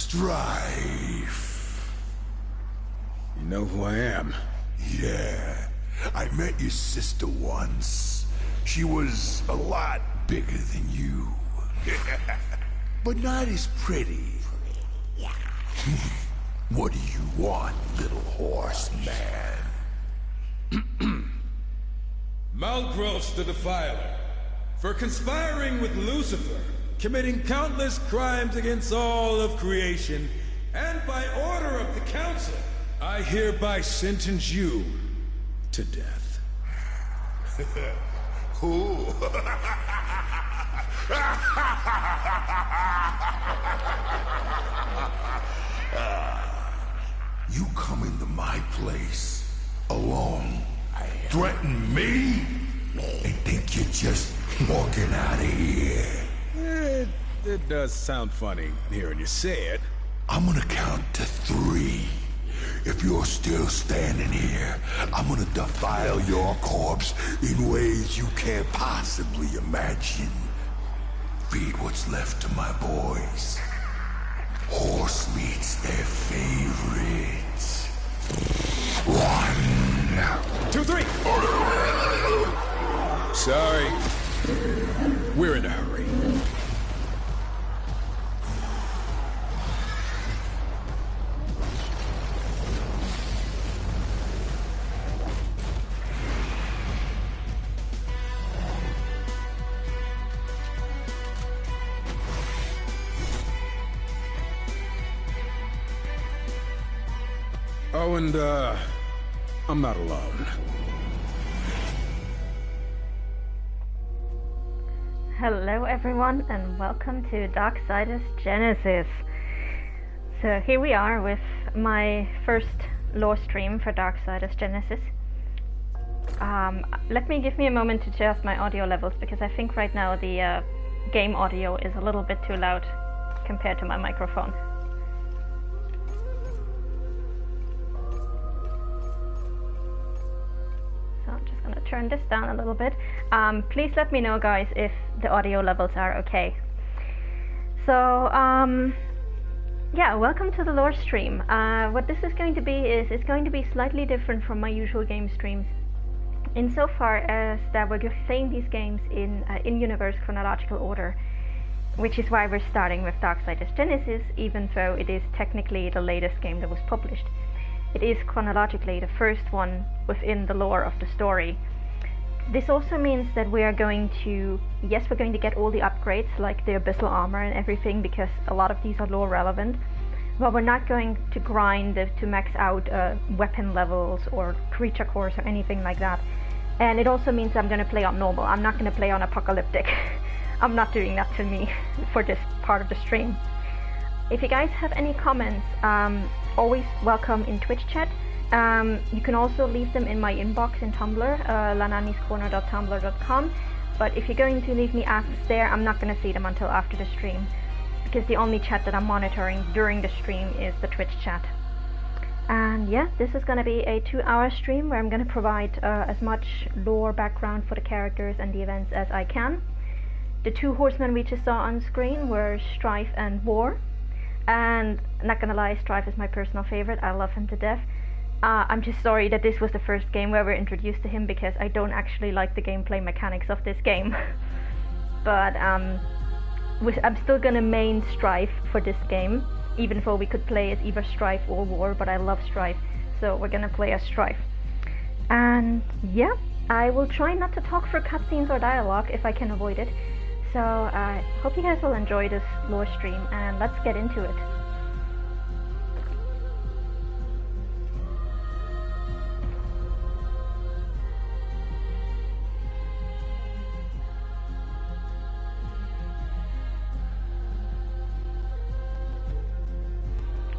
Strife. You know who I am? Yeah, I met your sister once. She was a lot bigger than you. But not as pretty. What do you want, little horse man? Malgros the Defiler, for conspiring with Lucifer, committing countless crimes against all of creation, and by order of the Council, I hereby sentence you to death. Who? You come into my place alone, threaten me, and think you're just walking out of here. It does sound funny hearing you say it. I'm gonna count to 3. If you're still standing here, I'm gonna defile your corpse in ways you can't possibly imagine. Feed what's left to my boys. Horse meat's their favorite. 1, 2, 3! Sorry. We're in a hurry. Oh, and, I'm not alone. Hello everyone, and welcome to Darksiders Genesis. So here we are with my first lore stream for Darksiders Genesis. Give me a moment to adjust my audio levels, because I think right now the game audio is a little bit too loud compared to my microphone. So I'm just gonna turn this down a little bit. Please let me know, guys, if the audio levels are okay. So, yeah, welcome to the lore stream. What this is going to be is, it's going to be slightly different from my usual game streams, insofar as that we're playing these games in in-universe chronological order, which is why we're starting with Darksiders Genesis, even though it is technically the latest game that was published. It is chronologically the first one within the lore of the story. This also means that we are going to, yes, we're going to get all the upgrades, like the abyssal armor and everything, because a lot of these are lore relevant, but we're not going to grind to max out weapon levels or creature cores or anything like that. And it also means I'm going to play on normal. I'm not going to play on apocalyptic. I'm not doing that to me for this part of the stream. If you guys have any comments, always welcome in Twitch chat. You can also leave them in my inbox in Tumblr, lananiscorner.tumblr.com. But if you're going to leave me asks there, I'm not going to see them until after the stream, because the only chat that I'm monitoring during the stream is the Twitch chat. And yeah, this is going to be a 2-hour stream where I'm going to provide as much lore background for the characters and the events as I can. The 2 horsemen we just saw on screen were Strife and War. And not gonna lie, Strife is my personal favorite. I love him to death. I'm just sorry that this was the first game where we're introduced to him, because I don't actually like the gameplay mechanics of this game. But I'm still gonna main Strife for this game, even though we could play as either Strife or War, but I love Strife, so we're gonna play as Strife. And yeah, I will try not to talk through cutscenes or dialogue if I can avoid it. So I hope you guys will enjoy this lore stream, and let's get into it.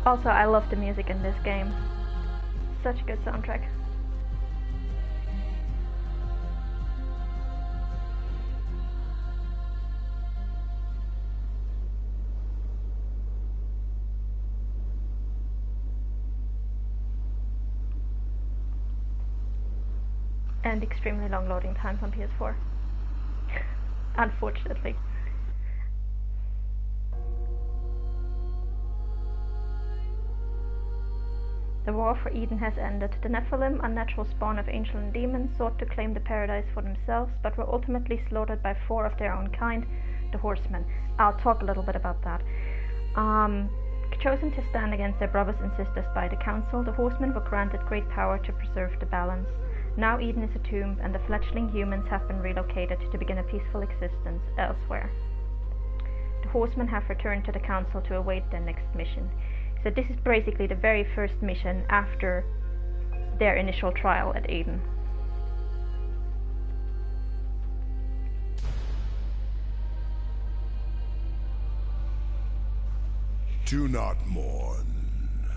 Also, I love the music in this game. Such a good soundtrack. And extremely long loading times on PS4. Unfortunately. The war for Eden has ended. The Nephilim, unnatural spawn of angel and demon, sought to claim the paradise for themselves, but were ultimately slaughtered by 4 of their own kind, the Horsemen. I'll talk a little bit about that. Chosen to stand against their brothers and sisters by the Council, the Horsemen were granted great power to preserve the balance. Now Eden is a tomb, and the fledgling humans have been relocated to begin a peaceful existence elsewhere. The Horsemen have returned to the Council to await their next mission. So this is basically the very first mission after their initial trial at Eden. Do not mourn.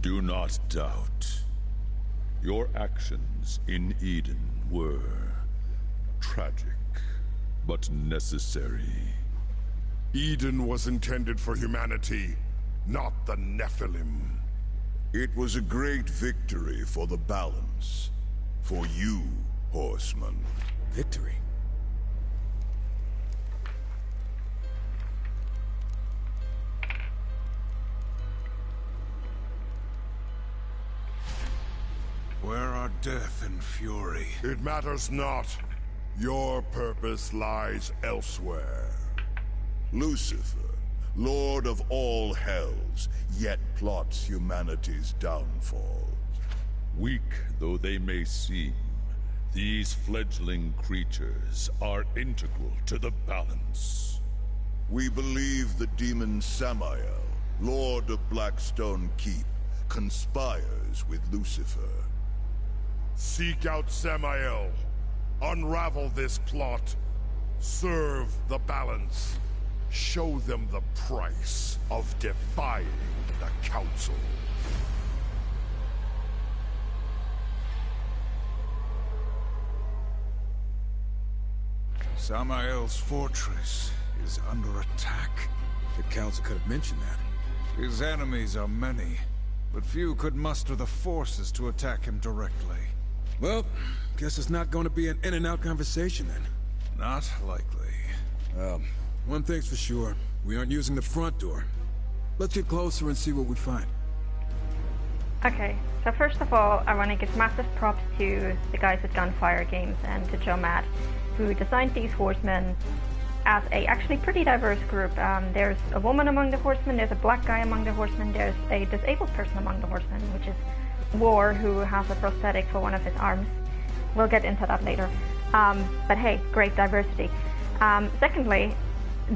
Do not doubt. Your actions in Eden were tragic, but necessary. Eden was intended for humanity, not the Nephilim. It was a great victory for the balance. For you, Horseman. Victory? Where are death and fury? It matters not. Your purpose lies elsewhere. Lucifer, Lord of all hells, yet plots humanity's downfall. Weak though they may seem, these fledgling creatures are integral to the balance. We believe the demon Samael, Lord of Blackstone Keep, conspires with Lucifer. Seek out Samael. Unravel this plot. Serve the balance. Show them the price of defying the Council. Samael's fortress is under attack. The Council could have mentioned that. His enemies are many, but few could muster the forces to attack him directly. Well, guess it's not going to be an in-and-out conversation then. Not likely. One thing's for sure. We aren't using the front door. Let's get closer and see what we find. Okay, so first of all, I want to give massive props to the guys at Gunfire Games and to Joe Matt, who designed these horsemen as a actually pretty diverse group. There's a woman among the horsemen, there's a black guy among the horsemen, there's a disabled person among the horsemen, which is War, who has a prosthetic for one of his arms. We'll get into that later. But hey, great diversity. Secondly,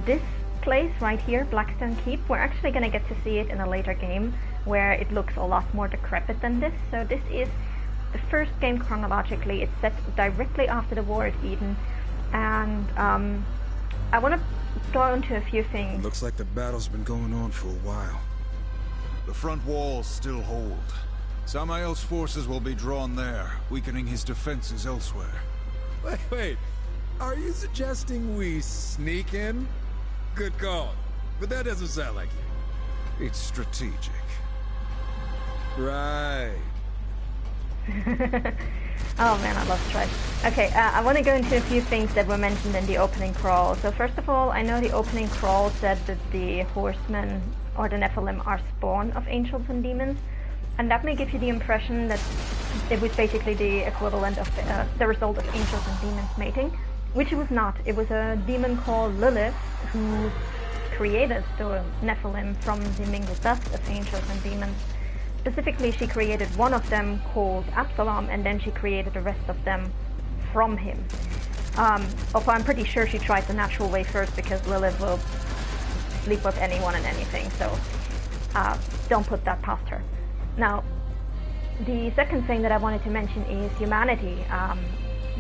this place right here, Blackstone Keep, we're actually going to get to see it in a later game where it looks a lot more decrepit than this. So this is the first game chronologically. It's set directly after the War at Eden, and I want to go into a few things. Looks like the battle's been going on for a while. The front walls still hold. Samael's forces will be drawn there, weakening his defenses elsewhere. Wait. Are you suggesting we sneak in? Good call. But that doesn't sound like you. It's strategic. Right. Oh man, I love Stripe. Okay, I want to go into a few things that were mentioned in the opening crawl. So first of all, I know the opening crawl said that the horsemen or the Nephilim are spawn of angels and demons, and that may give you the impression that it was basically the equivalent of the result of angels and demons mating, which it was not. It was a demon called Lilith who created the Nephilim from the mingled dust of angels and demons. Specifically, she created one of them called Absalom, and then she created the rest of them from him. Although I'm pretty sure she tried the natural way first, because Lilith will sleep with anyone and anything, so don't put that past her. Now, the second thing that I wanted to mention is humanity.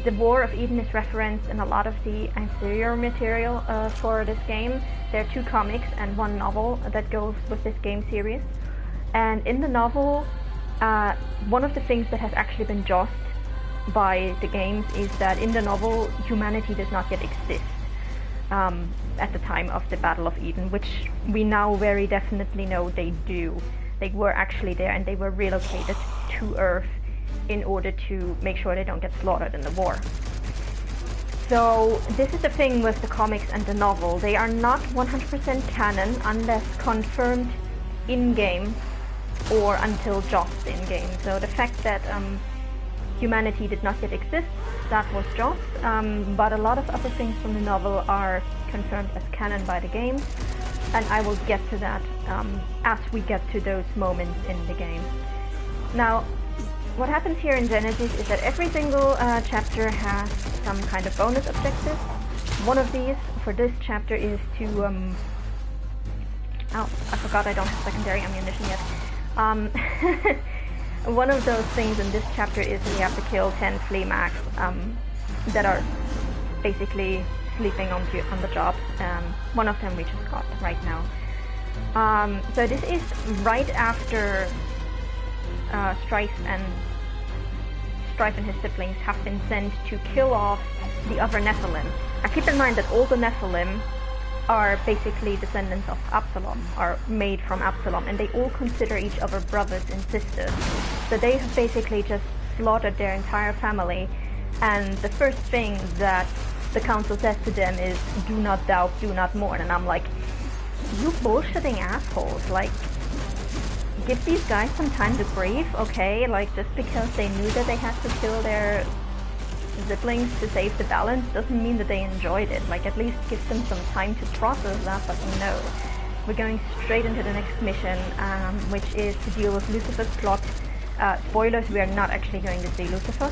The War of Eden is referenced in a lot of the ancillary material for this game. There are 2 comics and 1 novel that goes with this game series. And in the novel, one of the things that has actually been joshed by the games is that in the novel, humanity does not yet exist at the time of the Battle of Eden, which we now very definitely know they do. They were actually there, and they were relocated to Earth in order to make sure they don't get slaughtered in the war. So this is the thing with the comics and the novel. They are not 100% canon unless confirmed in-game or until Jost in-game. So the fact that humanity did not yet exist, that was Jost, but a lot of other things from the novel are confirmed as canon by the game, and I will get to that as we get to those moments in the game. Now, what happens here in Genesis is that every single chapter has some kind of bonus objective. One of these for this chapter is to oh, I forgot I don't have secondary ammunition yet. One of those things in this chapter is we have to kill 10 flea mags that are basically sleeping on the job. One of them we just got right now. So this is right after Strife and his siblings have been sent to kill off the other Nephilim. Now keep in mind that all the Nephilim are basically descendants of Absalom, are made from Absalom, and they all consider each other brothers and sisters. So they have basically just slaughtered their entire family, and the first thing that the council says to them is, "Do not doubt, do not mourn." And I'm like, you bullshitting assholes, like, give these guys some time to grieve, okay? Like, just because they knew that they had to kill their siblings to save the balance doesn't mean that they enjoyed it. Like, at least give them some time to process that, but no. We're going straight into the next mission, which is to deal with Lucifer's plot. Spoilers, we are not actually going to see Lucifer.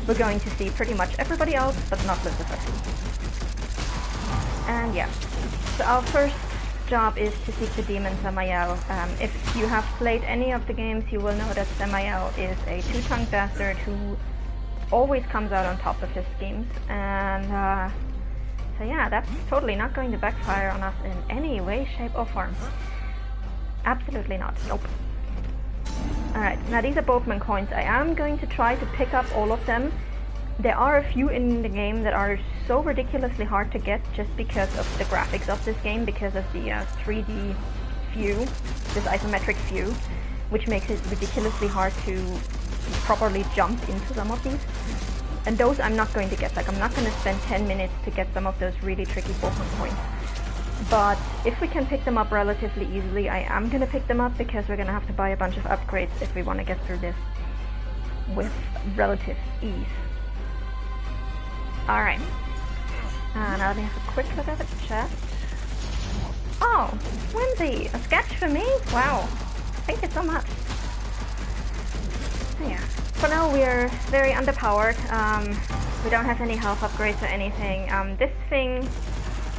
We're going to see pretty much everybody else, but not Lucifer. And yeah, so our first job is to seek the demon Samael. If you have played any of the games, you will know that Samael is a two-tongued bastard who always comes out on top of his schemes, and so yeah, that's totally not going to backfire on us in any way, shape or form. Absolutely not. Nope. Alright, now these are Boatman coins. I am going to try to pick up all of them. There are a few in the game that are so ridiculously hard to get just because of the graphics of this game, because of the 3D view, this isometric view, which makes it ridiculously hard to properly jump into some of these. And those I'm not going to get. Like, I'm not going to spend 10 minutes to get some of those really tricky Boatman coins. But if we can pick them up relatively easily, I am going to pick them up, because we're going to have to buy a bunch of upgrades if we want to get through this with relative ease. Alright. Now let me have a quick look at the chat. Oh, Whimsy! A sketch for me? Wow. Thank you so much. So yeah. For now we are very underpowered. We don't have any health upgrades or anything. This thing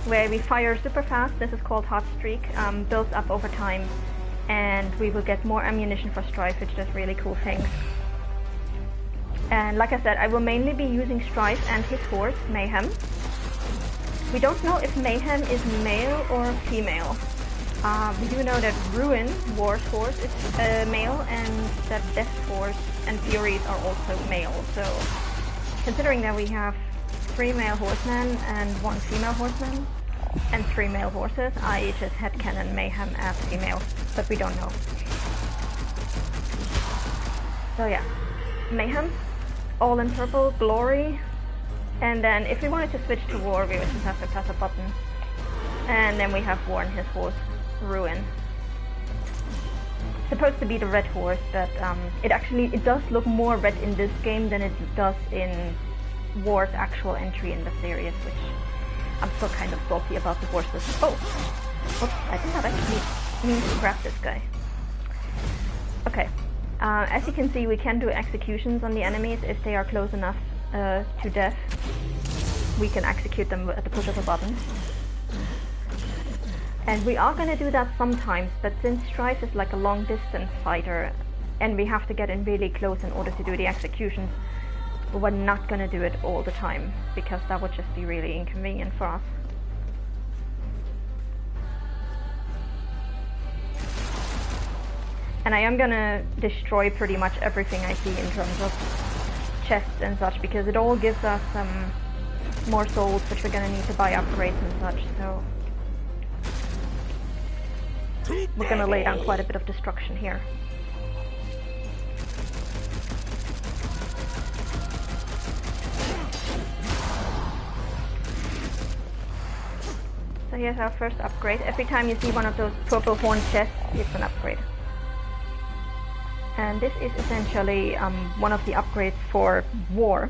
where we fire super fast, this is called Hot Streak, builds up over time, and we will get more ammunition for Strife, which does really cool things. And like I said, I will mainly be using Strife and his horse, Mayhem. We don't know if Mayhem is male or female. We do know that Ruin, War's horse, is male, and that Death's horse and Furies are also male. So, considering that we have 3 male horsemen and 1 female horseman, and 3 male horses, I just headcanon Mayhem as female, but we don't know. So yeah, Mayhem, all in purple, Glory, and then if we wanted to switch to War, we would just have to press a button. And then we have War and his horse, Ruin. It's supposed to be the red horse, but it does look more red in this game than it does in War's actual entry in the series, which I'm still kind of salty about the horses. Oh! Oops, I did not actually mean to grab this guy. Okay. As you can see, we can do executions on the enemies if they are close enough to death. We can execute them at the push of a button. And we are going to do that sometimes, but since Strife is like a long distance fighter, and we have to get in really close in order to do the executions, we're not going to do it all the time, because that would just be really inconvenient for us. And I am going to destroy pretty much everything I see in terms of chests and such, because it all gives us more souls, which we're going to need to buy upgrades and such, so we're going to lay down quite a bit of destruction here. So here's our first upgrade. Every time you see one of those purple horn chests, it's an upgrade. And this is essentially one of the upgrades for War.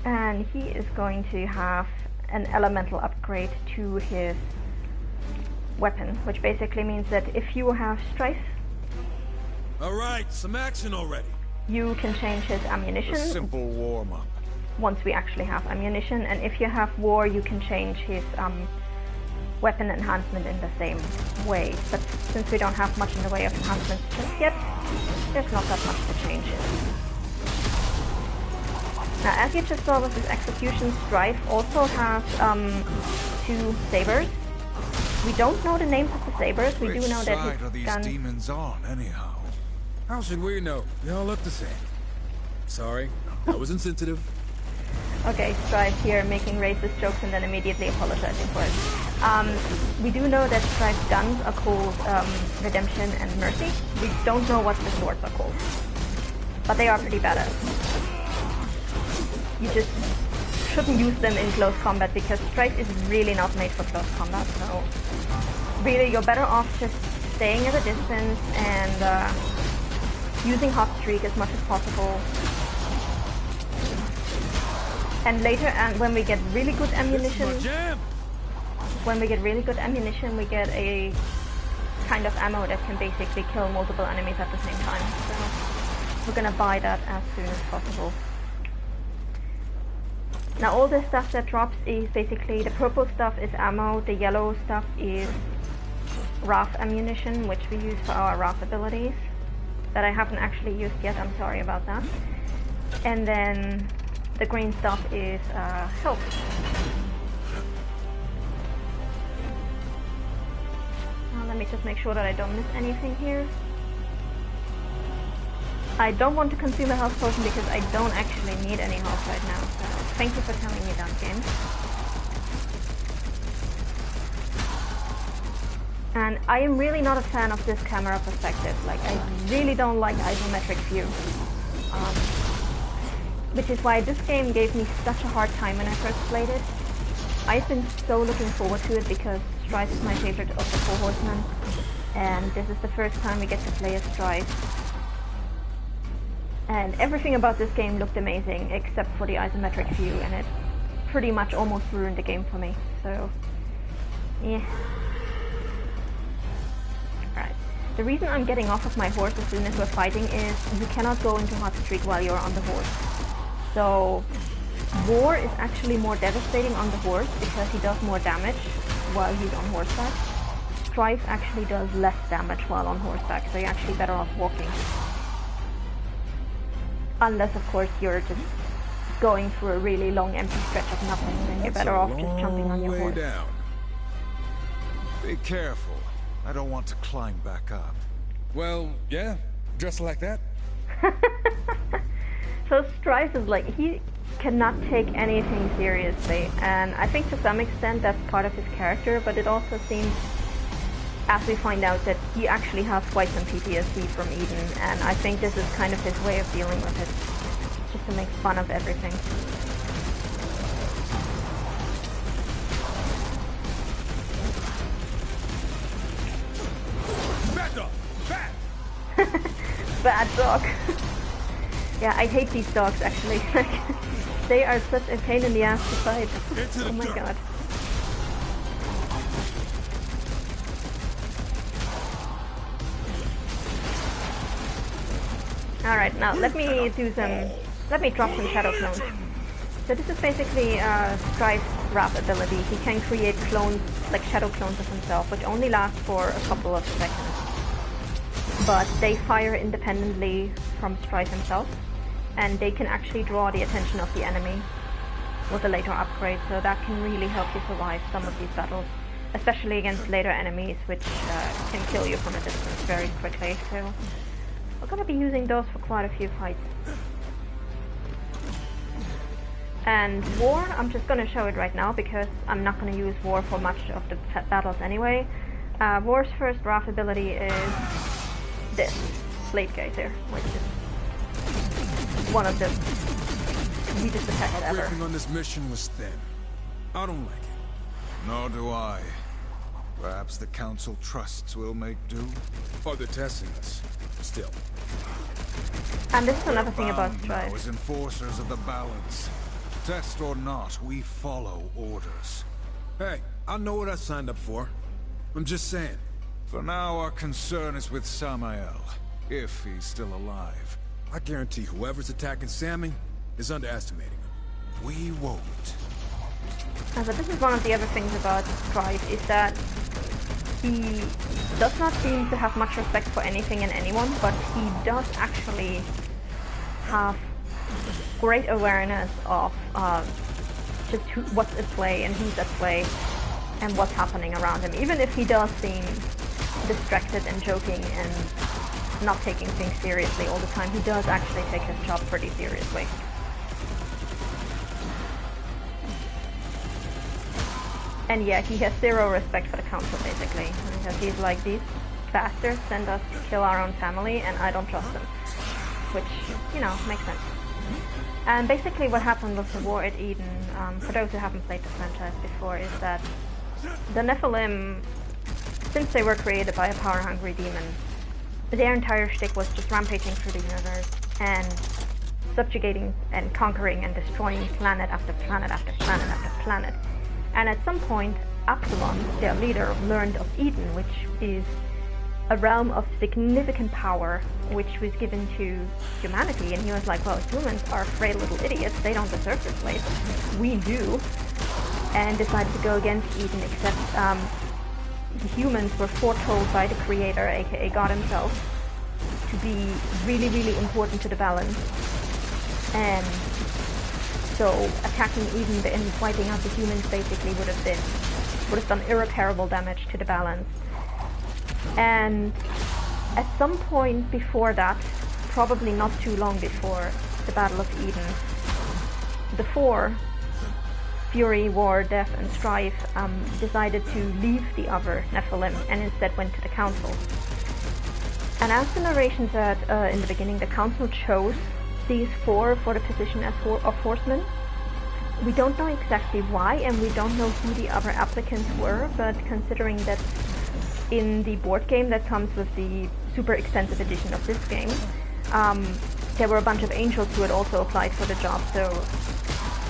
And he is going to have an elemental upgrade to his weapon, which basically means that if you have Strife, Alright, some action already. you can change his ammunition. A simple warm-up. Once we actually have ammunition, and if you have War, you can change his weapon enhancement in the same way. But since we don't have much in the way of enhancements just yet, there's not that much to change. Now, as you just saw with his execution, Strife also has 2 sabers. We don't know the names of the sabers. We do know that Which side are his these guns... demons on, anyhow? How should we know? They all look the same. Sorry, I was insensitive. Okay, Strife here making racist jokes and then immediately apologizing for it. We do know that Strife's guns are called Redemption and Mercy. We don't know what the swords are called, but they are pretty badass. You just shouldn't use them in close combat because Strife is really not made for close combat, so really you're better off just staying at a distance and using Hot Streak as much as possible. And later, and when we get really good ammunition, we get a kind of ammo that can basically kill multiple enemies at the same time. So we're gonna buy that as soon as possible. Now all the stuff that drops is basically, the purple stuff is ammo, the yellow stuff is Wrath ammunition, which we use for our Wrath abilities, that I haven't actually used yet, I'm sorry about that. And then the green stuff is health. Now let me just make sure that I don't miss anything here. I don't want to consume a health potion because I don't actually need any health right now, so thank you for telling me that, game. And I am really not a fan of this camera perspective. Like, I really don't like isometric view. Which is why this game gave me such a hard time when I first played it. I've been so looking forward to it because Strife is my favorite of the 4 horsemen. And this is the first time we get to play as Strife. And everything about this game looked amazing, except for the isometric view, and it pretty much almost ruined the game for me, so yeah. Alright, the reason I'm getting off of my horse as soon as we're fighting is you cannot go into Hot Streak while you're on the horse. So War is actually more devastating on the horse because he does more damage while he's on horseback. Strife actually does less damage while on horseback, so you're actually better off walking. Unless, of course, you're just going through a really long empty stretch of nothing, then you're better off just jumping on your horse. Down. Be careful. I don't want to climb back up. Well, yeah, just like that. So Strife is like, he cannot take anything seriously, and I think to some extent that's part of his character, but it also seems, as we find out, that he actually has quite some PTSD from Eden, and I think this is kind of his way of dealing with it, just to make fun of everything. Bad dog! Bad! Bad dog. Yeah, I hate these dogs actually. They are such a pain in the ass to fight. Oh my god. Alright, now let me drop some shadow clones. So this is basically Strife's Wrath ability. He can create clones, like shadow clones of himself, which only last for a couple of seconds. But they fire independently from Strife himself, and they can actually draw the attention of the enemy with a later upgrade, so that can really help you survive some of these battles, especially against later enemies, which can kill you from a distance very quickly. So we're gonna be using those for quite a few fights. And War, I'm just gonna show it right now because I'm not gonna use War for much of the battles anyway. War's first Wrath ability is this, Blade Gazer, which is one of the weakest attacks ever. Briefing on this mission was thin. I don't like it. Nor do I. Perhaps the Council trusts will make do? Or they're testing us. Still. And this is another thing about Bound now Strife. as enforcers of the balance. Test or not, we follow orders. Hey, I know what I signed up for. I'm just saying. For now, our concern is with Samael, if he's still alive. I guarantee whoever's attacking Sammy is underestimating him. We won't. But this is one of the other things about Strife, is that he does not seem to have much respect for anything and anyone, but he does actually have great awareness of just what's at play and who's at play and what's happening around him. Even if he does seem distracted and joking and not taking things seriously all the time, he does actually take his job pretty seriously. And yeah, he has zero respect for the Council, basically. Because he's like, these bastards send us to kill our own family, and I don't trust them. Which, you know, makes sense. And basically what happened with the war at Eden, for those who haven't played the franchise before, is that the Nephilim, since they were created by a power-hungry demon, their entire shtick was just rampaging through the universe and subjugating and conquering and destroying planet after planet after planet after planet. And at some point, Absalom, their leader, learned of Eden, which is a realm of significant power which was given to humanity, and he was like, well, humans are frail little idiots, they don't deserve this place, we do, and decided to go against Eden, except the humans were foretold by the creator, aka God himself, to be really, really important to the balance, and so attacking Eden and wiping out the humans basically would have done irreparable damage to the balance. And at some point before that, probably not too long before the Battle of Eden, the four, Fury, War, Death, and Strife, decided to leave the other Nephilim and instead went to the Council. And as the narration said in the beginning, the Council chose these four for the position of horsemen. We don't know exactly why, and we don't know who the other applicants were, but considering that in the board game that comes with the super extensive edition of this game, there were a bunch of angels who had also applied for the job, so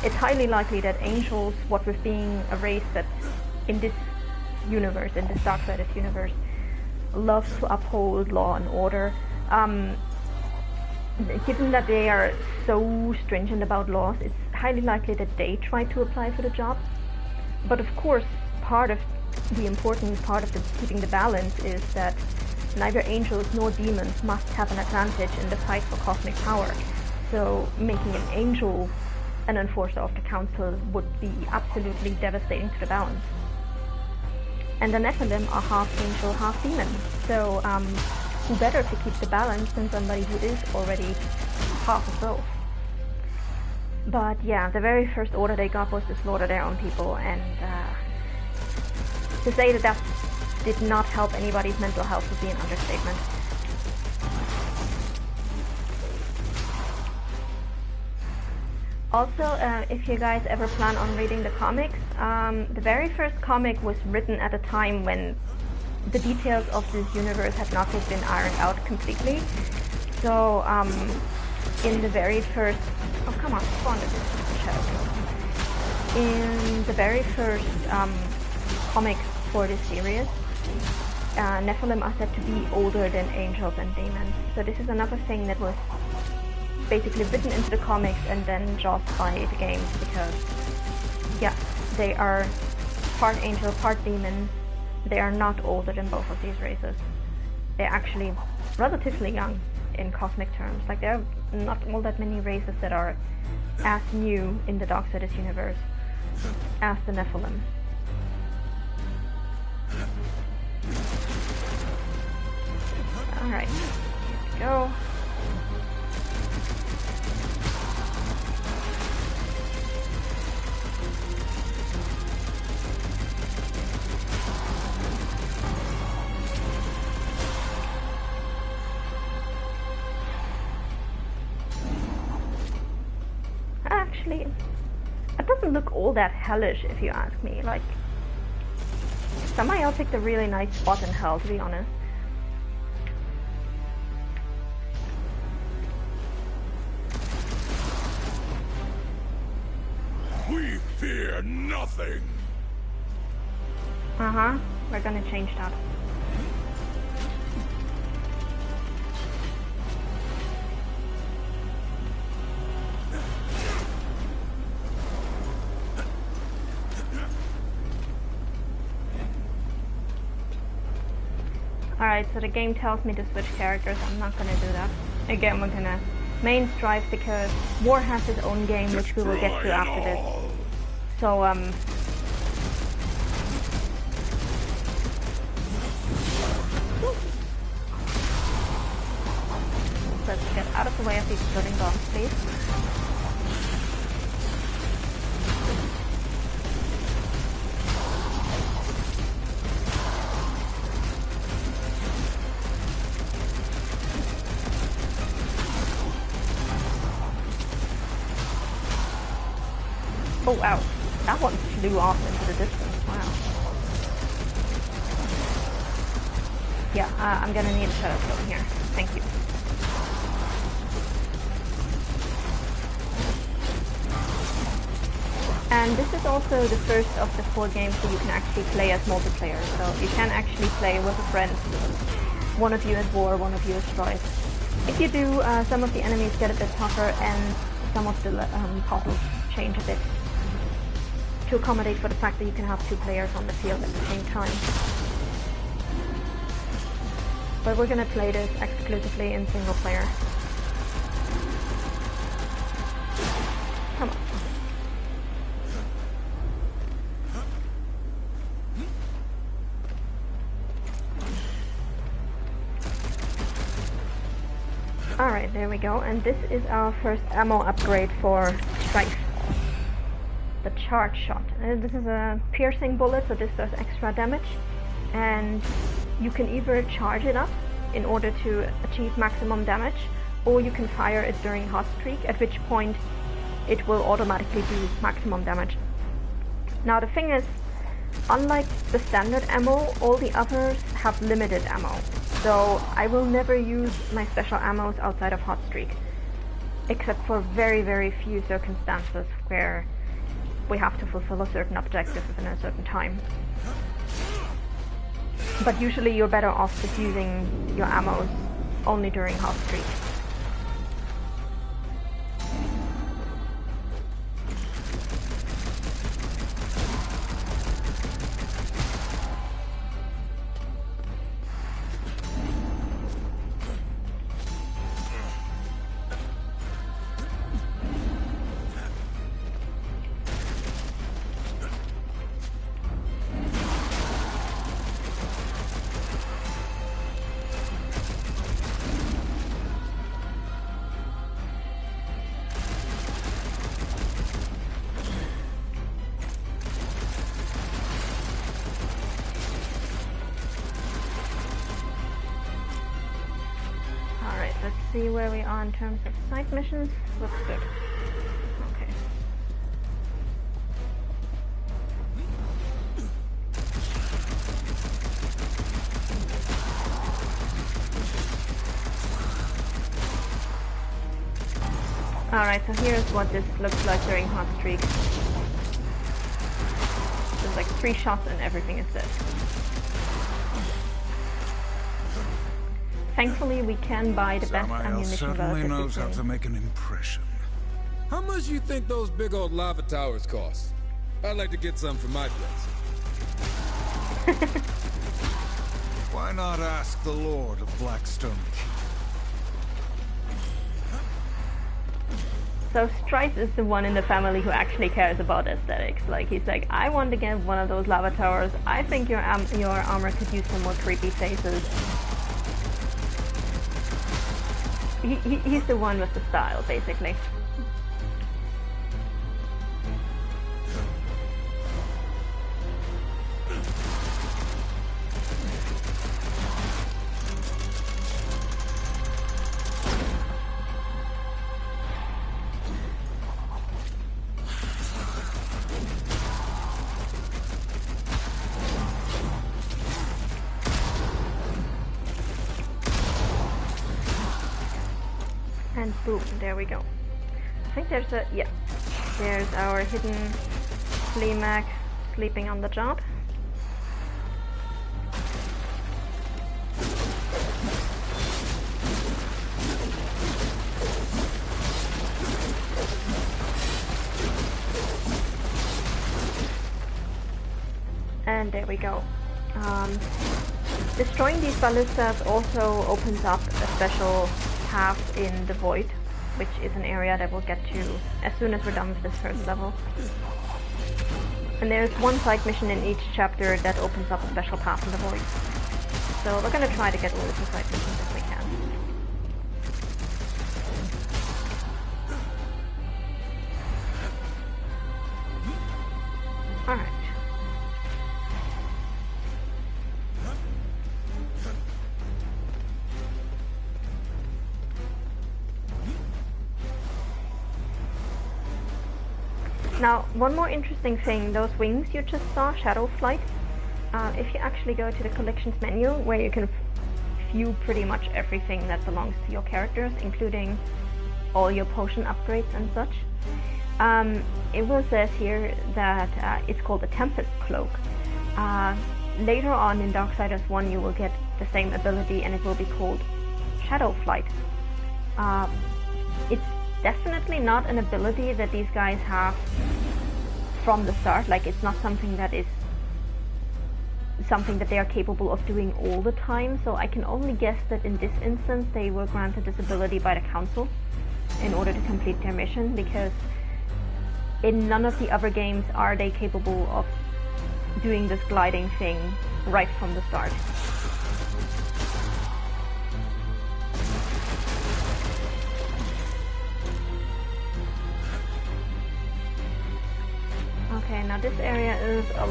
it's highly likely that angels, what with being a race that in this universe, in this Darksiders universe, loves to uphold law and order, given that they are so stringent about laws, it's highly likely that they try to apply for the job. But of course, part of the important part of keeping the balance is that neither angels nor demons must have an advantage in the fight for cosmic power. So making an angel an enforcer of the Council would be absolutely devastating to the balance. And the Nephilim are half angel, half demon. So who better to keep the balance than somebody who is already half of both. But yeah, the very first order they got was to slaughter their own people, and to say that that did not help anybody's mental health would be an understatement. Also, if you guys ever plan on reading the comics, the very first comic was written at a time when the details of this universe had not yet been ironed out completely. So, in the very first... Oh, come on, spawn this shadow. In the very first comic for this series, Nephilim are said to be older than angels and demons. So this is another thing that was basically written into the comics and then just by the games, because, yeah, they are part angel, part demon. They are not older than both of these races. They're actually relatively young in cosmic terms. Like, there are not all that many races that are as new in the Darksiders universe as the Nephilim. Alright, here we go. Actually, it doesn't look all that hellish if you ask me. Like, Samael picked a really nice spot in hell, to be honest. We fear nothing. Uh-huh, we're gonna change that. Alright, so the game tells me to switch characters. I'm not gonna do that. Again, we're gonna main Strife because War has his own game, which we will get to after this. So, let's get out of the way of these floating bombs, please. Oh wow, that one flew off into the distance, wow. Yeah, I'm gonna need a shadow stone here, thank you. And this is also the first of the 4 games where you can actually play as multiplayer, so you can actually play with a friend. One of you is War, one of you is Strife. If you do, some of the enemies get a bit tougher and some of the puzzles change a bit to accommodate for the fact that you can have 2 players on the field at the same time. But we're gonna play this exclusively in single player. Come on. Alright, there we go, and this is our first ammo upgrade for Strife. The charge shot. This is a piercing bullet, so this does extra damage, and you can either charge it up in order to achieve maximum damage, or you can fire it during hot streak, at which point it will automatically do maximum damage. Now the thing is, unlike the standard ammo, all the others have limited ammo, so I will never use my special ammos outside of hot streak, except for very, very few circumstances where we have to fulfill a certain objective within a certain time. But usually you're better off just using your ammos only during hot streak. Let's see where we are in terms of side missions. Looks good. Okay. Alright, so here's what this looks like during hot streak. There's like 3 shots and everything is dead. Thankfully, we can buy the best ammunition certainly relatively knows how soon. to make an impression. How much do you think those big old lava towers cost? I'd like to get some for my place. Why not ask the Lord of Blackstone Keep? So Strife is the one in the family who actually cares about aesthetics. Like, he's like, I want to get one of those lava towers. I think your armor could use some more creepy faces. He's the one with the style, basically. Boom, there we go. I think there's a... yeah. There's our hidden flea mag sleeping on the job. And there we go. Destroying these ballistas also opens up a special path in the void, which is an area that we'll get to as soon as we're done with this first level. And there's one side mission in each chapter that opens up a special path in the void. So we're gonna try to get all of the side missions if we can. Alright. Now, one more interesting thing, those wings you just saw, Shadow Flight, if you actually go to the collections menu, where you can view pretty much everything that belongs to your characters, including all your potion upgrades and such, it will says here that it's called a Tempest Cloak. Later on in Darksiders 1 you will get the same ability and it will be called Shadow Flight. It's definitely not an ability that these guys have from the start, like it's not something that is something that they are capable of doing all the time, so I can only guess that in this instance they were granted this ability by the council in order to complete their mission, because in none of the other games are they capable of doing this gliding thing right from the start. Okay, now this area is a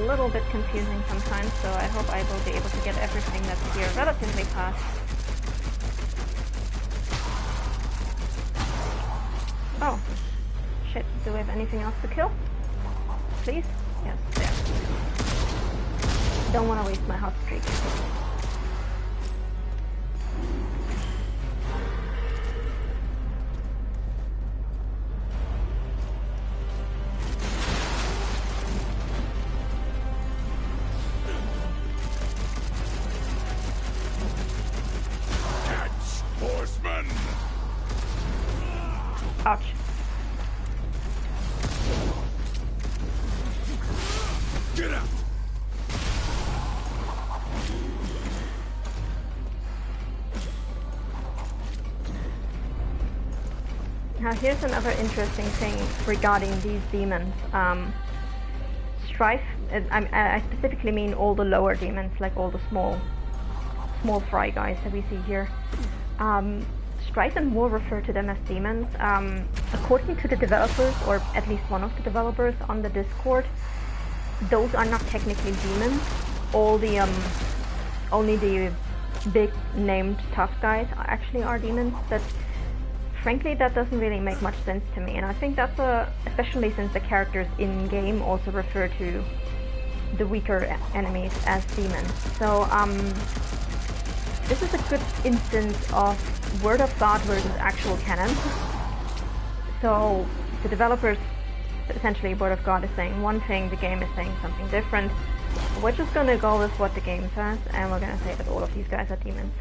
little bit confusing sometimes, so I hope I will be able to get everything that's here relatively fast. Oh, shit, do we have anything else to kill? Please? Yes, there. Don't want to waste my hot streak. Ouch. Get out. Now here's another interesting thing regarding these demons. Strife, I specifically mean all the lower demons, like all the small fry guys that we see here. Strife and War refer to them as demons. According to the developers, or at least one of the developers on the Discord, those are not technically demons. All the only the big named tough guys actually are demons. But frankly, that doesn't really make much sense to me, and I think that's especially since the characters in game also refer to the weaker enemies as demons. So this is a good instance of word of God versus actual canon. So the developers, essentially word of God is saying one thing, the game is saying something different. We're just gonna go with what the game says, and we're gonna say that all of these guys are demons.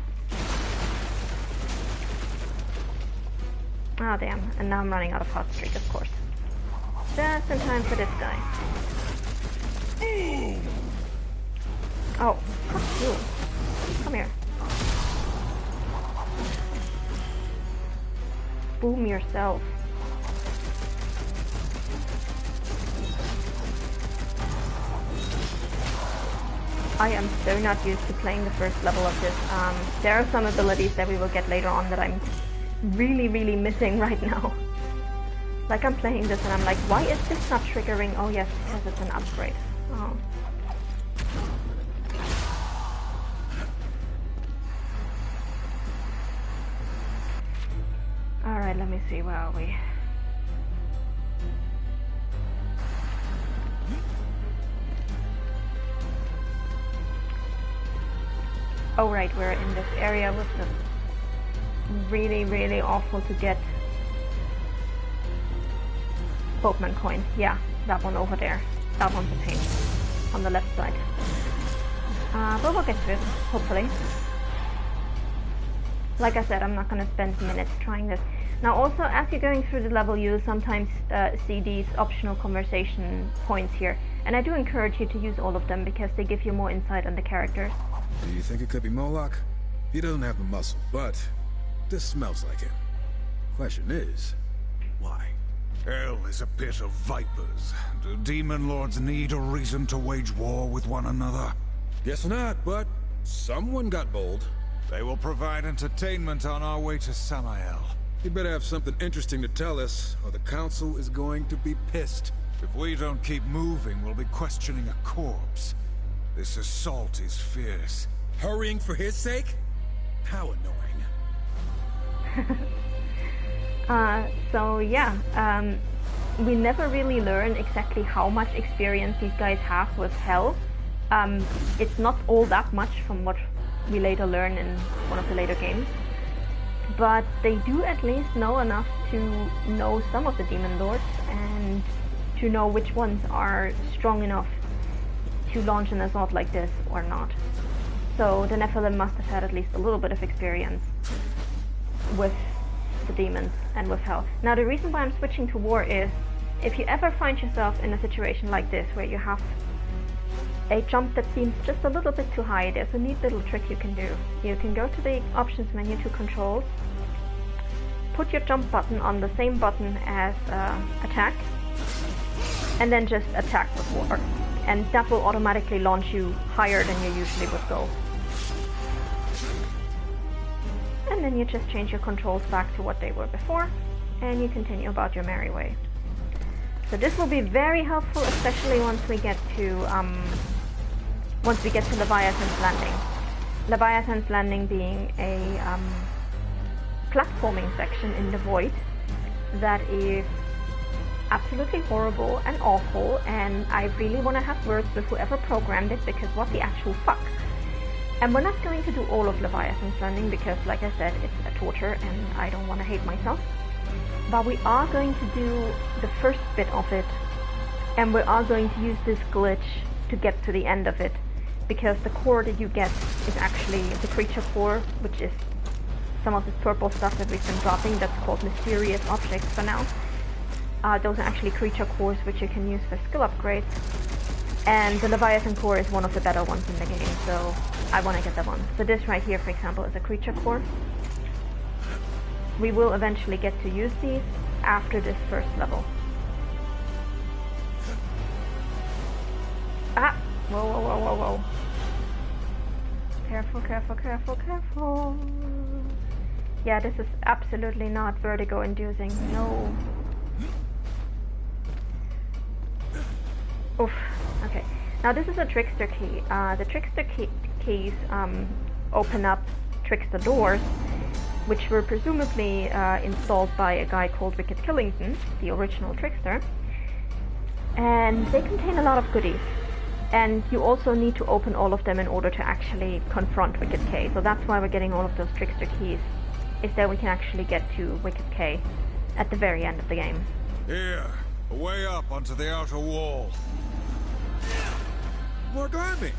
Ah, damn, and now I'm running out of hot streak, of course. Just in time for this guy. Oh, fuck you. Come here. Boom yourself. I am so not used to playing the first level of this. There are some abilities that we will get later on that I'm really missing right now. Like I'm playing this and I'm like, why is this not triggering? Oh yes, because it's an upgrade. Oh. Alright, let me see, where are we? Oh right, we're in this area with the really awful to get boatman coin. Yeah, that one over there. That one's a pain on the left side. But we'll get to it, hopefully. Like I said, I'm not going to spend minutes trying this. Now also, as you're going through the level, you'll sometimes see these optional conversation points here. And I do encourage you to use all of them because they give you more insight on the characters. Do you think it could be Moloch? He doesn't have the muscle, but this smells like him. Question is, why? Hell is a pit of vipers. Do demon lords need a reason to wage war with one another? Guess not, but someone got bold. They will provide entertainment on our way to Samael. You better have something interesting to tell us, or the council is going to be pissed. If we don't keep moving, we'll be questioning a corpse. This assault is fierce. Hurrying for his sake? How annoying. So yeah, we never really learn exactly how much experience these guys have with hell. It's not all that much from what we later learn in one of the later games. But they do at least know enough to know some of the demon lords and to know which ones are strong enough to launch an assault like this or not. So the Nephilim must have had at least a little bit of experience with the demons and with hell. Now the reason why I'm switching to war is, if you ever find yourself in a situation like this where you have a jump that seems just a little bit too high, there's a neat little trick you can do. You can go to the options menu to controls, put your jump button on the same button as attack, and then just attack with war. And that will automatically launch you higher than you usually would go. And then you just change your controls back to what they were before, and you continue about your merry way. So this will be very helpful, especially once we get to Leviathan's Landing. Leviathan's Landing being a platforming section in the void that is absolutely horrible and awful, and I really want to have words with whoever programmed it, because what the actual fuck. And we're not going to do all of Leviathan's Landing because, like I said, it's a torture and I don't want to hate myself. But we are going to do the first bit of it, and we are going to use this glitch to get to the end of it, because the core that you get is actually the creature core, which is some of this purple stuff that we've been dropping that's called mysterious objects for now. Those are actually creature cores which you can use for skill upgrades, and the Leviathan core is one of the better ones in the game, so I want to get that one. So this right here, for example, is a creature core. We will eventually get to use these after this first level. Ah! Whoa, whoa, whoa, whoa, whoa. Careful, careful, careful, careful. Yeah, this is absolutely not vertigo inducing. No. Oof. Okay. Now this is a trickster key. The trickster keys open up trickster doors, which were presumably installed by a guy called Wicked Killington, the original trickster. And they contain a lot of goodies. And you also need to open all of them in order to actually confront Wicked K. So that's why we're getting all of those trickster keys, is that we can actually get to Wicked K at the very end of the game. Here, way up onto the outer wall. More climbing.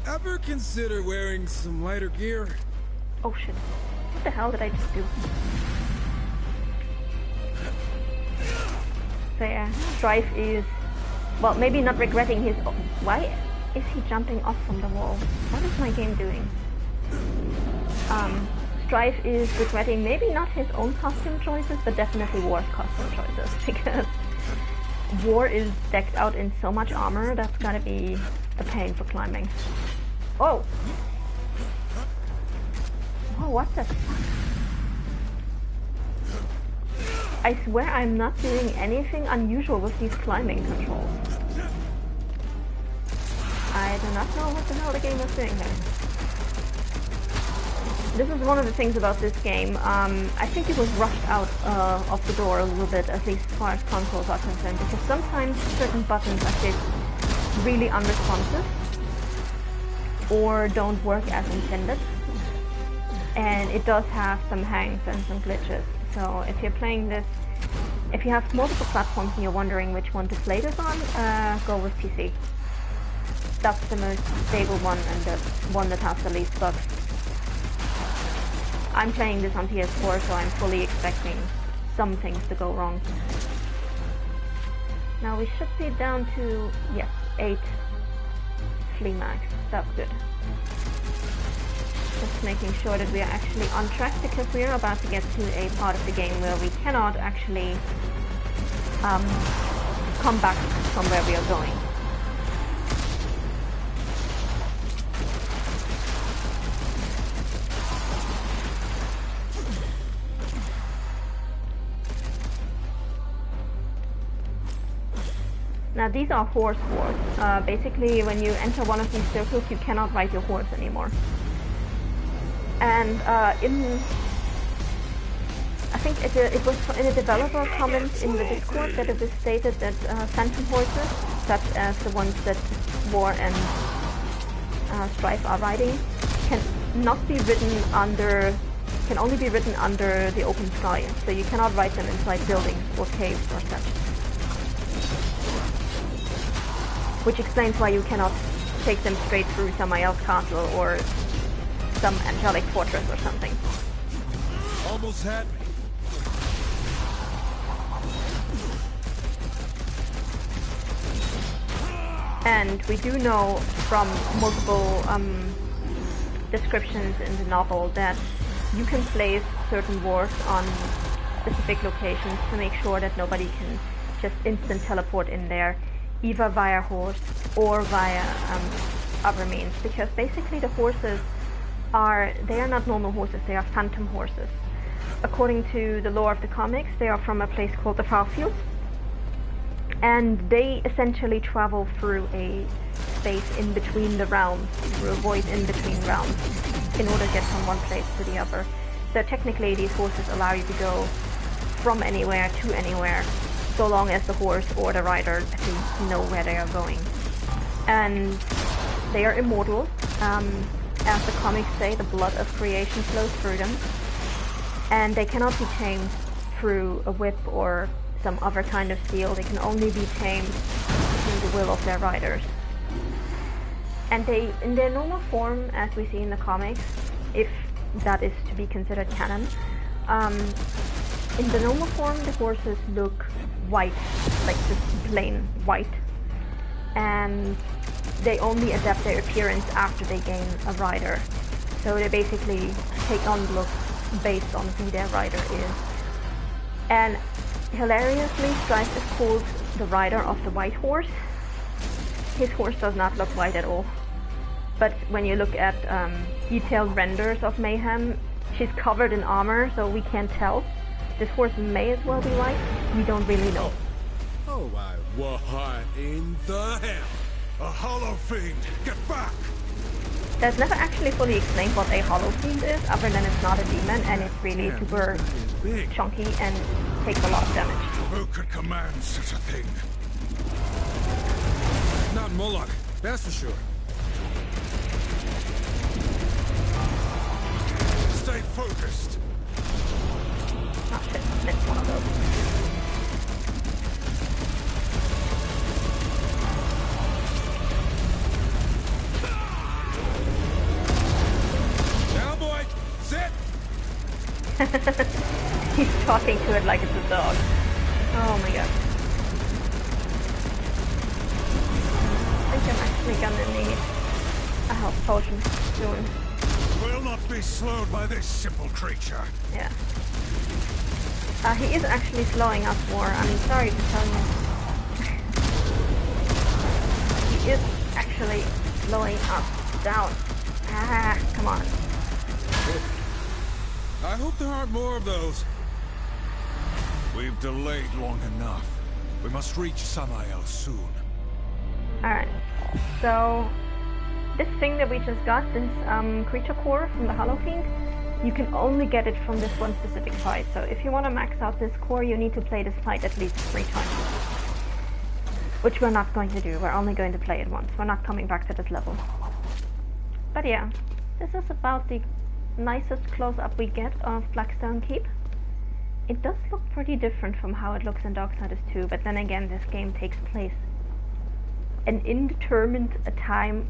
Ever consider wearing some lighter gear? Oh shit. What the hell did I just do? So yeah, Strife is, well, maybe not regretting his... Why is he jumping off from the wall? What is my game doing? Strife is regretting maybe not his own costume choices, but definitely War's costume choices, because War is decked out in so much armor that's gonna be a pain for climbing. Oh! Oh, what the fuck? I swear I'm not doing anything unusual with these climbing controls. I do not know what the hell the game is doing there. This is one of the things about this game. I think it was rushed out of the door a little bit, at least as far as consoles are concerned, because sometimes certain buttons are just really unresponsive or don't work as intended. And it does have some hangs and some glitches. So if you're playing this If you have multiple platforms and you're wondering which one to play this on, go with PC. That's the most stable one and the one that has the least bugs. I'm playing this on PS4, so I'm fully expecting some things to go wrong. Now we should be down to, yes, 8 flea mags. That's good. Just making sure that we are actually on track, because we are about to get to a part of the game where we cannot actually come back from where we are going. Now these are horse wars. Basically, when you enter one of these circles, you cannot ride your horse anymore. And I think it was in a developer comment in the Discord that it was stated that phantom horses, such as the ones that War and Strife are riding, can only be ridden under the open sky. So you cannot ride them inside buildings or caves or such. Which explains why you cannot take them straight through Samael's castle or some angelic fortress or something. Almost had me. And we do know from multiple descriptions in the novel that you can place certain wards on specific locations to make sure that nobody can just instant teleport in there, either via horse or via other means, because basically the horses they are not normal horses, they are phantom horses. According to the lore of the comics, they are from a place called the Farfield, and they essentially travel through a space in between the realms, through a void in between realms, in order to get from one place to the other. So technically these horses allow you to go from anywhere to anywhere, so long as the horse or the rider at least know where they are going. And they are immortal. As the comics say, the blood of creation flows through them. And they cannot be tamed through a whip or some other kind of steel. They can only be tamed through the will of their riders. And they, in their normal form, as we see in the comics, if that is to be considered canon, in the normal form the horses look white, like just plain white, and they only adapt their appearance after they gain a rider. So they basically take on looks based on who their rider is. And hilariously, Strife is called the rider of the white horse. His horse does not look white at all. But when you look at detailed renders of Mayhem, she's covered in armor, so we can't tell. This horse may as well be white, we don't really know. Oh, what in the hell? A hollow fiend! Get back! There's never actually fully explained what a hollow fiend is, other than it's not a demon and it's really super chunky and takes a lot of damage. Who could command such a thing? Not Moloch, that's for sure. Stay focused! Oh shit, missed one of those. He's talking to it like it's a dog. Oh my god. I think I'm actually gonna need a health potion soon. We'll not be slowed by this simple creature. Yeah. He is actually slowing us more. I'm sorry to tell you. He is actually slowing us down. Ah, come on. I hope there aren't more of those. We've delayed long enough. We must reach Samael soon. Alright. So, this thing that we just got, this creature core from the Hollow Fiend, you can only get it from this one specific fight. So if you want to max out this core, you need to play this fight at least 3 times. Which we're not going to do. We're only going to play it once. We're not coming back to this level. But yeah, this is about the nicest close-up we get of Blackstone Keep. It does look pretty different from how it looks in Darksiders 2, but then again, this game takes place an indeterminate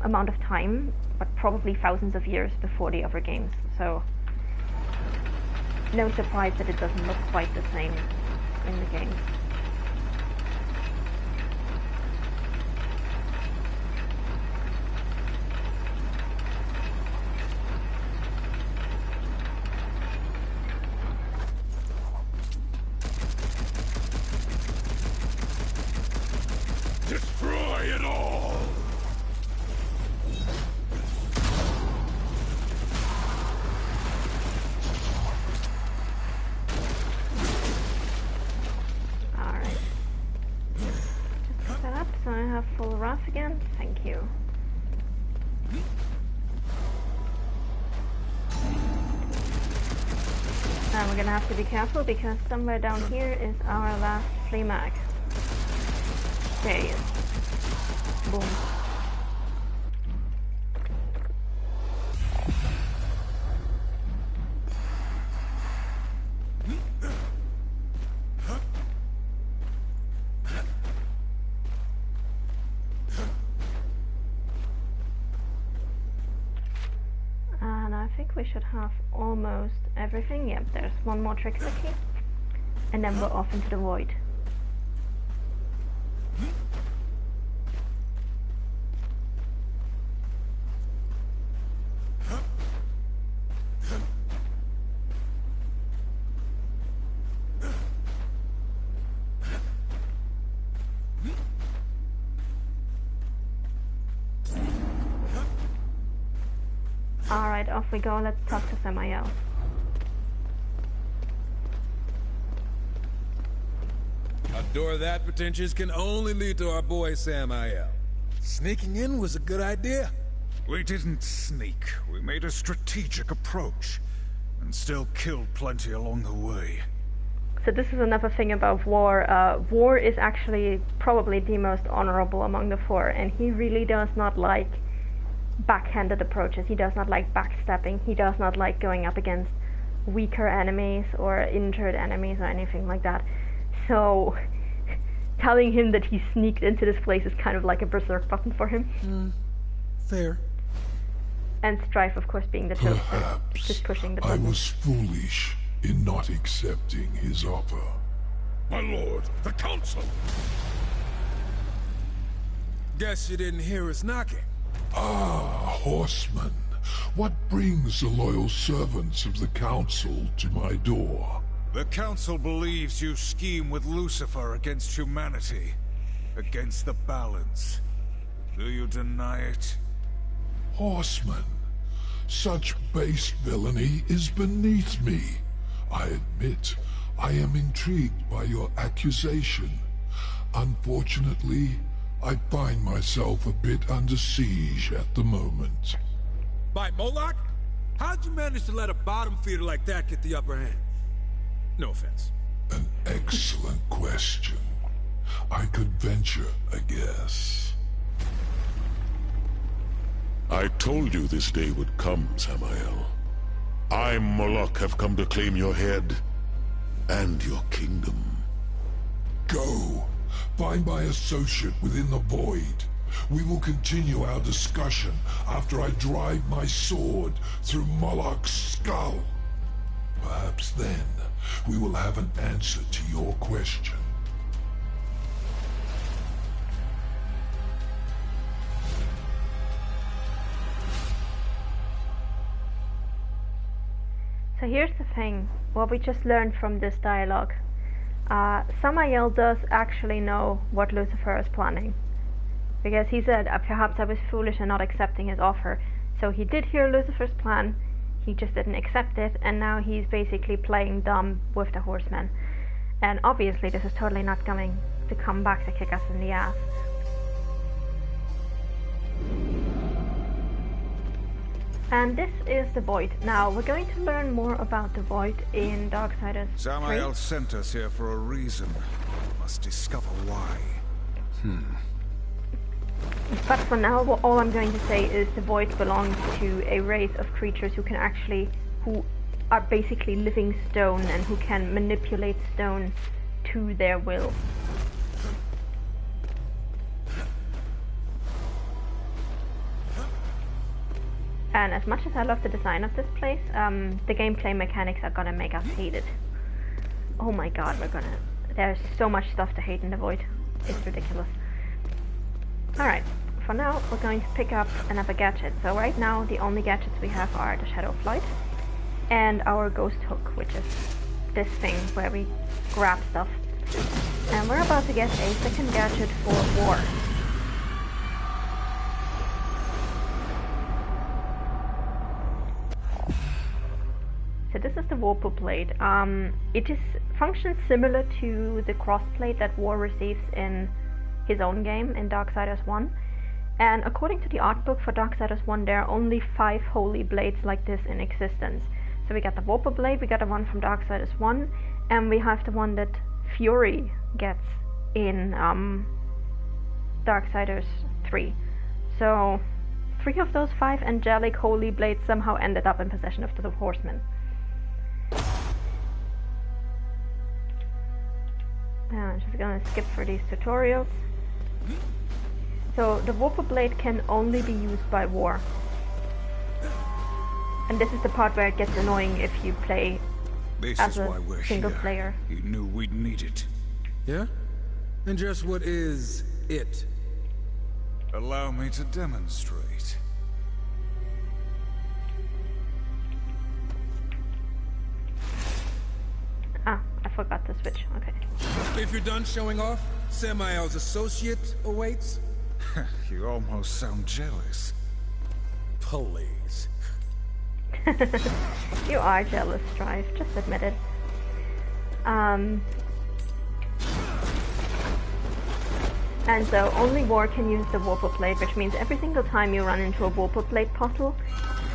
amount of time, but probably thousands of years before the other games, so no surprise that it doesn't look quite the same in the game. Destroy it all! Alright. Just pick that up so I have full wrath again. Thank you. And we're gonna have to be careful because somewhere down here is our last flea mag. There he is. Boom. And I think we should have almost everything. Yep, there's one more trickster key. And then we're off into the void. Alright, off we go. Let's talk to Samael. A door that pretentious can only lead to our boy Samael. Sneaking in was a good idea. We didn't sneak. We made a strategic approach, and still killed plenty along the way. So this is another thing about War. War is actually probably the most honorable among the four, and he really does not like backhanded approaches. He does not like backstepping. He does not like going up against weaker enemies or injured enemies or anything like that. So telling him that he sneaked into this place is kind of like a berserk button for him. Fair. And Strife, of course, being the toaster, Perhaps just pushing the I button. was foolish in not accepting his offer. My lord, the council! Guess you didn't hear us knocking. Ah, horseman, what brings the loyal servants of the council to my door? The council believes you scheme with Lucifer against humanity, against the balance. Do you deny it? Horseman, such base villainy is beneath me. I admit, I am intrigued by your accusation. Unfortunately, I find myself a bit under siege at the moment. By Moloch? How'd you manage to let a bottom feeder like that get the upper hand? No offense. An excellent question. I could venture a guess. I told you this day would come, Samael. I, Moloch, have come to claim your head and your kingdom. Go. Find my associate within the void. We will continue our discussion after I drive my sword through Moloch's skull. Perhaps then we will have an answer to your question. So here's the thing, what we just learned from this dialogue. Samael does actually know what Lucifer is planning. Because he said, perhaps I was foolish in not accepting his offer. So he did hear Lucifer's plan, he just didn't accept it, and now he's basically playing dumb with the horsemen. And obviously this is totally not going to come back to kick us in the ass. And this is the Void. Now, we're going to learn more about the Void in Darksiders 3. Samael sent us here for a reason. We must discover why. But for now, all I'm going to say is the Void belongs to a race of creatures who can actually, who are basically living stone and who can manipulate stone to their will. And as much as I love the design of this place, the gameplay mechanics are gonna make us hate it. Oh my god, there's so much stuff to hate in the Void. It's ridiculous. Alright, for now we're going to pick up another gadget. So right now the only gadgets we have are the Shadow Flight and our Ghost Hook, which is this thing where we grab stuff. And we're about to get a second gadget for war. So this is the Warper Blade. It functions similar to the crossplate that War receives in his own game, in Darksiders 1. And according to the art book for Darksiders 1, there are only 5 holy blades like this in existence. So we got the Warper Blade, we got the one from Darksiders 1, and we have the one that Fury gets in Darksiders 3. So 3 of those 5 angelic holy blades somehow ended up in possession of the Horsemen. I'm just gonna skip for these tutorials. So the Warper Blade can only be used by War. And this is the part where it gets annoying if you play as a single player. You knew we'd need it. Yeah? And just what is it? Allow me to demonstrate. Ah, I forgot to switch. Okay. If you're done showing off, Samael's associate awaits. You almost sound jealous. Please. You are jealous, Strife. Just admit it. And so only War can use the Warper Blade, which means every single time you run into a Warper Blade puzzle,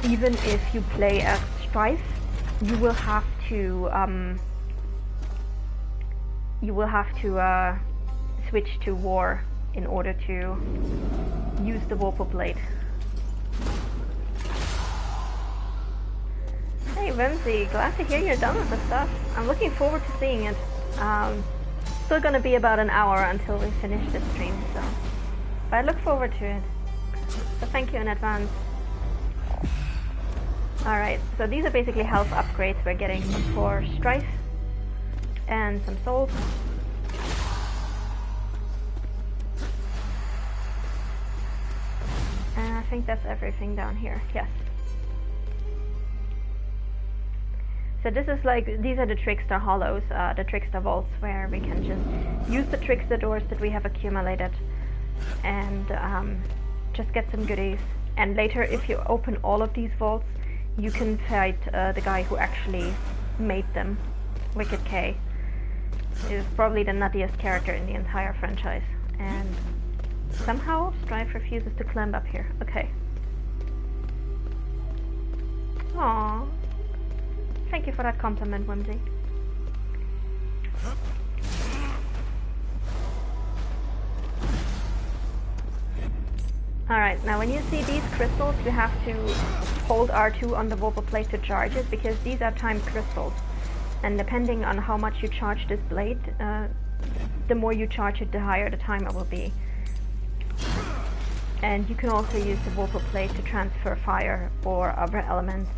even if you play as Strife, you will have to switch to War in order to use the Warper Blade. Hey Whimsy, glad to hear you're done with the stuff. I'm looking forward to seeing it. Still gonna be about an hour until we finish this stream, so... But I look forward to it. So thank you in advance. Alright, so these are basically health upgrades we're getting for Strife. And some souls. And I think that's everything down here, yes. So this is like, these are the Trickster Hollows, the Trickster Vaults, where we can just use the Trickster doors that we have accumulated and just get some goodies. And later, if you open all of these vaults, you can fight the guy who actually made them, Wicked K. He's probably the nuttiest character in the entire franchise. And somehow Strife refuses to climb up here. Okay. Aww. Thank you for that compliment, Whimsy. Alright, now when you see these crystals, you have to hold R2 on the Warper Blade to charge it, because these are timed crystals. And depending on how much you charge this blade, the more you charge it, the higher the timer will be. And you can also use the Warper Blade to transfer fire or other elements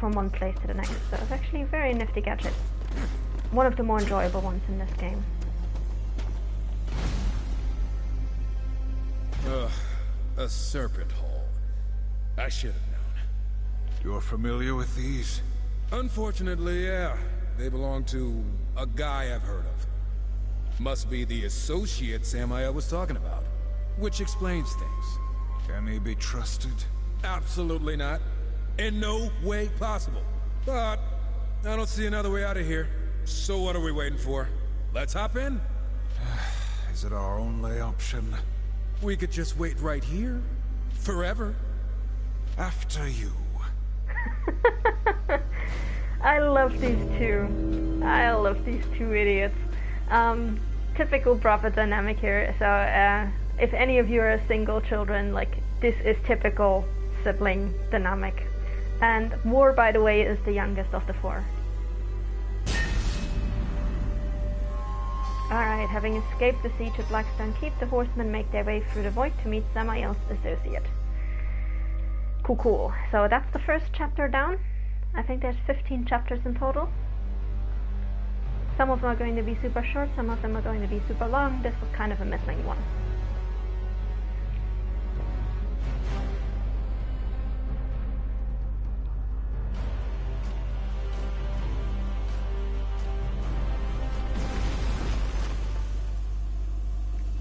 from one place to the next. So it's actually a very nifty gadget. One of the more enjoyable ones in this game. Ugh, a serpent hole. I should have known. You're familiar with these? Unfortunately, yeah. They belong to a guy I've heard of. Must be the associate Samael was talking about. Which explains things. Can he be trusted? Absolutely not. In no way possible. But I don't see another way out of here. So what are we waiting for? Let's hop in. Is it our only option? We could just wait right here. Forever. After you. I love these two. I love these two idiots. Typical brother dynamic here. So if any of you are single children, like, this is typical sibling dynamic. And War, by the way, is the youngest of the four. Alright, having escaped the siege at Blackstone Keep, the horsemen make their way through the void to meet Samael's associate. Cool. So that's the first chapter down. I think there's 15 chapters in total. Some of them are going to be super short, some of them are going to be super long. This was kind of a middling one.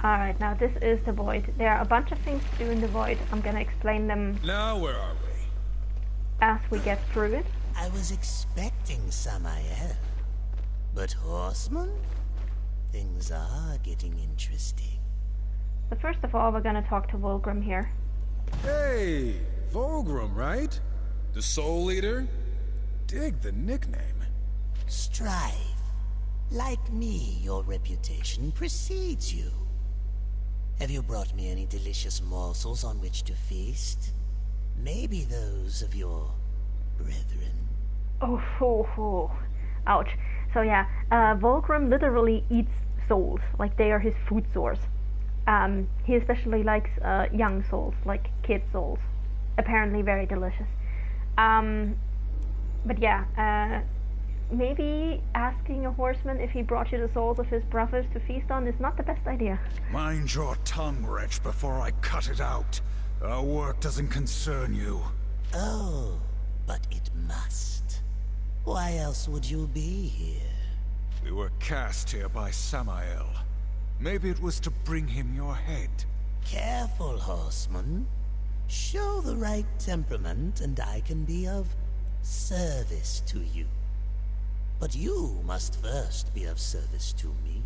Alright, now this is the void. There are a bunch of things to do in the void. I'm gonna explain them. Now where are we? As we get through it. I was expecting Samael. But horsemen? Things are getting interesting. So first of all, we're gonna talk to Volgrim here. Hey, Volgrim, right? The Soul Leader? Dig the nickname. Strive. Like me, your reputation precedes you. Have you brought me any delicious morsels on which to feast? Maybe those of your brethren? Oh. Ouch. So yeah, Volgrim literally eats souls, like they are his food source. He especially likes young souls, like kid souls. Apparently very delicious. But yeah, maybe asking a horseman if he brought you the souls of his brothers to feast on is not the best idea. Mind your tongue, wretch, before I cut it out. Our work doesn't concern you. Oh, but it must. Why else would you be here? We were cast here by Samael. Maybe it was to bring him your head. Careful, horseman. Show the right temperament, and I can be of service to you. But you must first be of service to me.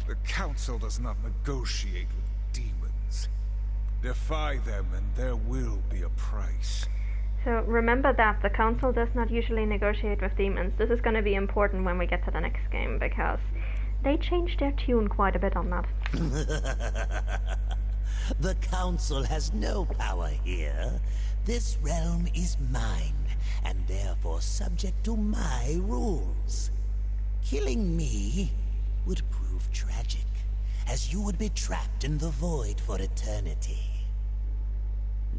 The Council does not negotiate with demons. Defy them, and there will be a price. So remember that the council does not usually negotiate with demons. This is going to be important when we get to the next game, because they changed their tune quite a bit on that. The council has no power here. This realm is mine, and therefore subject to my rules. Killing me would prove tragic, as you would be trapped in the void for eternity.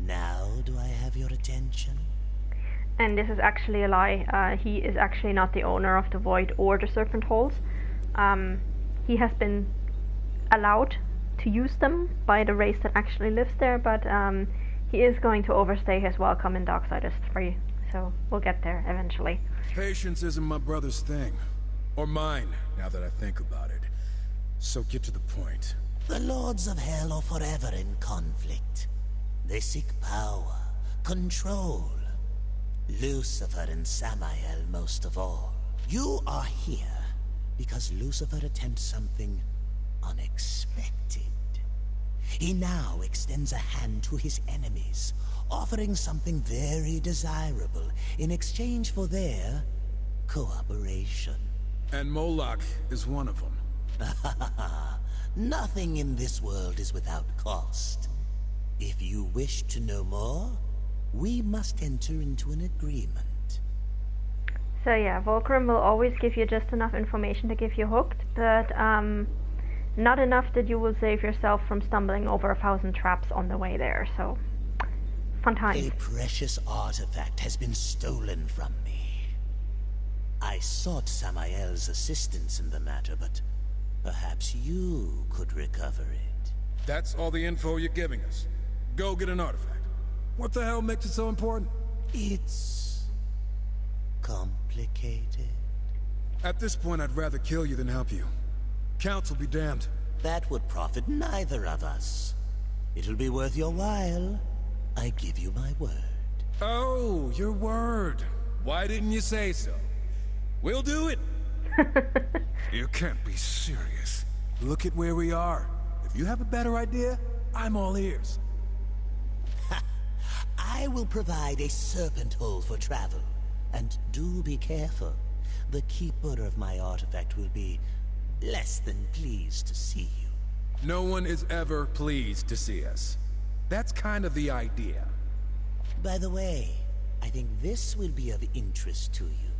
Now do I have your attention? And this is actually a lie. He is actually not the owner of the Void or the Serpent Halls. He has been allowed to use them by the race that actually lives there, but he is going to overstay his welcome in Darksiders 3. So we'll get there eventually. Patience isn't my brother's thing. Or mine, now that I think about it. So get to the point. The Lords of Hell are forever in conflict. They seek power, control. Lucifer and Samael most of all. You are here because Lucifer attempts something unexpected. He now extends a hand to his enemies, offering something very desirable in exchange for their cooperation. And Moloch is one of them. Nothing in this world is without cost. If you wish to know more, we must enter into an agreement. So yeah, Volgrim will always give you just enough information to give you hooked, but not enough that you will save yourself from stumbling over 1,000 traps on the way there, so fun times. A precious artifact has been stolen from me. I sought Samael's assistance in the matter, but perhaps you could recover it. That's all the info you're giving us. Go get an artifact. What the hell makes it so important? It's complicated. At this point, I'd rather kill you than help you. Council be damned. That would profit neither of us. It'll be worth your while. I give you my word. Oh, your word. Why didn't you say so? We'll do it. You can't be serious. Look at where we are. If you have a better idea, I'm all ears. I will provide a serpent hole for travel. And do be careful. The keeper of my artifact will be less than pleased to see you. No one is ever pleased to see us. That's kind of the idea. By the way, I think this will be of interest to you.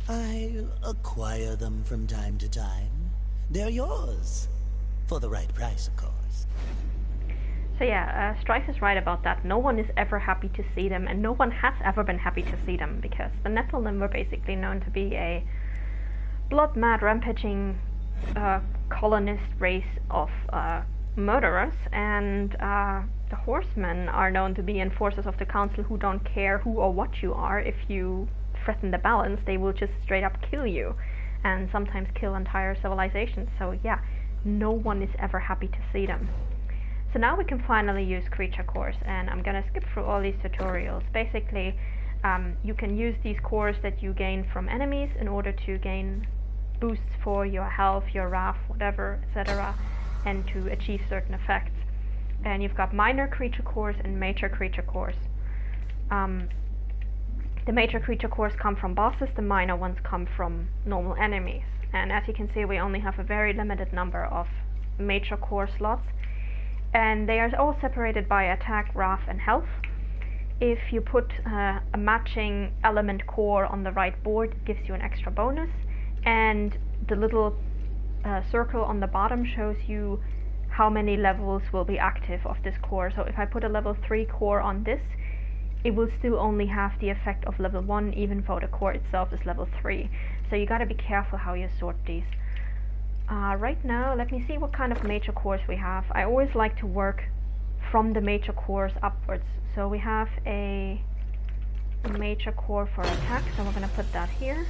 I'll acquire them from time to time. They're yours. For the right price, of course. So yeah, Strife is right about that. No one is ever happy to see them, and no one has ever been happy to see them, because the Nephilim were basically known to be a blood-mad, rampaging colonist race of murderers, and the Horsemen are known to be enforcers of the Council who don't care who or what you are. If you threaten the balance, they will just straight up kill you, and sometimes kill entire civilizations. So yeah, no one is ever happy to see them. So now we can finally use creature cores, and I'm gonna skip through all these tutorials. Basically, you can use these cores that you gain from enemies in order to gain boosts for your health, your wrath, whatever, etc., and to achieve certain effects. And you've got minor creature cores and major creature cores. The major creature cores come from bosses, the minor ones come from normal enemies. And as you can see, we only have a very limited number of major core slots, and they are all separated by attack, wrath, and health. If you put a matching element core on the right board, it gives you an extra bonus, and the little circle on the bottom shows you how many levels will be active of this core. So if I put a level 3 core on this, it will still only have the effect of level 1, even though the core itself is level 3. So you gotta be careful how you sort these. Right now, let me see what kind of major cores we have. I always like to work from the major cores upwards. So we have a major core for attack, so we're gonna put that here.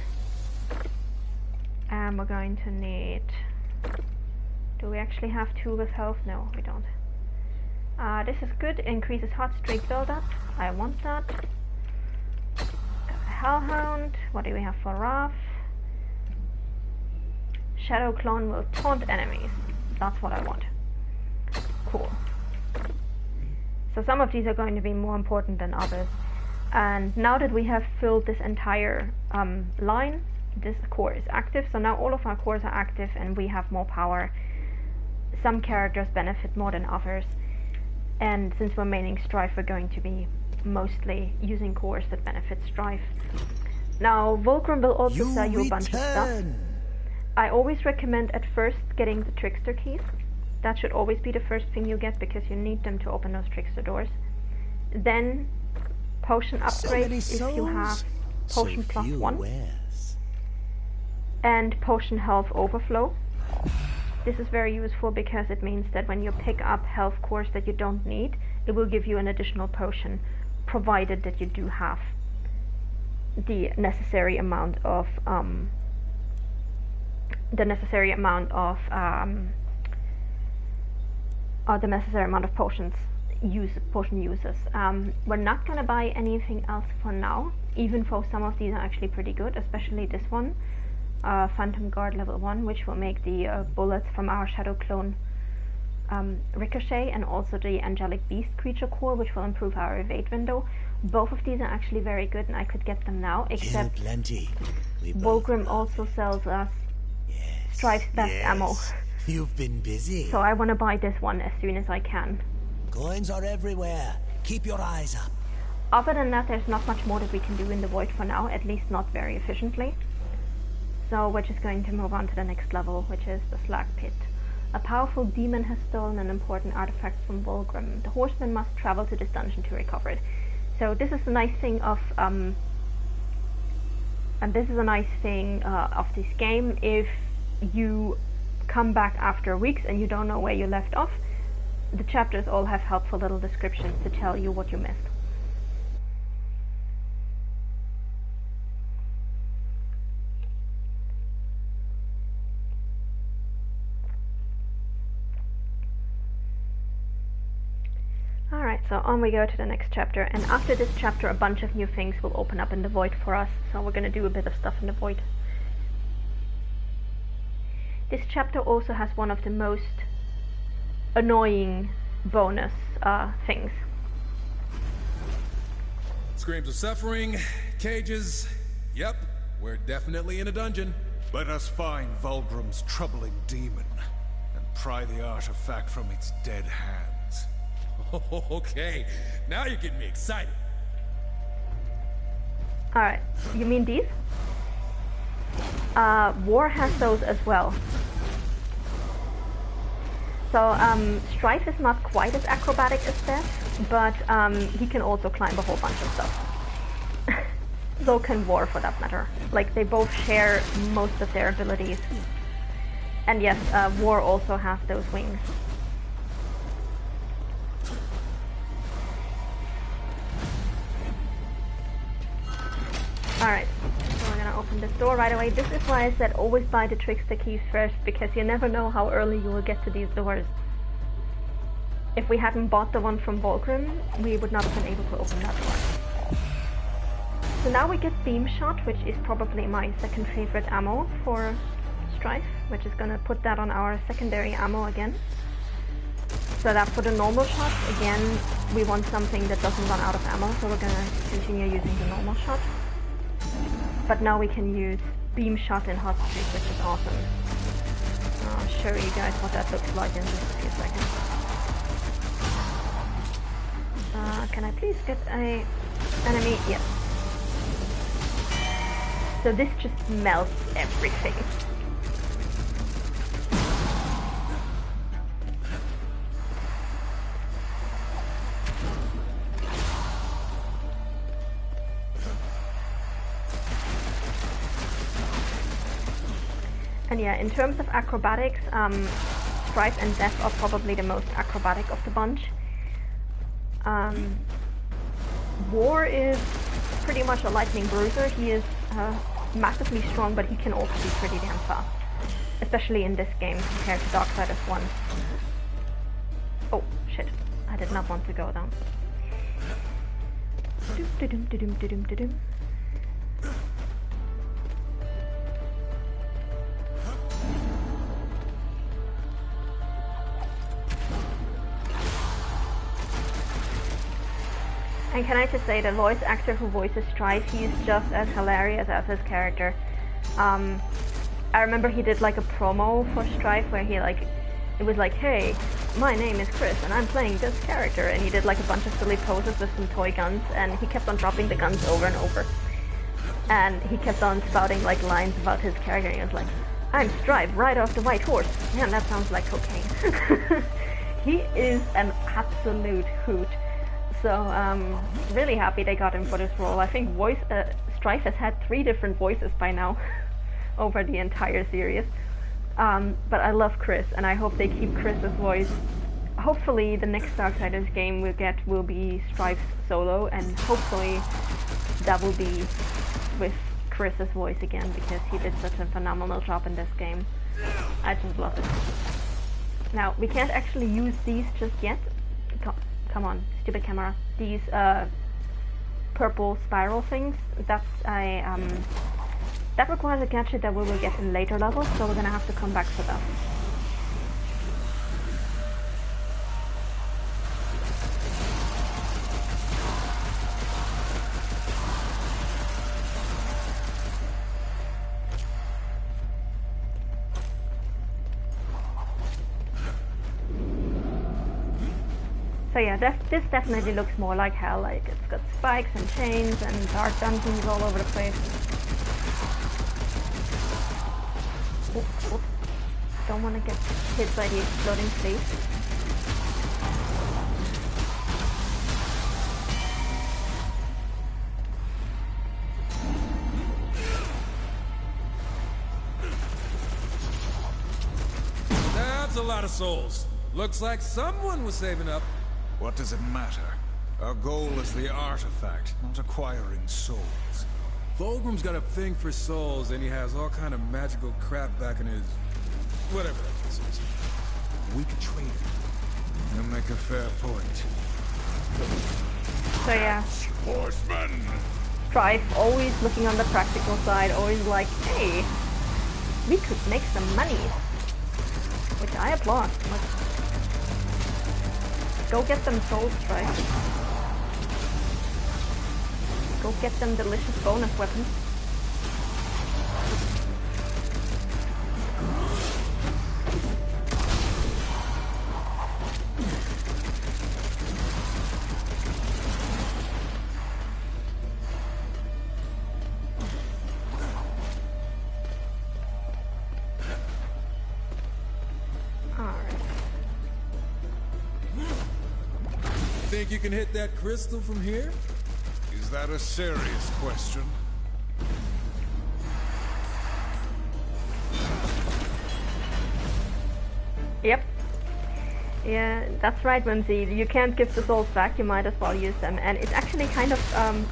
And we're going to need... Do we actually have 2 with health? No, we don't. This is good, increases hot streak buildup. I want that. Got a Hellhound. What do we have for wrath? Shadow Clone will taunt enemies. That's what I want. Cool. So some of these are going to be more important than others. And now that we have filled this entire line, this core is active. So now all of our cores are active and we have more power. Some characters benefit more than others. And since we're maining Strife, we're going to be mostly using cores that benefit Strife. Now, Volgrim will also sell you a bunch of stuff. I always recommend at first getting the Trickster keys. That should always be the first thing you get, because you need them to open those Trickster doors. Then potion upgrades if you have potion plus 1. And potion health overflow. This is very useful because it means that when you pick up health cores that you don't need, it will give you an additional potion, provided that you do have the necessary amount of potion uses. We're not gonna buy anything else for now, even though some of these are actually pretty good, especially this one, Phantom Guard level 1, which will make the bullets from our Shadow Clone ricochet, and also the Angelic Beast creature core, which will improve our evade window. Both of these are actually very good, and I could get them now, except Volgrim also sells us Strife's best ammo. You've been busy. So I want to buy this one as soon as I can. Coins are everywhere. Keep your eyes up. Other than that, there's not much more that we can do in the Void for now, at least not very efficiently. So we're just going to move on to the next level, which is the Slag Pit. A powerful demon has stolen an important artifact from Volgrim. The Horseman must travel to this dungeon to recover it. So this is a nice thing of this game. If you come back after weeks and you don't know where you left off, the chapters all have helpful little descriptions to tell you what you missed. Alright, so on we go to the next chapter, and after this chapter a bunch of new things will open up in the Void for us, so we're gonna do a bit of stuff in the Void. This chapter also has one of the most annoying bonus things. Screams of suffering, cages. Yep, we're definitely in a dungeon. Let us find Volgrim's troubling demon and pry the artifact from its dead hands. Okay, now you're getting me excited. Alright, you mean these? War has those as well. So, Strife is not quite as acrobatic as Death, but he can also climb a whole bunch of stuff. So can War, for that matter. Like, they both share most of their abilities. And yes, War also has those wings. Alright, so we're gonna open this door right away. This is why I said always buy the trickster keys first, because you never know how early you will get to these doors. If we hadn't bought the one from Volgrim, we would not have been able to open that door. So now we get Beam Shot, which is probably my second favorite ammo for Strife, which is gonna put that on our secondary ammo again. So that for the normal shot, again, we want something that doesn't run out of ammo, so we're gonna continue using the normal shot. But now we can use Beam Shot in Hot Streak, which is awesome. I'll show you guys what that looks like in just a few seconds. Can I please get a enemy? Yes. So this just melts everything. And yeah, in terms of acrobatics, Strife and Death are probably the most acrobatic of the bunch. War is pretty much a lightning bruiser. He is massively strong, but he can also be pretty damn fast. Especially in this game compared to Darksiders 1. Oh, shit. I did not want to go down. And can I just say, the voice actor who voices Strife, he is just as hilarious as his character. I remember he did like a promo for Strife where he it was like, hey, my name is Chris and I'm playing this character, and he did like a bunch of silly poses with some toy guns, and he kept on dropping the guns over and over. And he kept on spouting like lines about his character, and he was like, I'm Strife, ride off the white horse. Man, that sounds like cocaine. He is an absolute hoot. So, really happy they got him for this role. I think Strife has had 3 different voices by now over the entire series. But I love Chris, and I hope they keep Chris's voice. Hopefully the next Darksiders game we'll get will be Strife's solo, and hopefully that will be with Chris's voice again, because he did such a phenomenal job in this game. I just love it. Now, we can't actually use these just yet. Come on, stupid camera. These purple spiral things, that requires a gadget that we will get in later levels, so we're gonna have to come back for that. So yeah, this definitely looks more like hell. Like, it's got spikes and chains and dark dungeons all over the place. Oops, oops. Don't want to get hit by the exploding face. That's a lot of souls. Looks like someone was saving up. What does it matter? Our goal is the artifact, not acquiring souls. Volgrim's got a thing for souls, and he has all kind of magical crap back in his... whatever that is. We could trade it. You make a fair point. So yeah. Horseman! Strife, always looking on the practical side, always like, hey, we could make some money. Which I applaud. Go get them souls, Strife. Go get them delicious bonus weapons. think you can hit that crystal from here? Is that a serious question? Yep. Yeah, that's right, Whimsy. You can't give the souls back, you might as well use them. And it's actually kind of,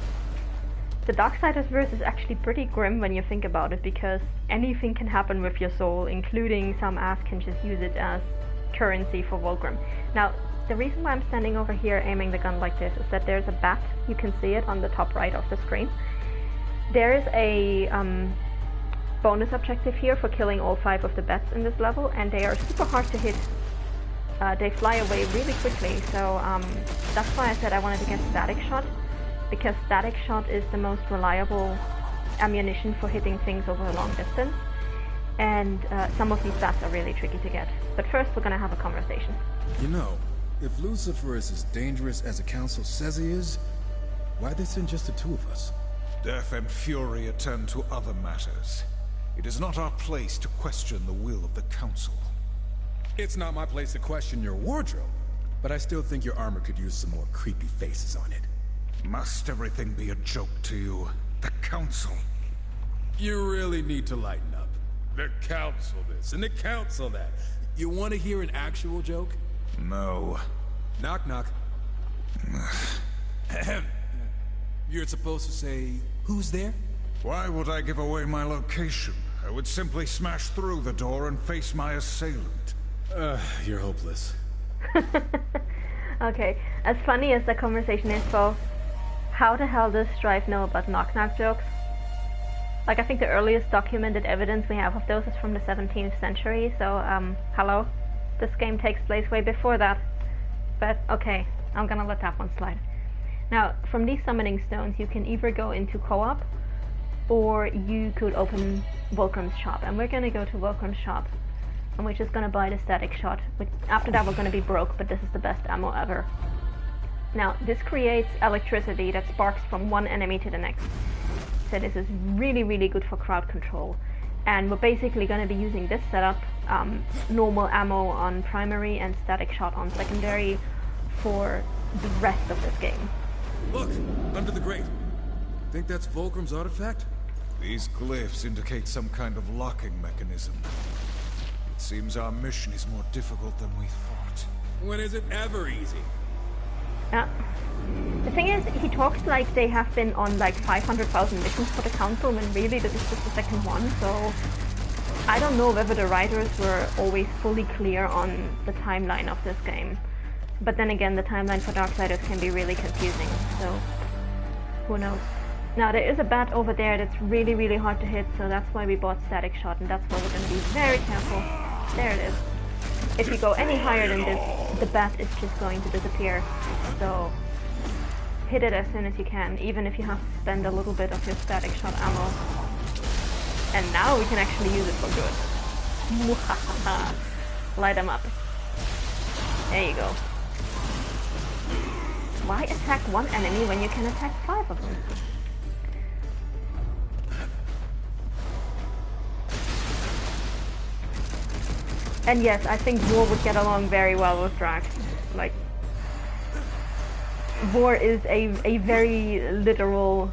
the Darksiders verse is actually pretty grim when you think about it, because anything can happen with your soul, including some ass can just use it as currency for Volgrim. Now, the reason why I'm standing over here aiming the gun like this is that there's a bat, you can see it on the top right of the screen. There is a bonus objective here for killing all 5 of the bats in this level, and they are super hard to hit. They fly away really quickly, so that's why I said I wanted to get static shot, because static shot is the most reliable ammunition for hitting things over a long distance, and some of these bats are really tricky to get. But first we're gonna have a conversation. You know, if Lucifer is as dangerous as the Council says he is, why they send just the 2 of us? Death and fury attend to other matters. It is not our place to question the will of the Council. It's not my place to question your wardrobe, but I still think your armor could use some more creepy faces on it. Must everything be a joke to you? The Council? You really need to lighten up. The Council this, and the Council that. You want to hear an actual joke? No. Knock, knock. You're supposed to say, who's there? Why would I give away my location? I would simply smash through the door and face my assailant. You're hopeless. Okay, as funny as the conversation is, though, how the hell does Strife know about knock-knock jokes? Like, I think the earliest documented evidence we have of those is from the 17th century, so, hello? This game takes place way before that. But, okay, I'm gonna let that one slide. Now, from these summoning stones, you can either go into co-op, or you could open Volgrim's shop, and we're gonna go to Volgrim's shop. And we're just gonna buy the static shot. After that we're gonna be broke, but this is the best ammo ever. Now, this creates electricity that sparks from one enemy to the next. So this is really, really good for crowd control. And we're basically gonna be using this setup, normal ammo on primary and static shot on secondary, for the rest of this game. Look! Under the grate! Think that's Volgrim's artifact? These glyphs indicate some kind of locking mechanism. It seems our mission is more difficult than we thought. When is it ever easy? Yeah. The thing is, he talks like they have been on like 500,000 missions for the Council, when really this is just the second one, so I don't know whether the writers were always fully clear on the timeline of this game. But then again, the timeline for Darksiders can be really confusing, so who knows. Now, there is a bat over there that's really, really hard to hit, so that's why we bought static shot, and that's why we're going to be very careful. There it is. If you go any higher than this, the bat is just going to disappear. So hit it as soon as you can, even if you have to spend a little bit of your static shot ammo. And now we can actually use it for good. Light them up. There you go. Why attack one enemy when you can attack 5 of them? And yes, I think War would get along very well with Drax. Like, War is a very literal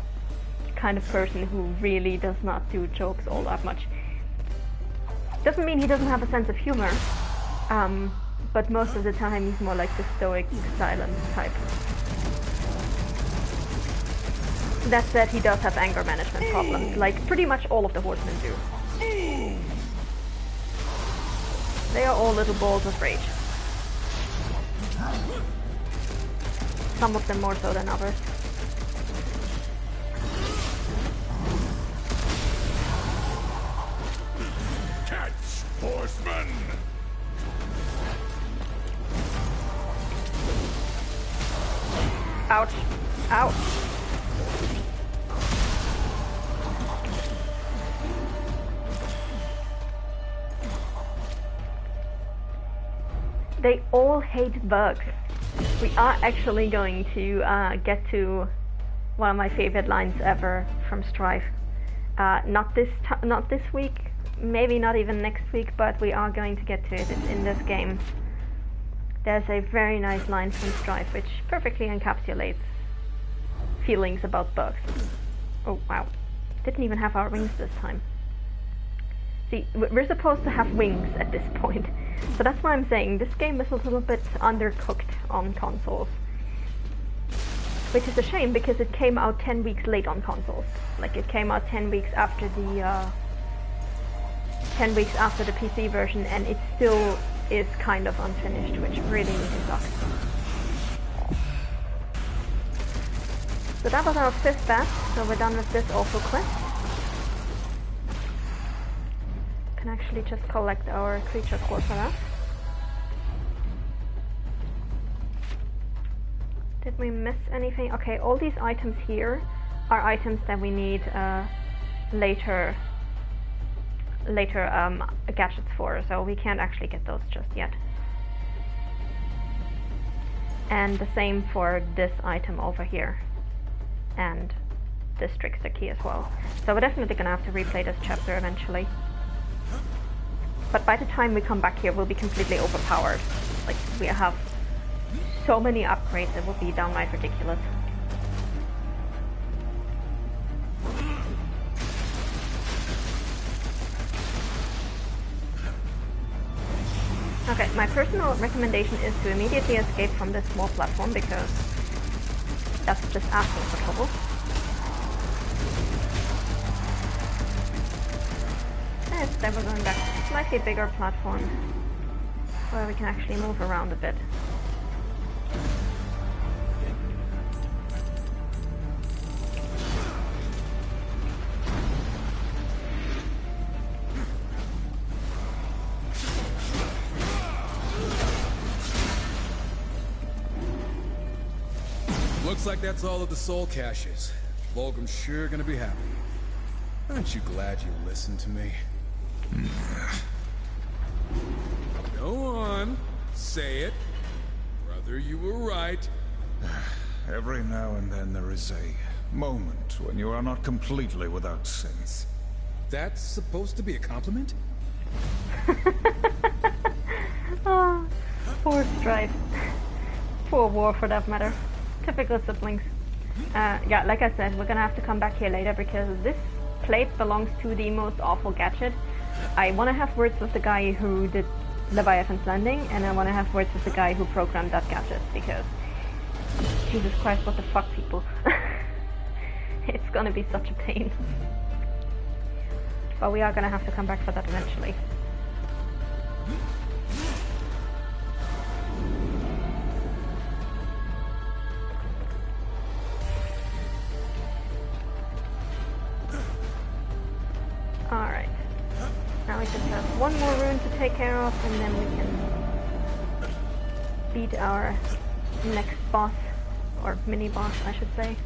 kind of person who really does not do jokes all that much. Doesn't mean he doesn't have a sense of humor, but most of the time he's more like the stoic, silent type. That said, he does have anger management problems, like pretty much all of the horsemen do. They are all little balls of rage. Some of them more so than others. Catch, horseman! Ouch. Ouch. They all hate bugs. We are actually going to get to one of my favorite lines ever from Strife. Not this week, maybe not even next week, but we are going to get to it. It's in this game. There's a very nice line from Strife which perfectly encapsulates feelings about bugs. Oh wow, didn't even have our wings this time. See, we're supposed to have wings at this point, so that's why I'm saying this game is a little bit undercooked on consoles. Which is a shame because it came out 10 weeks late on consoles. Like it came out 10 weeks after the 10 weeks after the PC version, and it still is kind of unfinished, which really sucks. So that was our 5th batch, so we're done with this awful quest. Can actually just collect our creature core for that. Did we miss anything? Okay, all these items here are items that we need later gadgets for, so we can't actually get those just yet. And the same for this item over here, and this trickster key as well. So we're definitely gonna have to replay this chapter eventually. But by the time we come back here, we'll be completely overpowered. Like, we have so many upgrades, it will be downright ridiculous. Okay, my personal recommendation is to immediately escape from this small platform because that's just asking for trouble. And instead we're going back to a slightly bigger platform where we can actually move around a bit. Looks like that's all of the soul caches. Volgrim's sure gonna be happy. Aren't you glad you listened to me? Go on, say it. Brother, you were right. Every now and then there is a moment when you are not completely without sense. That's supposed to be a compliment? Oh, poor Strife. Poor War for that matter. Typical siblings. Yeah, like I said, we're gonna have to come back here later because this plate belongs to the most awful gadget. I want to have words with the guy who did Leviathan's Landing, and I want to have words with the guy who programmed that gadget because Jesus Christ, what the fuck, people. It's gonna be such a pain. But we are gonna have to come back for that eventually. Alright. Now we just have one more rune to take care of, and then we can beat our next boss, or mini-boss, I should say.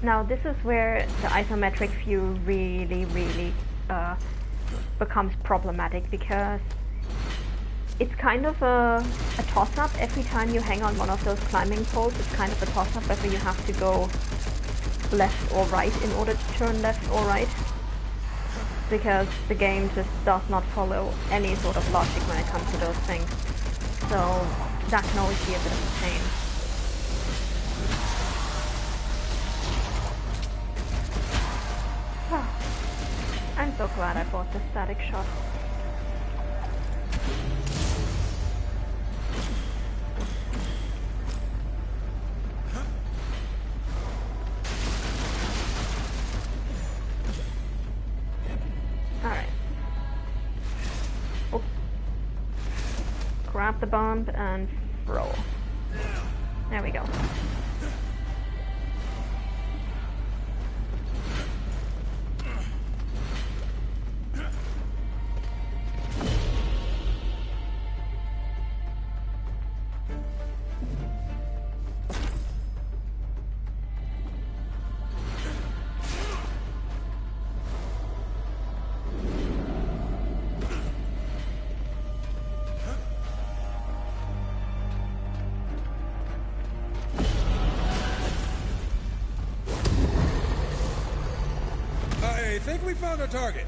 Now this is where the isometric view really becomes problematic, because it's kind of a toss-up. Every time you hang on one of those climbing poles, it's kind of a toss-up whether you have to go left or right in order to turn left or right, because the game just does not follow any sort of logic when it comes to those things. So that can always be a bit of a pain. I'm so glad I bought the static shot. Alright. Oh. Grab the bomb and throw. There we go. we found our target.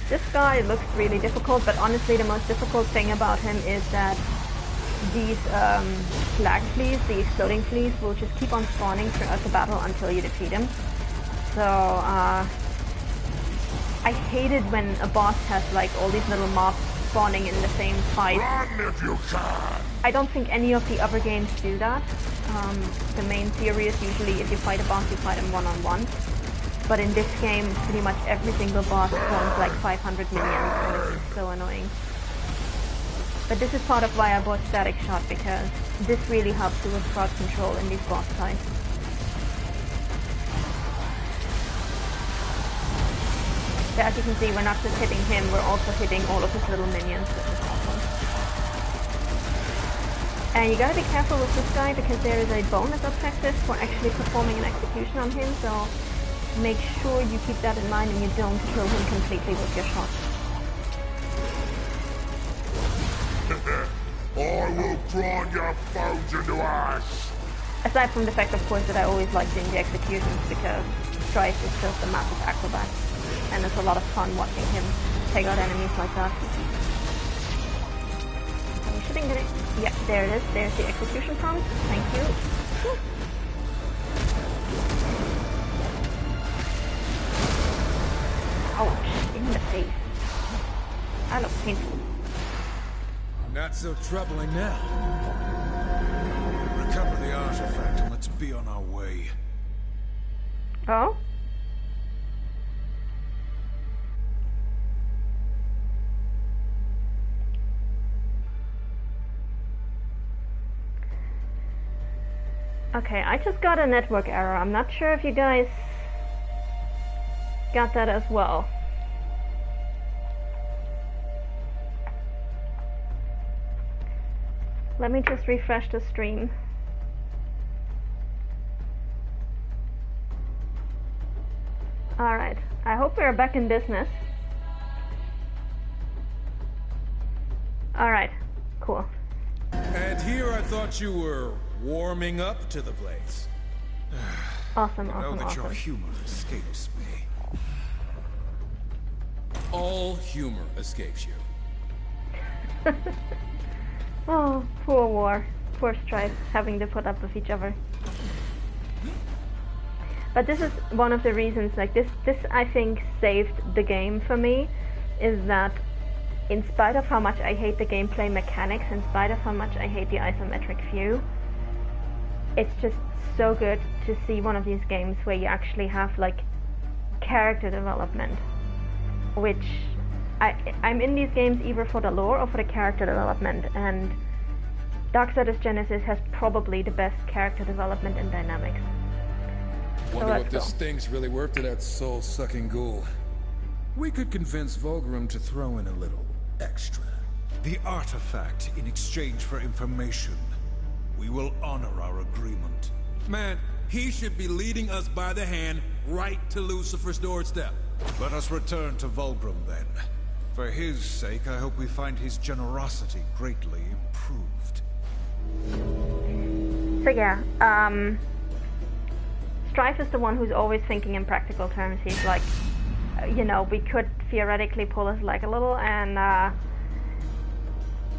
This guy looks really difficult, but honestly the most difficult thing about him is that these flag fleas, the exploding fleas, will just keep on spawning throughout the battle until you defeat him. So I hate it when a boss has like all these little mobs spawning in the same fight. Run if you can! I don't think any of the other games do that. The main theory is usually if you fight a boss, you fight him one-on-one. But in this game, pretty much every single boss spawns like 500 minions, and it's just so annoying. But this is part of why I bought Static Shot, because this really helps you with crowd control in these boss fights. So as you can see, we're not just hitting him, we're also hitting all of his little minions, which is awesome. And you gotta be careful with this guy, because there is a bonus objective for actually performing an execution on him, so make sure you keep that in mind and you don't kill him completely with your shot. I will grind your bones into ash! Aside from the fact, of course, that I always like doing the executions, because Strife is just a massive acrobat, and it's a lot of fun watching him take out enemies like that. I'm shooting it. Yeah, there it is. There's the execution prompt. Thank you. Whew. Ouch, in the face. That looks painful. Not so troubling now. Recover the artifact and let's be on our way. Oh? Okay, I just got a network error. I'm not sure if you guys got that as well. Let me just refresh the stream. Alright, I hope we're back in business. Alright, cool. And here I thought you were warming up to the place. Awesome, I know awesome, that your awesome. humor escapes me. All humor escapes you. Oh, poor War. Poor Strife, having to put up with each other. But this is one of the reasons, like this I think saved the game for me, is that in spite of how much I hate the gameplay mechanics, in spite of how much I hate the isometric view, it's just so good to see one of these games where you actually have like character development, which I'm in these games either for the lore or for the character development, and Darksiders Genesis has probably the best character development and dynamics. Wonder what this thing's really worth to that soul-sucking ghoul. We could convince Vulgrim to throw in a little extra. The artifact in exchange for information. We will honor our agreement. Man, he should be leading us by the hand right to Lucifer's doorstep. Let us return to Vulgrim then. For his sake, I hope we find his generosity greatly improved. So yeah, Strife is the one who's always thinking in practical terms. He's like, you know, we could theoretically pull his leg a little, and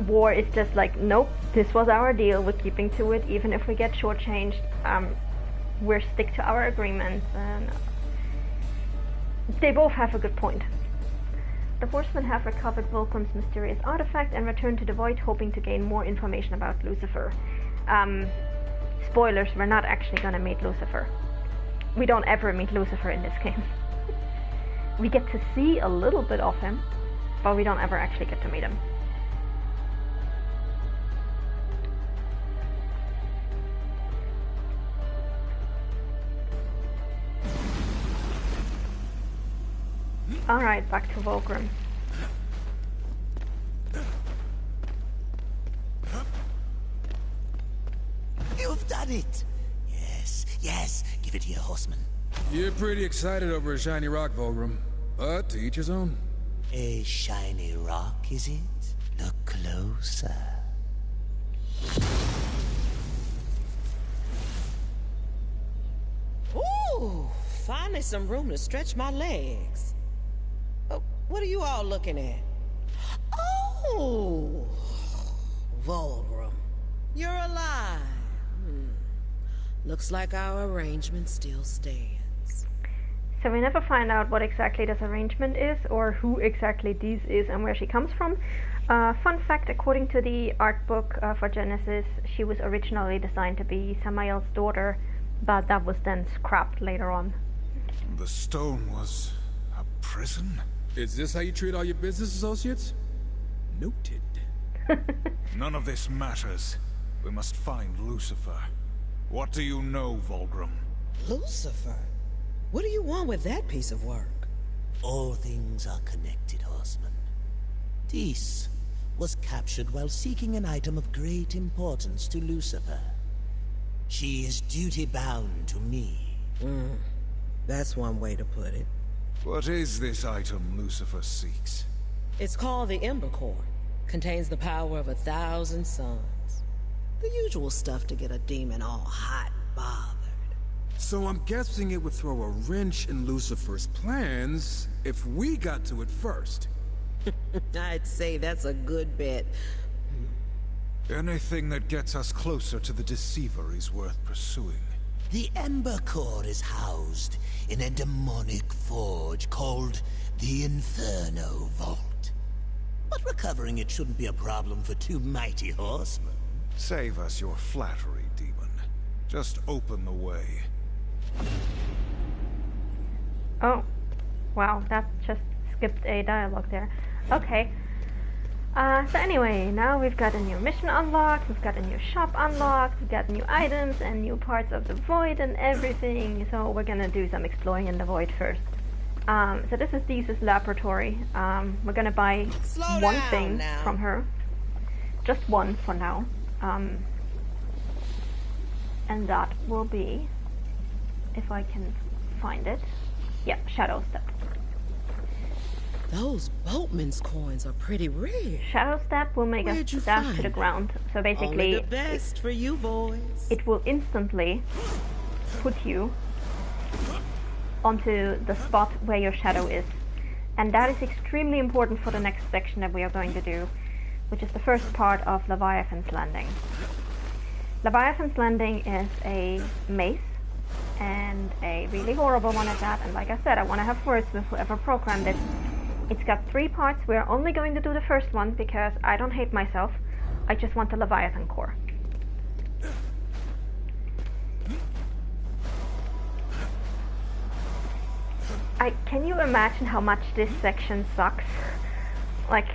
War is just like, nope, this was our deal, we're keeping to it, even if we get shortchanged, we're stick to our agreements, and they both have a good point. The Horsemen have recovered Vulgrim's mysterious artifact and returned to the Void, hoping to gain more information about Lucifer. Spoilers, we're not actually gonna meet Lucifer. We don't ever meet Lucifer in this game. We get to see a little bit of him, but we don't ever actually get to meet him. Alright, back to Vulgrim. You've done it! Yes, yes, give it here, Horseman. You're pretty excited over a shiny rock, Vulgrim. But to each his own. A shiny rock, is it? Look closer. Ooh, finally some room to stretch my legs. What are you all looking at? Oh, Volgrim, you're alive. Looks like our arrangement still stands. So we never find out what exactly this arrangement is, or who exactly this is and where she comes from. Fun fact, according to the art book for Genesis, she was originally designed to be Samael's daughter, but that was then scrapped later on. The stone was a prison? Is this how you treat all your business associates? Noted. None of this matters. We must find Lucifer. What do you know, Volgrim? Lucifer? What do you want with that piece of work? All things are connected, horseman. Dis was captured while seeking an item of great importance to Lucifer. She is duty-bound to me. That's one way to put it. What is this item Lucifer seeks? It's called the Ember Core. Contains the power of 1,000 suns. The usual stuff to get a demon all hot and bothered. So I'm guessing it would throw a wrench in Lucifer's plans if we got to it first. I'd say that's a good bet. Anything that gets us closer to the Deceiver is worth pursuing. The Ember Core is housed in a demonic forge called the Inferno Vault. But recovering it shouldn't be a problem for two mighty horsemen. Save us your flattery, demon. Just open the way. Oh, wow, that just skipped a dialogue there. Okay. So anyway, now we've got a new mission unlocked, we've got a new shop unlocked, we've got new items and new parts of the void and everything, so we're gonna do some exploring in the void first. So this is Dee's laboratory. We're gonna buy one thing from her. Just one for now. And that will be, if I can find it, yeah, Shadow Step. Those boatman's coins are pretty rare. Shadow Step will make us dash to the ground. So basically, only the best for you boys. It will instantly put you onto the spot where your shadow is. And that is extremely important for the next section that we are going to do, which is the first part of Leviathan's Landing. Leviathan's Landing is a maze, and a really horrible one at that, and like I said, I want to have words with whoever programmed it. It's got 3 parts. We're only going to do the first one because I don't hate myself. I just want the Leviathan core. Can you imagine how much this section sucks? Like,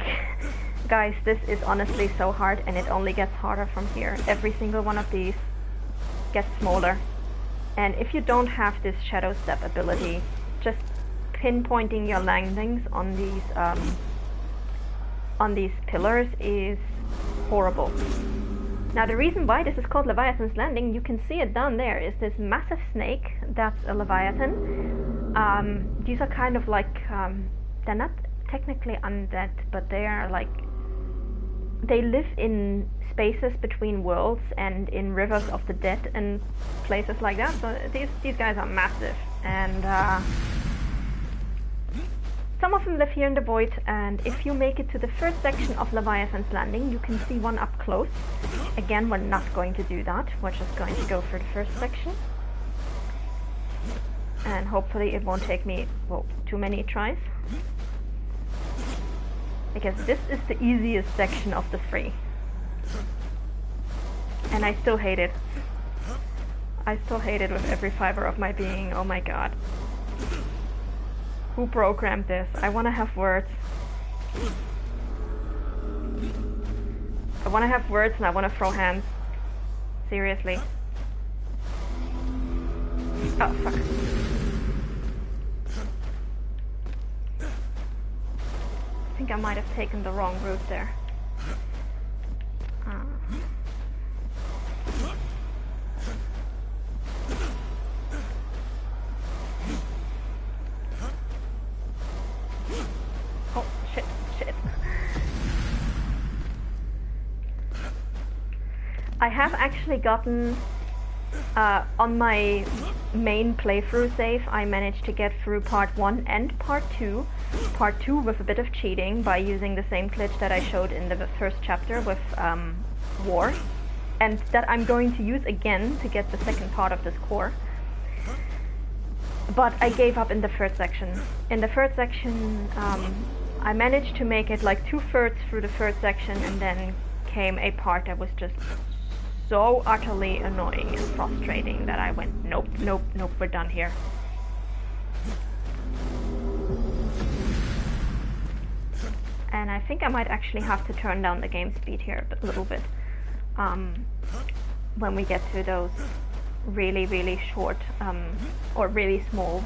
guys, this is honestly so hard, and it only gets harder from here. Every single one of these gets smaller. And if you don't have this Shadow Step ability, just pinpointing your landings on these pillars is horrible. Now the reason why this is called Leviathan's Landing, you can see it down there, is this massive snake that's a Leviathan. These are kind of like, they're not technically undead, but they are like, they live in spaces between worlds and in rivers of the dead and places like that. So these guys are massive, and some of them live here in the void, and if you make it to the first section of Leviathan's Landing, you can see one up close. Again, we're not going to do that. We're just going to go for the first section. And hopefully it won't take me, well, too many tries. Because this is the easiest section of the 3. And I still hate it. I still hate it with every fiber of my being. Oh my god. Who programmed this? I want to have words. I want to have words and I want to throw hands. Seriously. Oh, fuck. I think I might have taken the wrong route there. Oh, shit. I have actually gotten on my main playthrough save, I managed to get through part 1 and part 2. Part 2 with a bit of cheating by using the same glitch that I showed in the first chapter with War, and that I'm going to use again to get the second part of this core. But I gave up in the third section. In the third section, I managed to make it like 2/3 through the third section, and then came a part that was just so utterly annoying and frustrating that I went, nope, nope, nope, we're done here. And I think I might actually have to turn down the game speed here a little bit when we get to those really, really short or really small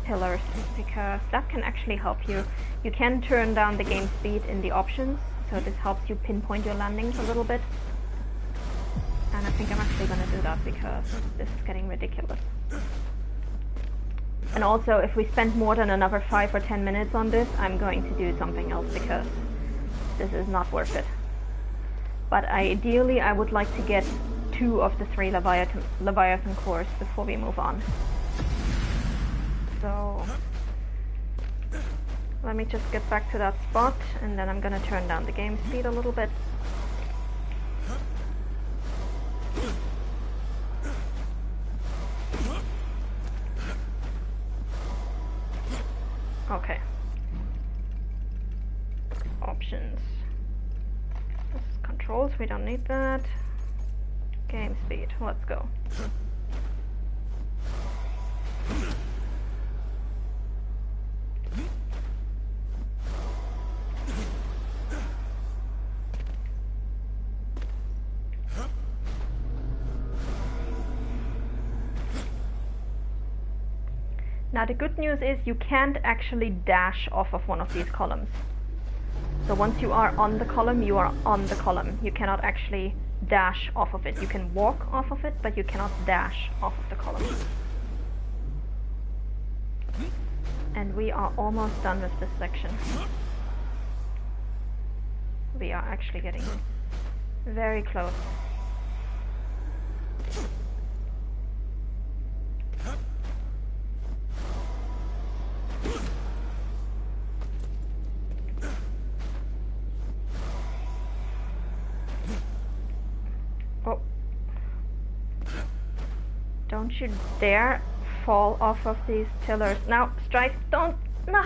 pillars, because that can actually help you. You can turn down the game speed in the options, so this helps you pinpoint your landings a little bit. And I think I'm actually going to do that because this is getting ridiculous. And also, if we spend more than another 5 or 10 minutes on this, I'm going to do something else because this is not worth it. But ideally, I would like to get 2 of the 3 Leviathan cores before we move on. So let me just get back to that spot, and then I'm gonna turn down the game speed a little bit. Okay. Options. This is controls, we don't need that. Game speed, let's go. Now the good news is you can't actually dash off of one of these columns. So once you are on the column, you are on the column. You cannot actually dash off of it. You can walk off of it, but you cannot dash off of the column. And we are almost done with this section. We are actually getting very close. Oh. Don't you dare fall off of these pillars. Now, strike, don't, no!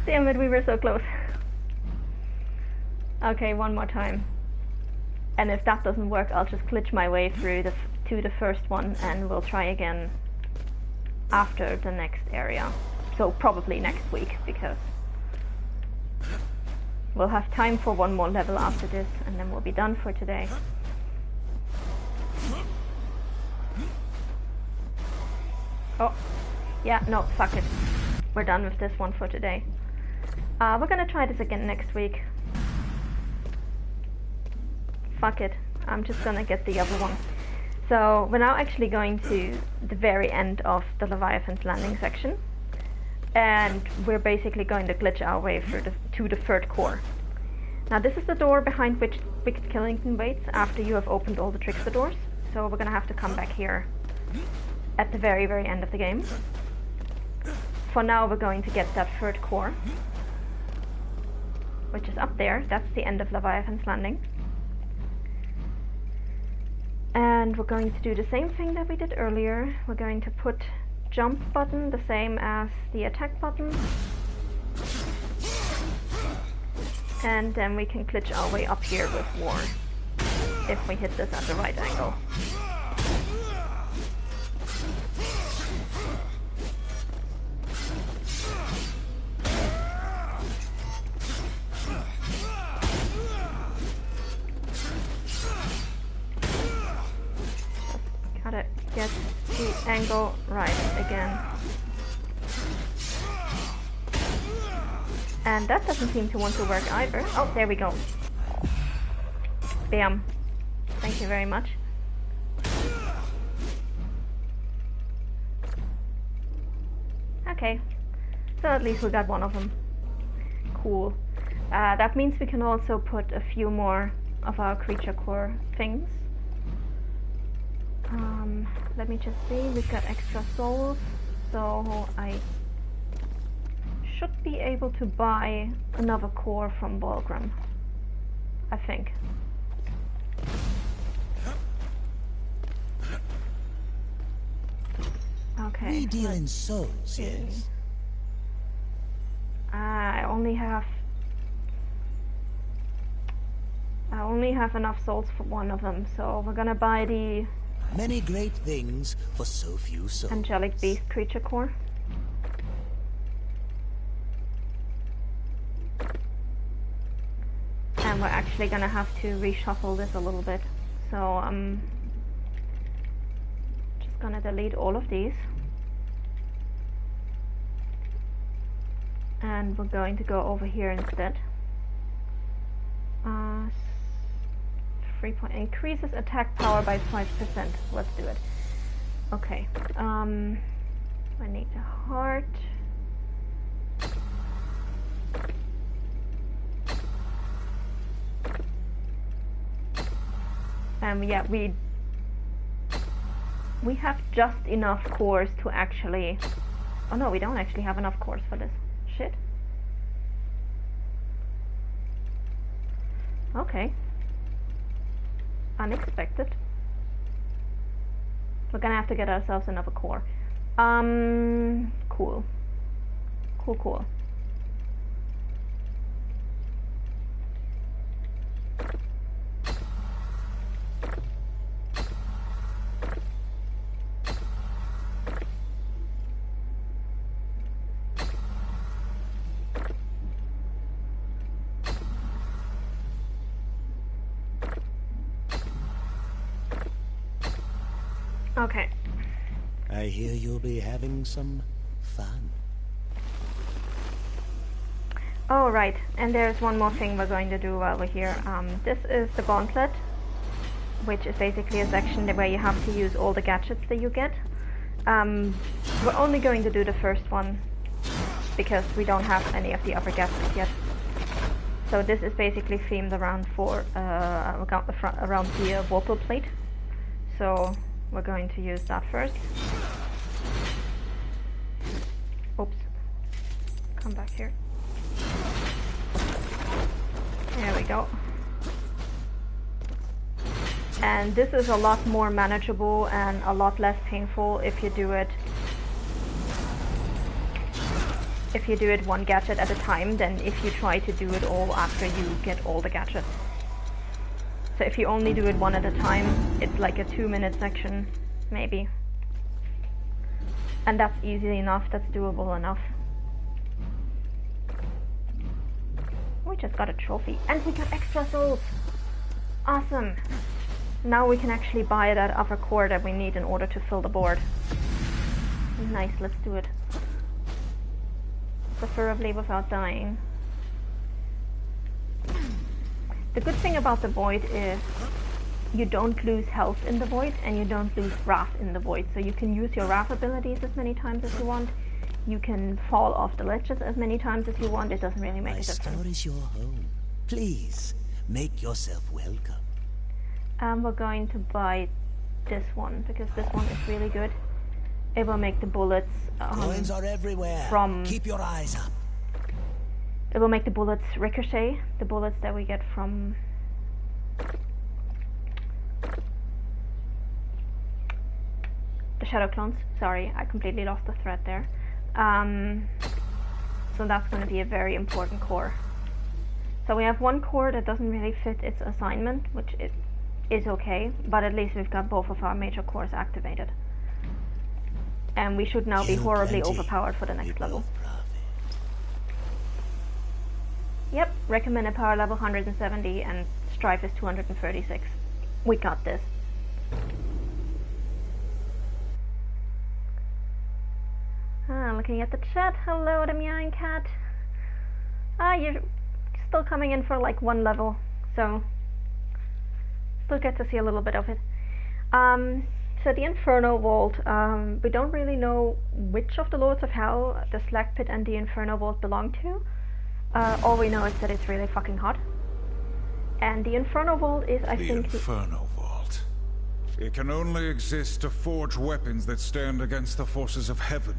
Damn it, we were so close. Okay, one more time. And if that doesn't work, I'll just glitch my way through to the first one, and we'll try again after the next area. So probably next week, because we'll have time for one more level after this, and then we'll be done for today. Oh, yeah, no, fuck it. We're done with this one for today. We're gonna try this again next week. Fuck it, I'm just gonna get the other one. So, we're now actually going to the very end of the Leviathan's landing section. And we're basically going to glitch our way through to the third core. Now this is the door behind which Wicked Killington waits after you have opened all the trickster doors. So we're gonna have to come back here at the very, very end of the game. For now we're going to get that third core, which is up there. That's the end of Leviathan's landing. And we're going to do the same thing that we did earlier. We're going to put jump button the same as the attack button. And then we can glitch our way up here with War, if we hit this at the right angle. Gotta get the angle right again. And that doesn't seem to want to work either. Oh, there we go. Bam. Thank you very much. Okay. So at least we got one of them. Cool. That means we can also put a few more of our creature core things. let me just see. We've got extra souls, so I should be able to buy another core from Volgrim, I think. Okay. We deal in souls, yes. I only have enough souls for one of them, so we're gonna buy the Many great things for so few souls. Angelic Beast Creature Core. And we're actually gonna have to reshuffle this a little bit. So I'm just gonna delete all of these. And we're going to go over here instead. 3 point increases attack power by 5%. Let's do it. Okay. I need a heart. Yeah, we have just enough cores to actually. Oh no, we don't actually have enough cores for this. Shit. Okay. Unexpected. We're gonna have to get ourselves another core. Cool. Cool. Okay. I hear you'll be having some fun. Oh, right. And there's one more thing we're going to do while we're here. This is the gauntlet, which is basically a section where you have to use all the gadgets that you get. We're only going to do the first one because we don't have any of the other gadgets yet. So this is basically themed around around the Vorpal plate. So we're going to use that first. Oops. Come back here. There we go. And this is a lot more manageable and a lot less painful if you do it one gadget at a time than if you try to do it all after you get all the gadgets. So if you only do it one at a time, it's like a 2-minute section, maybe. And that's easy enough, that's doable enough. We just got a trophy, and we got extra souls! Awesome! Now we can actually buy that other core that we need in order to fill the board. Nice, let's do it. Preferably without dying. The good thing about the void is you don't lose health in the void and you don't lose wrath in the void. So you can use your wrath abilities as many times as you want. You can fall off the ledges as many times as you want. It doesn't really make a difference. My store is your home. Please, make yourself welcome. We're going to buy this one because this one is really good. It will make the bullets Coins are everywhere. Keep your eyes up. It will make the bullets ricochet, the bullets that we get from the shadow clones. Sorry, I completely lost the thread there. So that's going to be a very important core. So we have one core that doesn't really fit its assignment, which is okay, but at least we've got both of our major cores activated. And we should now be horribly overpowered for the next level. Yep, recommended power level 170 and strife is 236. We got this. Looking at the chat. Hello, the meowing cat. You're still coming in for like one level, so still get to see a little bit of it. So the Inferno Vault, we don't really know which of the Lords of Hell the Slag Pit and the Inferno Vault belong to. All we know is that it's really fucking hot. And the Inferno Vault is, I think... The Inferno Vault. It can only exist to forge weapons that stand against the forces of heaven,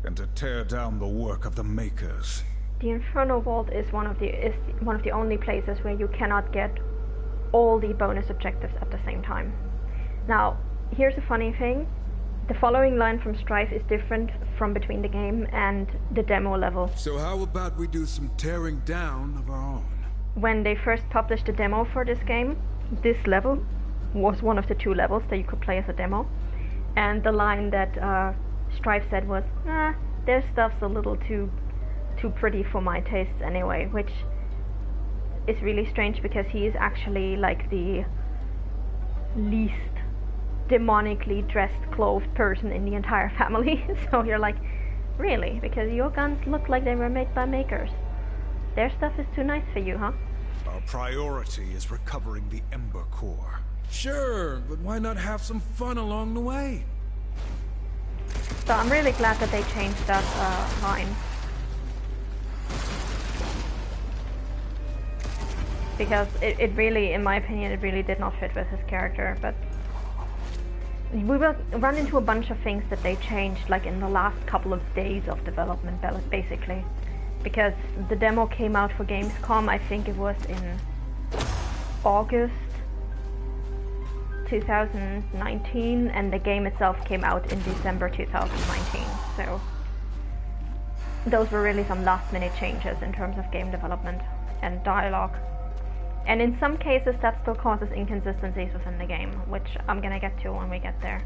and to tear down the work of the Makers. The Infernal Vault is one of the only places where you cannot get all the bonus objectives at the same time. Now, here's a funny thing. The following line from Strife is different from between the game and the demo level. So how about we do some tearing down of our own? When they first published the demo for this game, this level was one of the 2 levels that you could play as a demo. And the line that Strife said was, their stuff's a little too pretty for my tastes anyway, which is really strange because he is actually like the least demonically dressed, clothed person in the entire family. So you're like, really? Because your guns look like they were made by makers. Their stuff is too nice for you, huh? Our priority is recovering the Ember Core. Sure, but why not have some fun along the way? So I'm really glad that they changed that line. Because it really, in my opinion, it really did not fit with his character, but we will run into a bunch of things that they changed like in the last couple of days of development, basically. Because the demo came out for Gamescom, I think it was in August 2019, and the game itself came out in December 2019, so those were really some last-minute changes in terms of game development and dialogue. And in some cases that still causes inconsistencies within the game, which I'm gonna get to when we get there.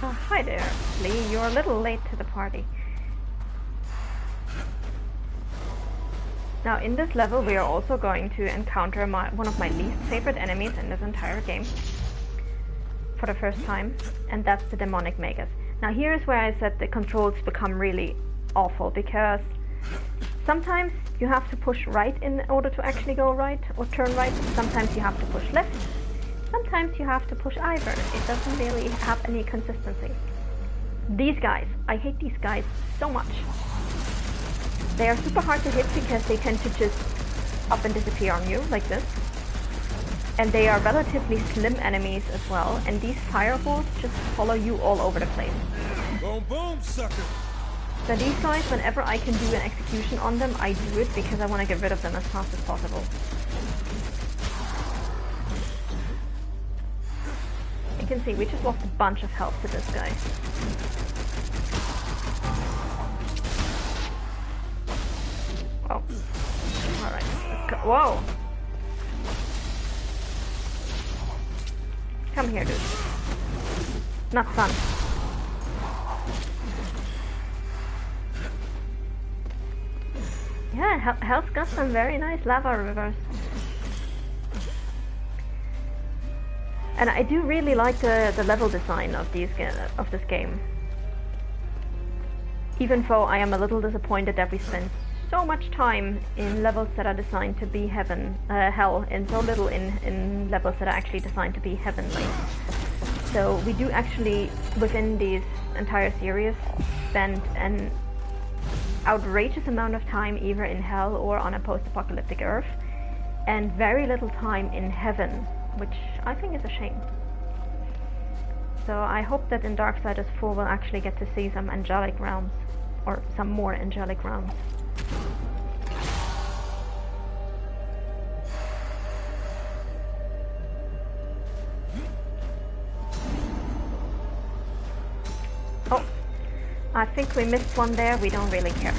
Oh, hi there, Lee. You're a little late to the party. Now in this level we are also going to encounter one of my least favorite enemies in this entire game for the first time, and that's the demonic magus. Now here's where I said the controls become really awful, because sometimes you have to push right in order to actually go right or turn right, sometimes you have to push left, sometimes you have to push either. It doesn't really have any consistency. These guys, I hate these guys so much. They are super hard to hit because they tend to just up and disappear on you, like this. And they are relatively slim enemies as well, and these fireballs just follow you all over the place. Boom boom, sucker! So these guys, whenever I can do an execution on them, I do it because I want to get rid of them as fast as possible. You can see, we just lost a bunch of health to this guy. Oh. Alright, let's go. Whoa! Come here, dude. Not fun. Yeah, Hell's got some very nice lava rivers. And I do really like the level design of this game. Even though I am a little disappointed that we spend so much time in levels that are designed to be hell, and so little in levels that are actually designed to be heavenly. So we do actually, within these entire series, spend an outrageous amount of time either in hell or on a post-apocalyptic Earth, and very little time in heaven, which I think is a shame. So I hope that in Darksiders 4 we'll actually get to see some angelic realms, or some more angelic realms. Oh, I think we missed one there. We don't really care.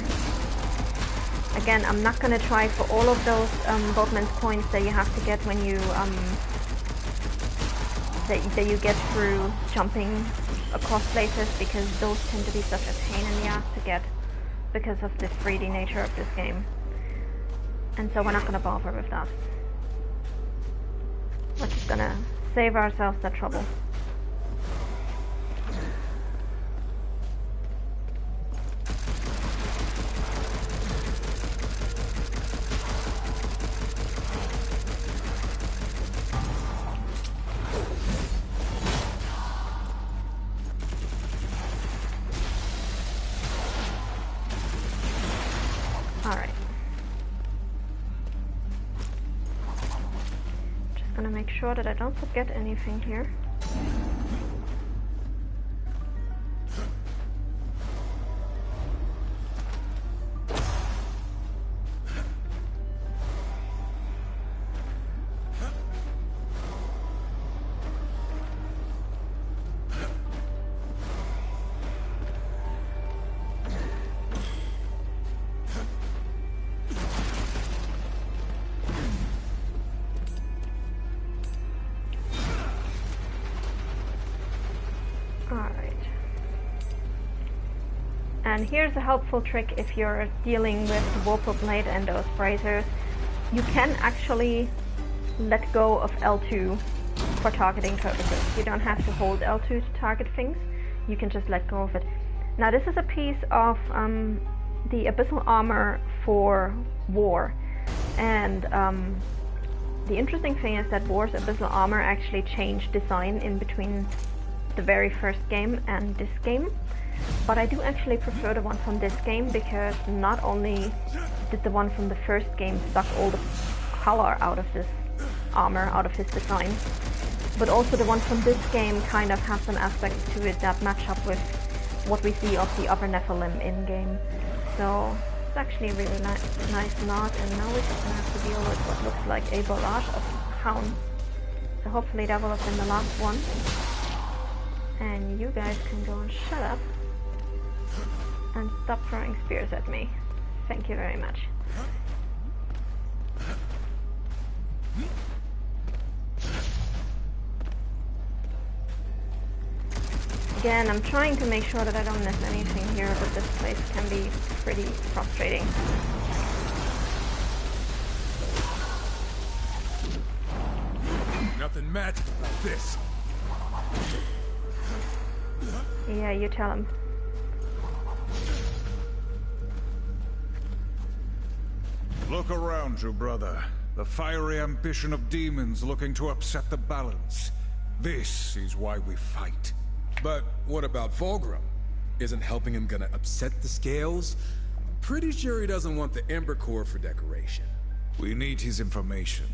Again, I'm not gonna try for all of those boatman's coins that you have to get when you that you get through jumping across places, because those tend to be such a pain in the ass to get because of the 3D nature of this game. And so we're not gonna bother with that. We're just gonna save ourselves that trouble. gonna make sure that I don't forget anything here. And here's a helpful trick if you're dealing with the Warped Blade and those bracers. You can actually let go of L2 for targeting purposes. You don't have to hold L2 to target things. You can just let go of it. Now this is a piece of the Abyssal Armor for War. And the interesting thing is that War's Abyssal Armor actually changed design in between the very first game and this game. But I do actually prefer the one from this game because not only did the one from the first game suck all the color out of this armor, out of his design, but also the one from this game kind of has some aspects to it that match up with what we see of the other Nephilim in-game. So it's actually a really nice nod, and now we're just gonna have to deal with what looks like a barrage of hounds. So hopefully that will have been the last one. And you guys can go and shut up and stop throwing spears at me. Thank you very much. Again, I'm trying to make sure that I don't miss anything here, but this place can be pretty frustrating. Nothing magic about this. Yeah, you tell him. Look around you, brother. The fiery ambition of demons looking to upset the balance. This is why we fight. But what about Fulgrim? Isn't helping him gonna upset the scales? I'm pretty sure he doesn't want the Ember Core for decoration. We need his information.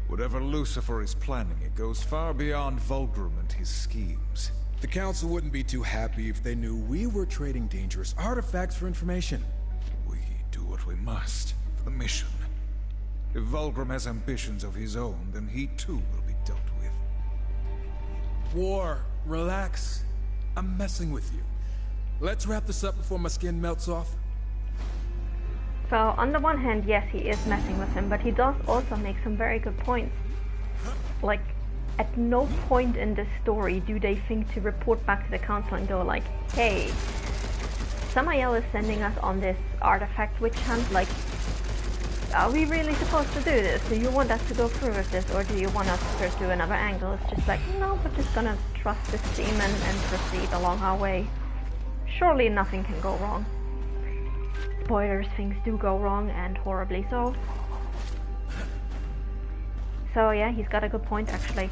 Whatever Lucifer is planning, it goes far beyond Fulgrim and his schemes. The Council wouldn't be too happy if they knew we were trading dangerous artifacts for information. We do what we must for the mission. If Fulgrim has ambitions of his own, then he too will be dealt with. War, relax. I'm messing with you. Let's wrap this up before my skin melts off. So, on the one hand, yes, he is messing with him, but he does also make some very good points. Like, at no point in this story do they think to report back to the Council and go like, hey, Samael is sending us on this artifact witch hunt, like, are we really supposed to do this? Do you want us to go through with this, or do you want us to pursue another angle? It's just like, no, we're just gonna trust this demon and proceed along our way. Surely nothing can go wrong. Spoilers, things do go wrong, and horribly so. So yeah, he's got a good point actually.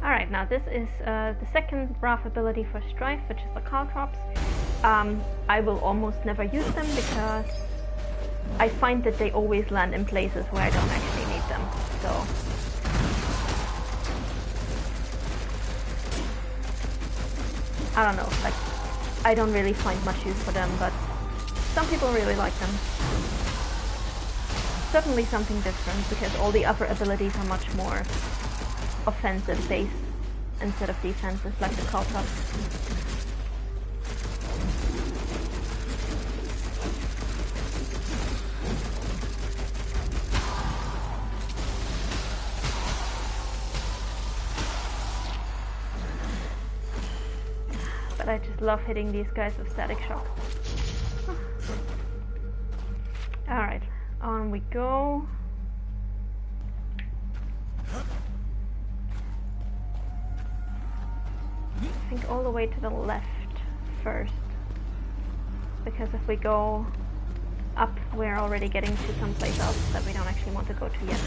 Alright, now this is the second Wrath ability for Strife, which is the Caltrops. I will almost never use them because I find that they always land in places where I don't actually need them, so... I don't know, like, I don't really find much use for them, but some people really like them. Certainly something different, because all the other abilities are much more offensive based instead of defensive, like the Caltrops. But I just love hitting these guys with static shock. Alright, on we go. I think all the way to the left first. Because if we go up, we're already getting to someplace else that we don't actually want to go to yet.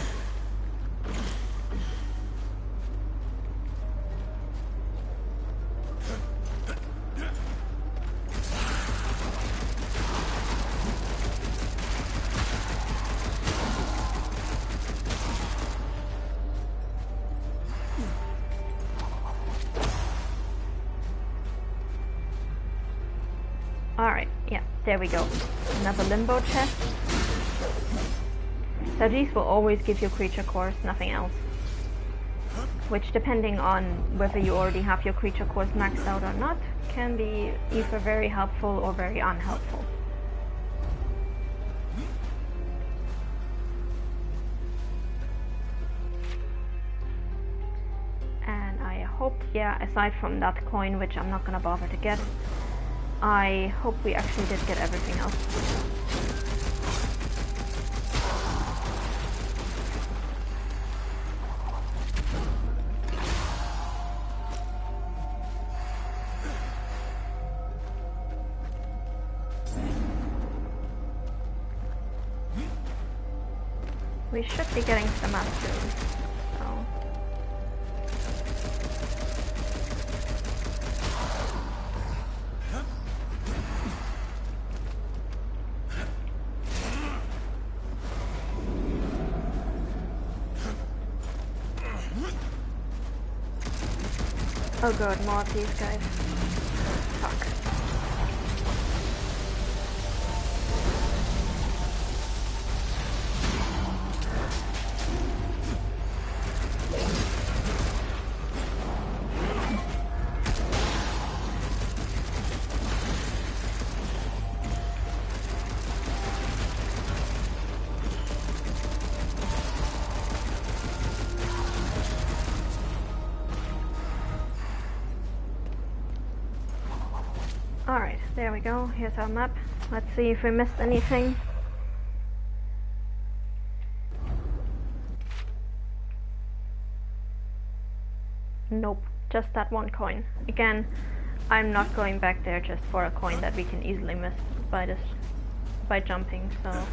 Alright, yeah, there we go. Another limbo chest. So these will always give you creature cores, nothing else. Which, depending on whether you already have your creature cores maxed out or not, can be either very helpful or very unhelpful. And I hope, yeah, aside from that coin, which I'm not gonna bother to get, I hope we actually did get everything else. We should be getting some up soon, so... Oh god, more of these guys. Fuck. Alright, there we go. Here's our map. Let's see if we missed anything. Nope, just that one coin. Again, I'm not going back there just for a coin that we can easily miss by jumping, so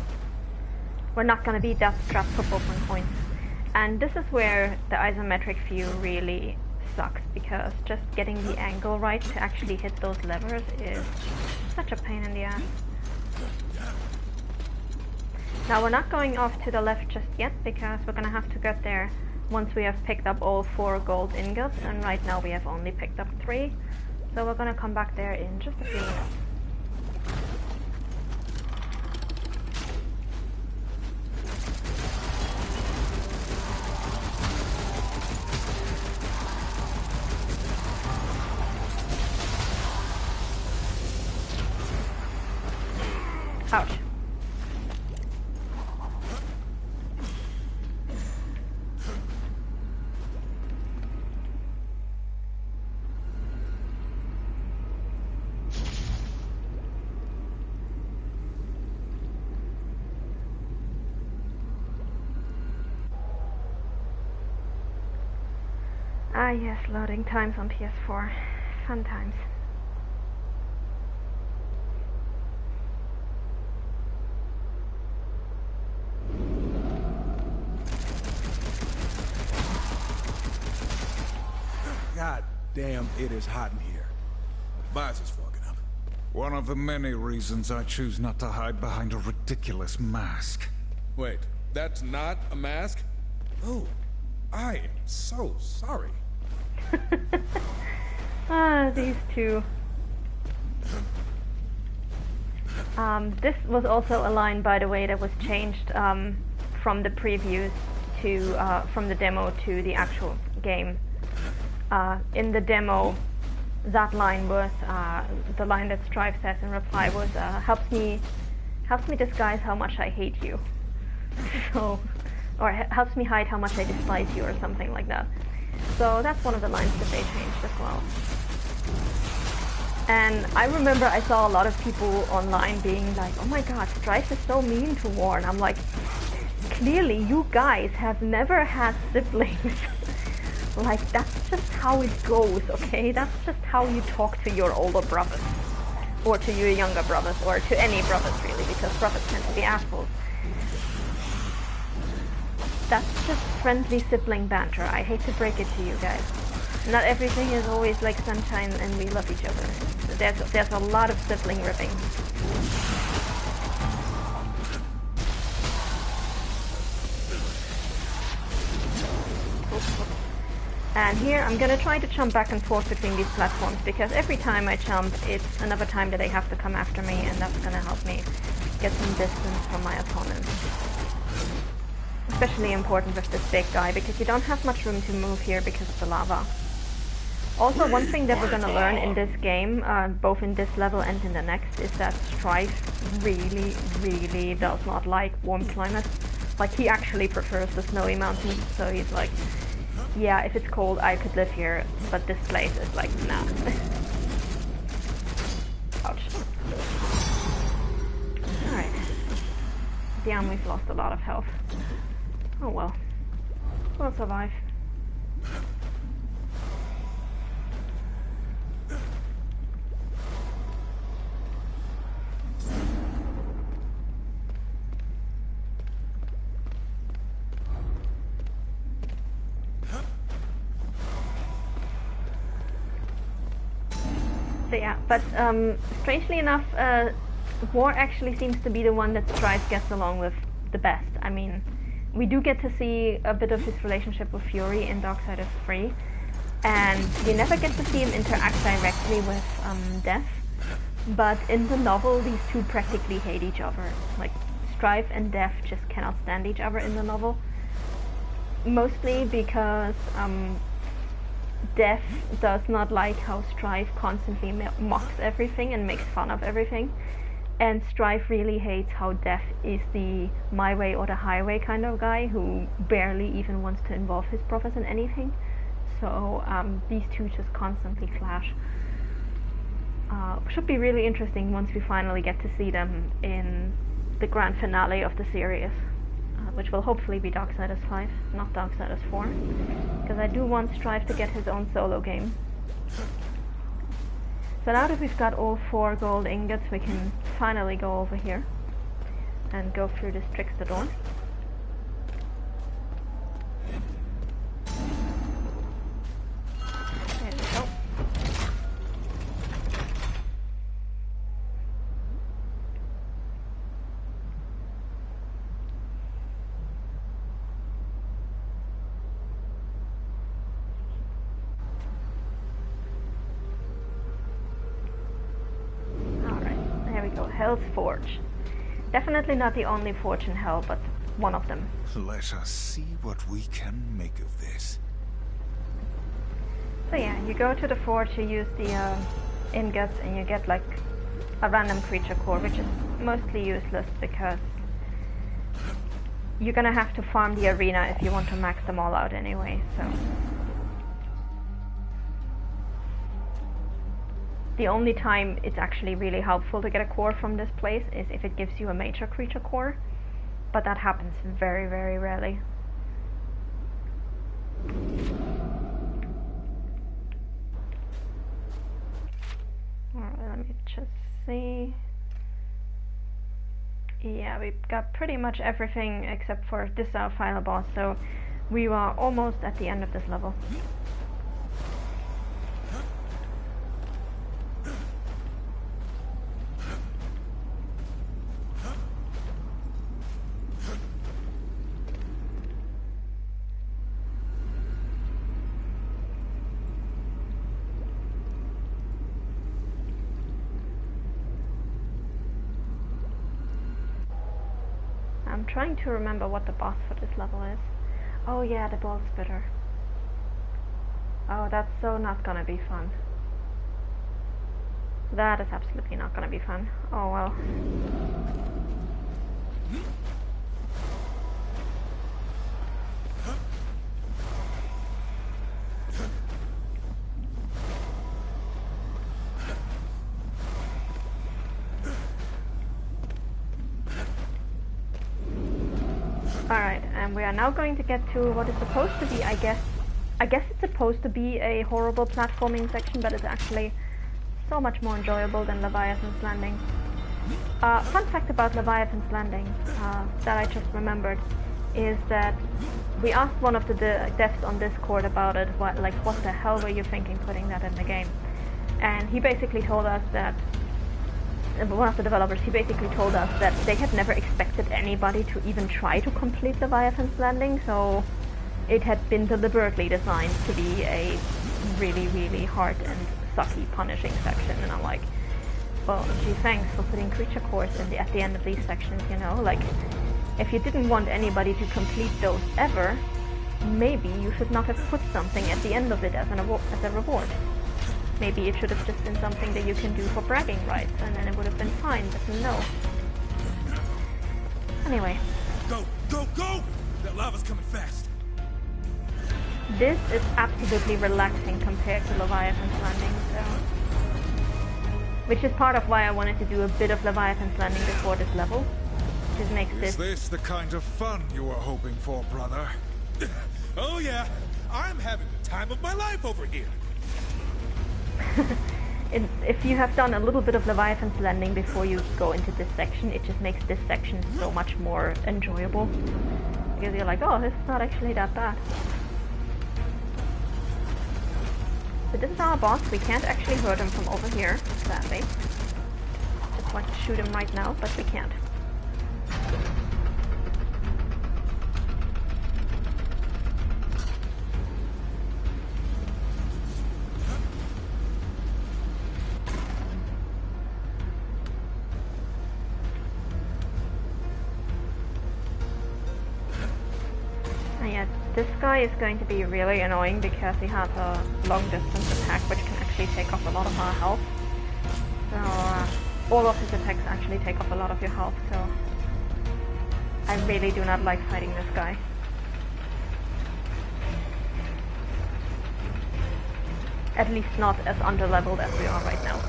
we're not gonna be death trapped for both coins. And this is where the isometric view really sucks, because just getting the angle right to actually hit those levers is such a pain in the ass. Now we're not going off to the left just yet, because we're gonna have to get there once we have picked up all 4 gold ingots, and right now we have only picked up 3, so we're gonna come back there in just a few minutes. Ouch. Ah yes, loading times on PS4. Fun times. God damn, it is hot in here. Visor's fogging up. One of the many reasons I choose not to hide behind a ridiculous mask. Wait, that's not a mask? Oh, I am so sorry. These two. This was also a line, by the way, that was changed from the previews to from the demo to the actual game. In the demo, that line was the line that Strive says in reply was helps me disguise how much I hate you. So, or helps me hide how much I despise you, or something like that. So that's one of the lines that they changed as well. And I remember I saw a lot of people online being like, oh my god, Strife is so mean to War. And I'm like, clearly you guys have never had siblings. Like, that's just how it goes, okay? That's just how you talk to your older brothers. Or to your younger brothers, or to any brothers really, because brothers tend to be assholes. That's just friendly sibling banter. I hate to break it to you guys. Not everything is always like sunshine and we love each other. There's a lot of sibling ribbing. And here I'm gonna try to jump back and forth between these platforms, because every time I jump, it's another time that they have to come after me, and that's gonna help me get some distance from my opponents. Especially important with this big guy, because you don't have much room to move here because of the lava. Also, one thing that we're gonna learn in this game, both in this level and in the next, is that Strife really does not like warm climates. Like, he actually prefers the snowy mountains, so he's like, yeah, if it's cold I could live here, but this place is like, nah. Ouch. Alright. Damn, we've lost a lot of health. Oh well. We'll survive. So yeah, but strangely enough, War actually seems to be the one that Strife gets along with the best. I mean, we do get to see a bit of his relationship with Fury in Darksiders 3, and you never get to see him interact directly with Death, but in the novel these two practically hate each other. Like, Strife and Death just cannot stand each other in the novel. Mostly because Death does not like how Strife constantly mocks everything and makes fun of everything, and Strife really hates how Death is the my way or the highway kind of guy who barely even wants to involve his brothers in anything. So these two just constantly clash. Should be really interesting once we finally get to see them in the grand finale of the series, which will hopefully be Darksiders 5, not Darksiders 4, because I do want Strife to get his own solo game. So now that we've got all 4 gold ingots, we can finally go over here and go through this trickster door. There we go. Hell's Forge. Definitely not the only forge in Hell, but one of them. Let us see what we can make of this. So yeah, you go to the forge, you use the ingots, and you get like a random creature core, which is mostly useless because you're gonna have to farm the arena if you want to max them all out anyway, so. The only time it's actually really helpful to get a core from this place is if it gives you a major creature core, but that happens very, very rarely. Alright, let me just see. Yeah, we've got pretty much everything except for this final boss, so we are almost at the end of this level. I'm trying to remember what the boss for this level is. Oh yeah, the ball spitter. Oh, that's so not gonna be fun. That is absolutely not gonna be fun. Oh well. Alright, and we are now going to get to what is supposed to be, I guess it's supposed to be a horrible platforming section, but it's actually so much more enjoyable than Leviathan's Landing. Fun fact about Leviathan's Landing that I just remembered is that we asked one of the devs on Discord about it, what the hell were you thinking putting that in the game? And he basically told us that one of the developers, he basically told us that they had never expected anybody to even try to complete Leviathan's Landing, so it had been deliberately designed to be a really, really hard and sucky punishing section, and I'm like, well, gee, thanks for putting creature cores at the end of these sections, you know? Like, if you didn't want anybody to complete those ever, maybe you should not have put something at the end of it as a reward. Maybe it should have just been something that you can do for bragging rights, and then it would have been fine, but no. Anyway. Go! Go! Go! That lava's coming fast! This is absolutely relaxing compared to Leviathan's Landing, so... Which is part of why I wanted to do a bit of Leviathan's Landing before this level. Which makes this... Is this the kind of fun you were hoping for, brother? Oh yeah! I'm having the time of my life over here! If you have done a little bit of Leviathan's Landing before you go into this section, it just makes this section so much more enjoyable. Because you're like, oh, this is not actually that bad. So this is our boss. We can't actually hurt him from over here, sadly. Just want to shoot him right now, but we can't. This guy is going to be really annoying because he has a long distance attack which can actually take off a lot of our health. So all of his attacks actually take off a lot of your health, so I really do not like fighting this guy. At least not as underleveled as we are right now.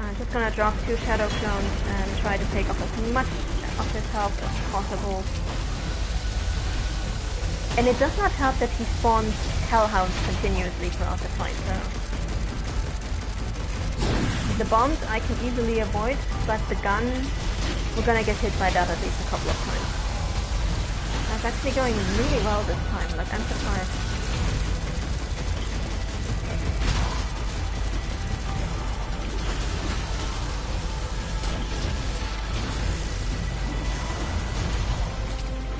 I'm just gonna drop 2 Shadow Clones and try to take off as much of his health as possible. And it does not help that he spawns Hellhounds continuously throughout the fight, so... The bombs I can easily avoid, but the gun, we're gonna get hit by that at least a couple of times. That's actually going really well this time, like I'm surprised.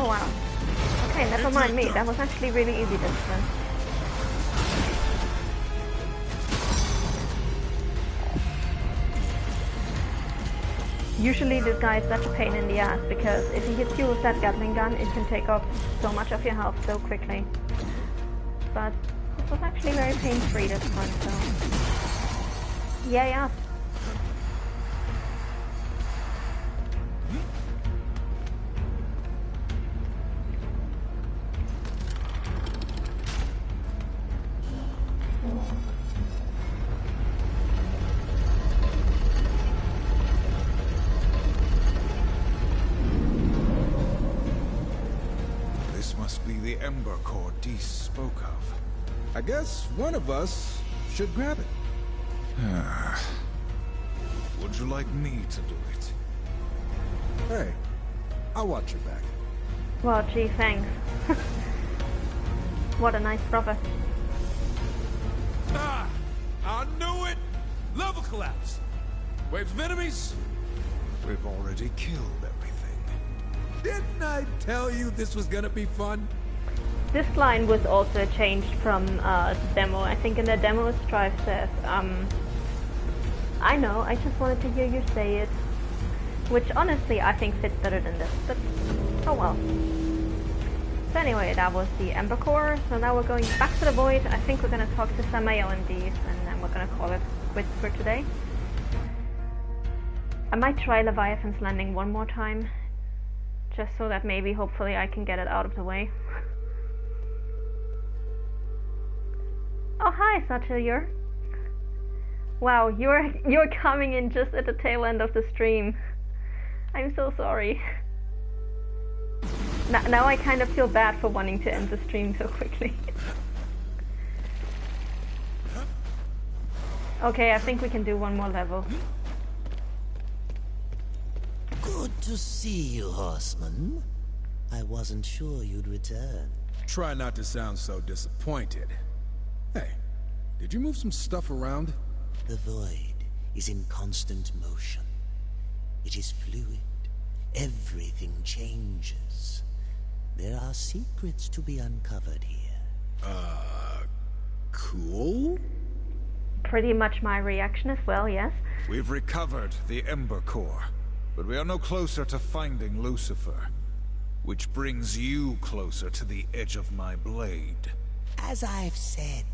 Oh wow. Okay, never mind me. That was actually really easy this time. Usually this guy is such a pain in the ass because if he hits you with that Gatling gun, it can take off so much of your health so quickly. But this was actually very pain-free this time, so... Yeah. Ember core Dees spoke of. I guess one of us should grab it. Would you like me to do it? Hey, I'll watch your back. Well, gee, thanks. What a nice brother. Ah! I knew it! Level collapse! Waves of enemies? We've already killed everything. Didn't I tell you this was gonna be fun? This line was also changed from the demo. I think in the demo Strife says, I know, I just wanted to hear you say it. Which honestly I think fits better than this, but oh well. So anyway, that was the Ember Core, so now we're going back to the Void. I think we're gonna talk to Samael and Dees, and then we're gonna call it quits for today. I might try Leviathan's Landing one more time, just so that maybe, hopefully, I can get it out of the way. Oh hi, Satchelier. Wow, you're coming in just at the tail end of the stream. I'm so sorry. Now I kind of feel bad for wanting to end the stream so quickly. Okay, I think we can do one more level. Good to see you, Horseman. I wasn't sure you'd return. Try not to sound so disappointed. Hey, did you move some stuff around? The Void. is in constant motion. It is fluid. Everything changes. There are secrets to be uncovered here. Cool? Pretty much my reaction as well, yes. We've recovered the Ember Core, but we are no closer to finding Lucifer. Which brings you closer to the edge of my blade. As I've said,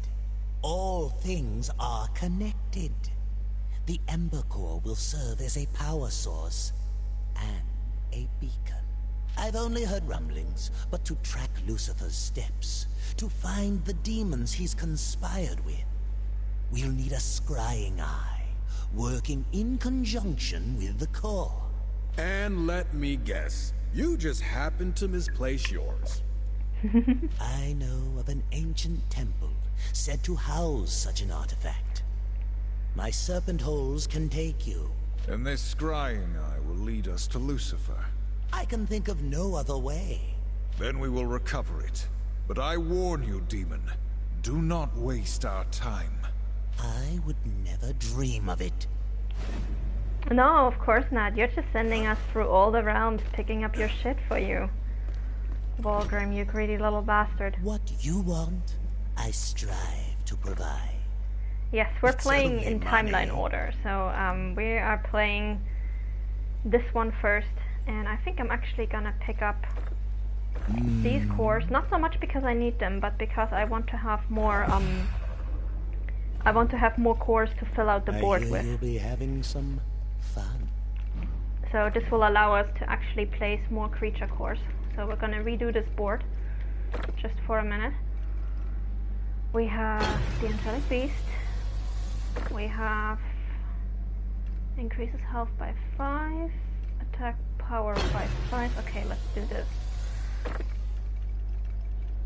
all things are connected. The Ember Core will serve as a power source and a beacon. I've only heard rumblings, but to track Lucifer's steps, to find the demons he's conspired with, we'll need a scrying eye, working in conjunction with the core. And let me guess, you just happened to misplace yours. I know of an ancient temple said to house such an artifact. My serpent holes can take you. And this scrying eye will lead us to Lucifer. I can think of no other way. Then we will recover it. But I warn you, demon, do not waste our time. I would never dream of it. No, of course not. You're just sending us through all the realms, picking up your shit for you. Volgrim, you greedy little bastard. What you want, I strive to provide. Yes, we're It's playing only in money. timeline order, so we are playing this one first, and I think I'm actually gonna pick up these cores, not so much because I need them, but because I want to have more cores to fill out the board I hear with. you'll be having some fun. So this will allow us to actually place more creature cores. So we're gonna redo this board just for a minute. We have the Angelic Beast. We have increases health by 5, attack power by 5. Okay, let's do this.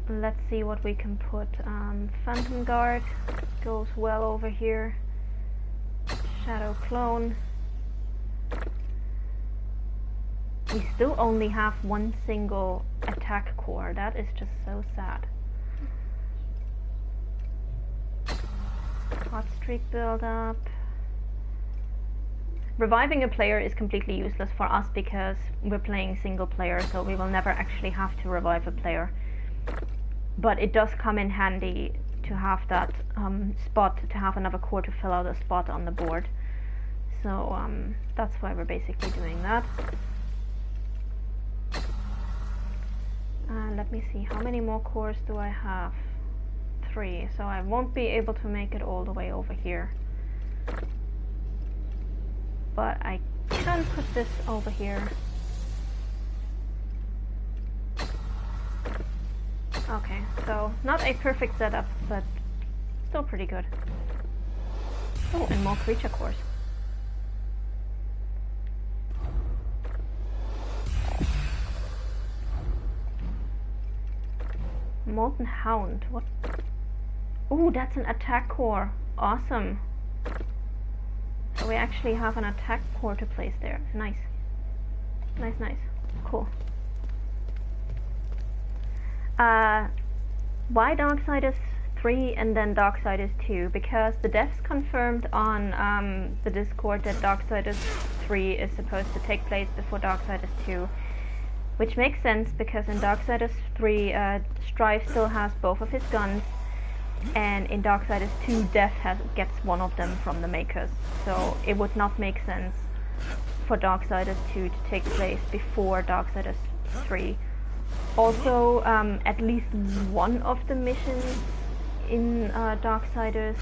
Let's see what we can put. Phantom Guard goes well over here. Shadow Clone. We still only have one single attack core. That is just so sad. Hot streak build up. Reviving a player is completely useless for us because we're playing single player, so we will never actually have to revive a player. But it does come in handy to have that spot, to have another core to fill out a spot on the board. So that's why we're basically doing that. Let me see, how many more cores do I have? 3, so I won't be able to make it all the way over here. But I can put this over here. Okay, so not a perfect setup, but still pretty good. Oh, and more creature cores. Molten Hound, what? Ooh, that's an attack core. Awesome. So we actually have an attack core to place there. Nice. Nice, nice. Cool. Why Darksiders 3 and then Darksiders 2? Because the devs confirmed on the Discord that Darksiders 3 is supposed to take place before Darksiders 2. Which makes sense because in Darksiders 3, Strife still has both of his guns, and in Darksiders 2, Death gets one of them from the makers. So it would not make sense for Darksiders 2 to take place before Darksiders 3. Also, at least one of the missions in Darksiders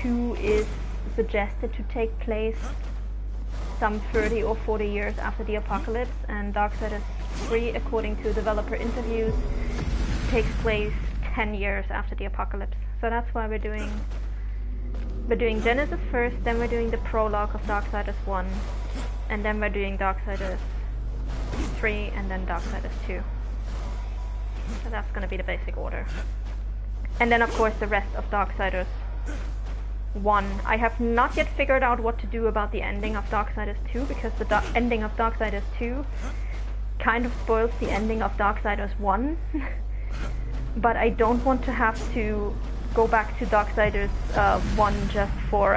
2 is suggested to take place some 30 or 40 years after the apocalypse, and Darksiders 3, according to developer interviews, takes place 10 years after the apocalypse. So that's why we're doing Genesis first, then we're doing the prologue of Darksiders 1, and then we're doing Darksiders 3, and then Darksiders 2. So that's gonna be the basic order. And then of course the rest of Darksiders 1. I have not yet figured out what to do about the ending of Darksiders 2, because the ending of Darksiders 2 kind of spoils the ending of Darksiders 1. But I don't want to have to go back to Darksiders 1 just for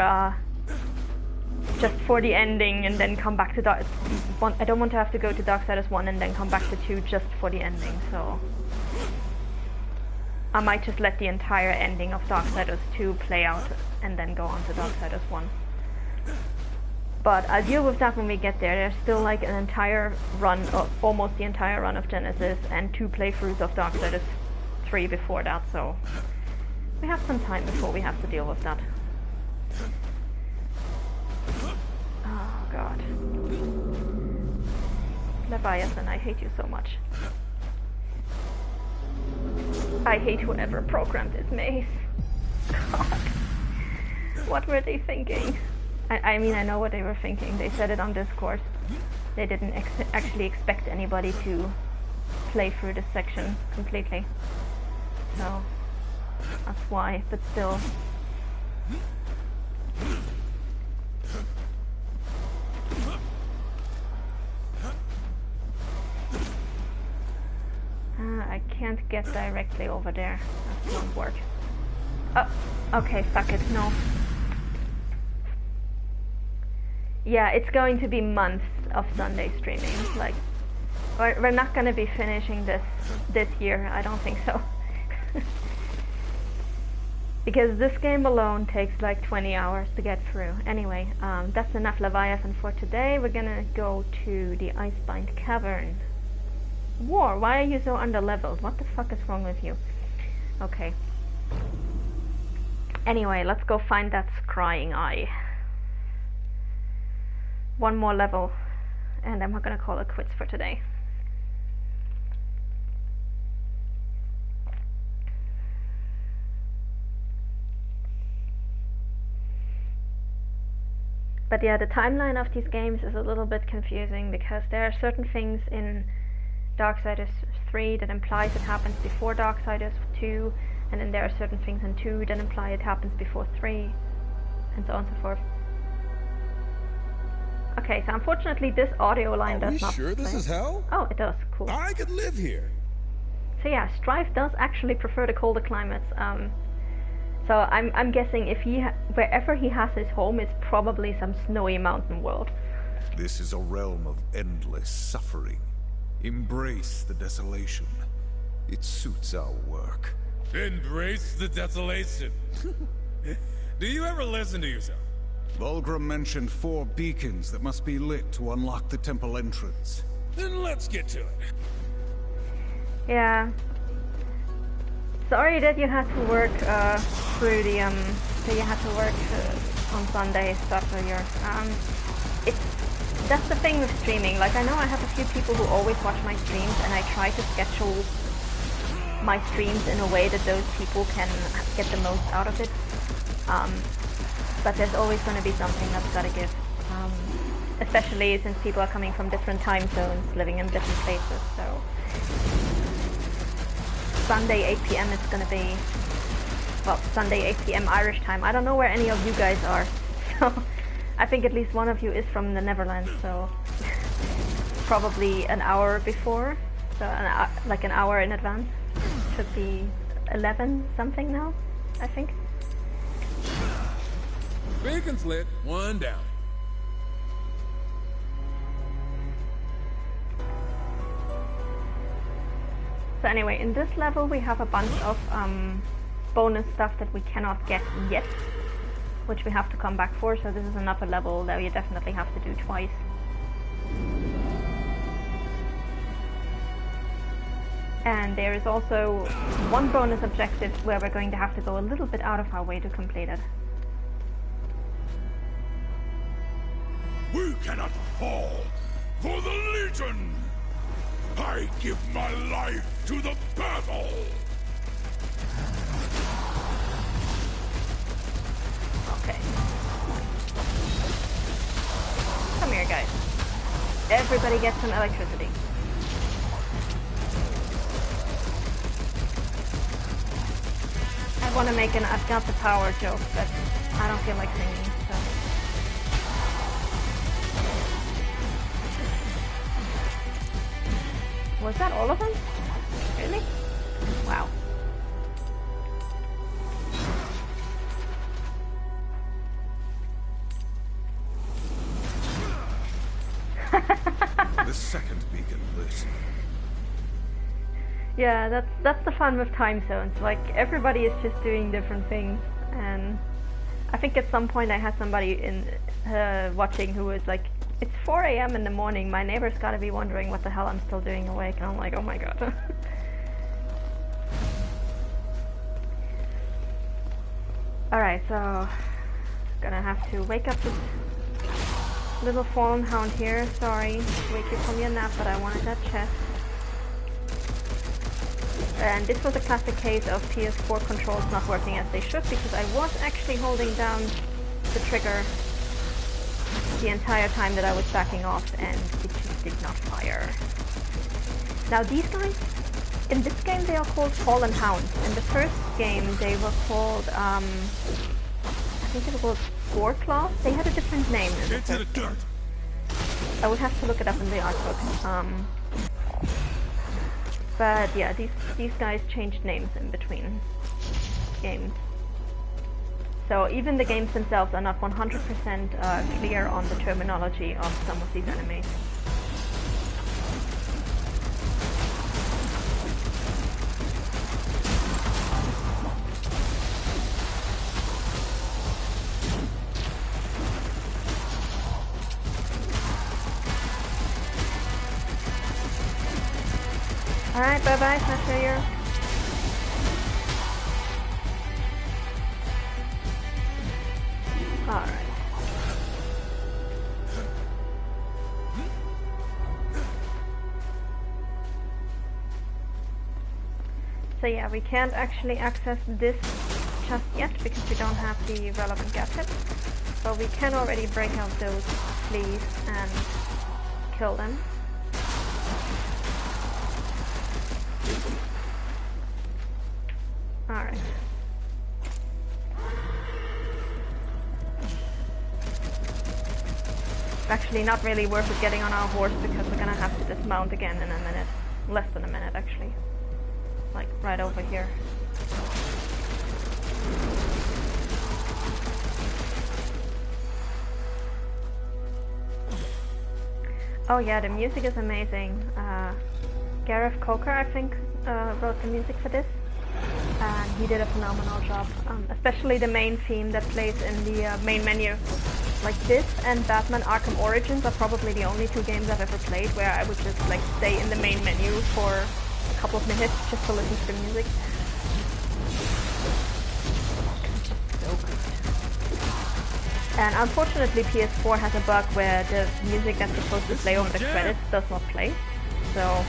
just for the ending and then come back to I don't want to have to go to Darksiders 1 and then come back to 2 just for the ending, so I might just let the entire ending of Darksiders 2 play out and then go on to Darksiders 1. But I'll deal with that when we get there. There's still like an entire run, or almost the entire run of Genesis, and 2 playthroughs of Darksiders 3 before that, so we have some time before we have to deal with that. Oh god. Leviathan, I hate you so much. I hate whoever programmed this maze. God. What were they thinking? I mean, I know what they were thinking. They said it on Discord. They didn't actually expect anybody to play through this section completely. So, that's why, but still. I can't get directly over there. That won't work. Oh, okay, fuck it, no. Yeah, it's going to be months of Sunday streaming. Like, we're not going to be finishing this year. I don't think so. Because this game alone takes like 20 hours to get through. Anyway, that's enough Leviathan for today. We're gonna go to the Icebind Cavern. War, why are you so underleveled? What the fuck is wrong with you? Okay. Anyway, let's go find that scrying eye. One more level, and then we're gonna call it quits for today. But yeah, the timeline of these games is a little bit confusing because there are certain things in Darksiders 3 that implies it happens before Darksiders 2, and then there are certain things in 2 that imply it happens before 3, and so on and so forth. Okay, so unfortunately this audio line does not... Are we sure this is hell? Oh, it does. Cool. I could live here. So yeah, Strife does actually prefer the colder climates. So I'm guessing if wherever he has his home, it's probably some snowy mountain world. This is a realm of endless suffering. Embrace the desolation. It suits our work. Embrace the desolation. Do you ever listen to yourself? Vulgrim mentioned 4 beacons that must be lit to unlock the temple entrance. Then let's get to it. Yeah. Sorry that you had to work through the that you had to work on Sunday stuff earlier. That's the thing with streaming. Like, I know I have a few people who always watch my streams, and I try to schedule my streams in a way that those people can get the most out of it. But there's always going to be something that's got to give. Especially since people are coming from different time zones, living in different places. So Sunday 8 p.m. is going to be, well, Sunday 8 p.m. Irish time. I don't know where any of you guys are. So I think at least one of you is from the Netherlands, so probably an hour before, so like an hour in advance. Should be 11 something now, I think. Beacon's lit, one down. So anyway, in this level we have a bunch of bonus stuff that we cannot get yet, which we have to come back for, so this is another level that we definitely have to do twice. And there is also one bonus objective where we're going to have to go a little bit out of our way to complete it. We cannot fall for the Legion! I give my life to the battle! Okay. Come here, guys. Everybody get some electricity. I want to make an I've got the power joke, but I don't feel like singing, so... Was that all of them? Really? Wow. second beacon lit. Yeah, that's the fun with time zones. Like, everybody is just doing different things, and I think at some point I had somebody in watching who was like, "It's 4 a.m. in the morning. My neighbor's got to be wondering what the hell I'm still doing awake." And I'm like, "Oh my god." All right, so gonna have to wake up this little fallen hound here. Sorry, wake you from your nap, but I wanted that chest. And this was a classic case of PS4 controls not working as they should, because I was actually holding down the trigger the entire time that I was backing off, and it just did not fire. Now these guys, in this game they are called Fallen Hounds. In the first game they were called, I think they were called Gore Claws. They had a different name in the first game. I would have to look it up in the art book. But yeah, these guys changed names in between games. So even the games themselves are not 100% clear on the terminology of some of these enemies. Alright, bye-bye, Smasher. Alright. So yeah, we can't actually access this just yet because we don't have the relevant gadgets. But we can already break out those fleas and kill them. Alright. It's actually not really worth it getting on our horse because we're gonna have to dismount again in a minute. Less than a minute, actually. Like, right over here. Oh yeah, the music is amazing. Gareth Coker, I think, wrote the music for this. And he did a phenomenal job, especially the main theme that plays in the main menu. Like this and Batman Arkham Origins are probably the only two games I've ever played where I would just like stay in the main menu for a couple of minutes just to listen to the music. So good. And unfortunately PS4 has a bug where the music that's supposed to play over the credits does not play. So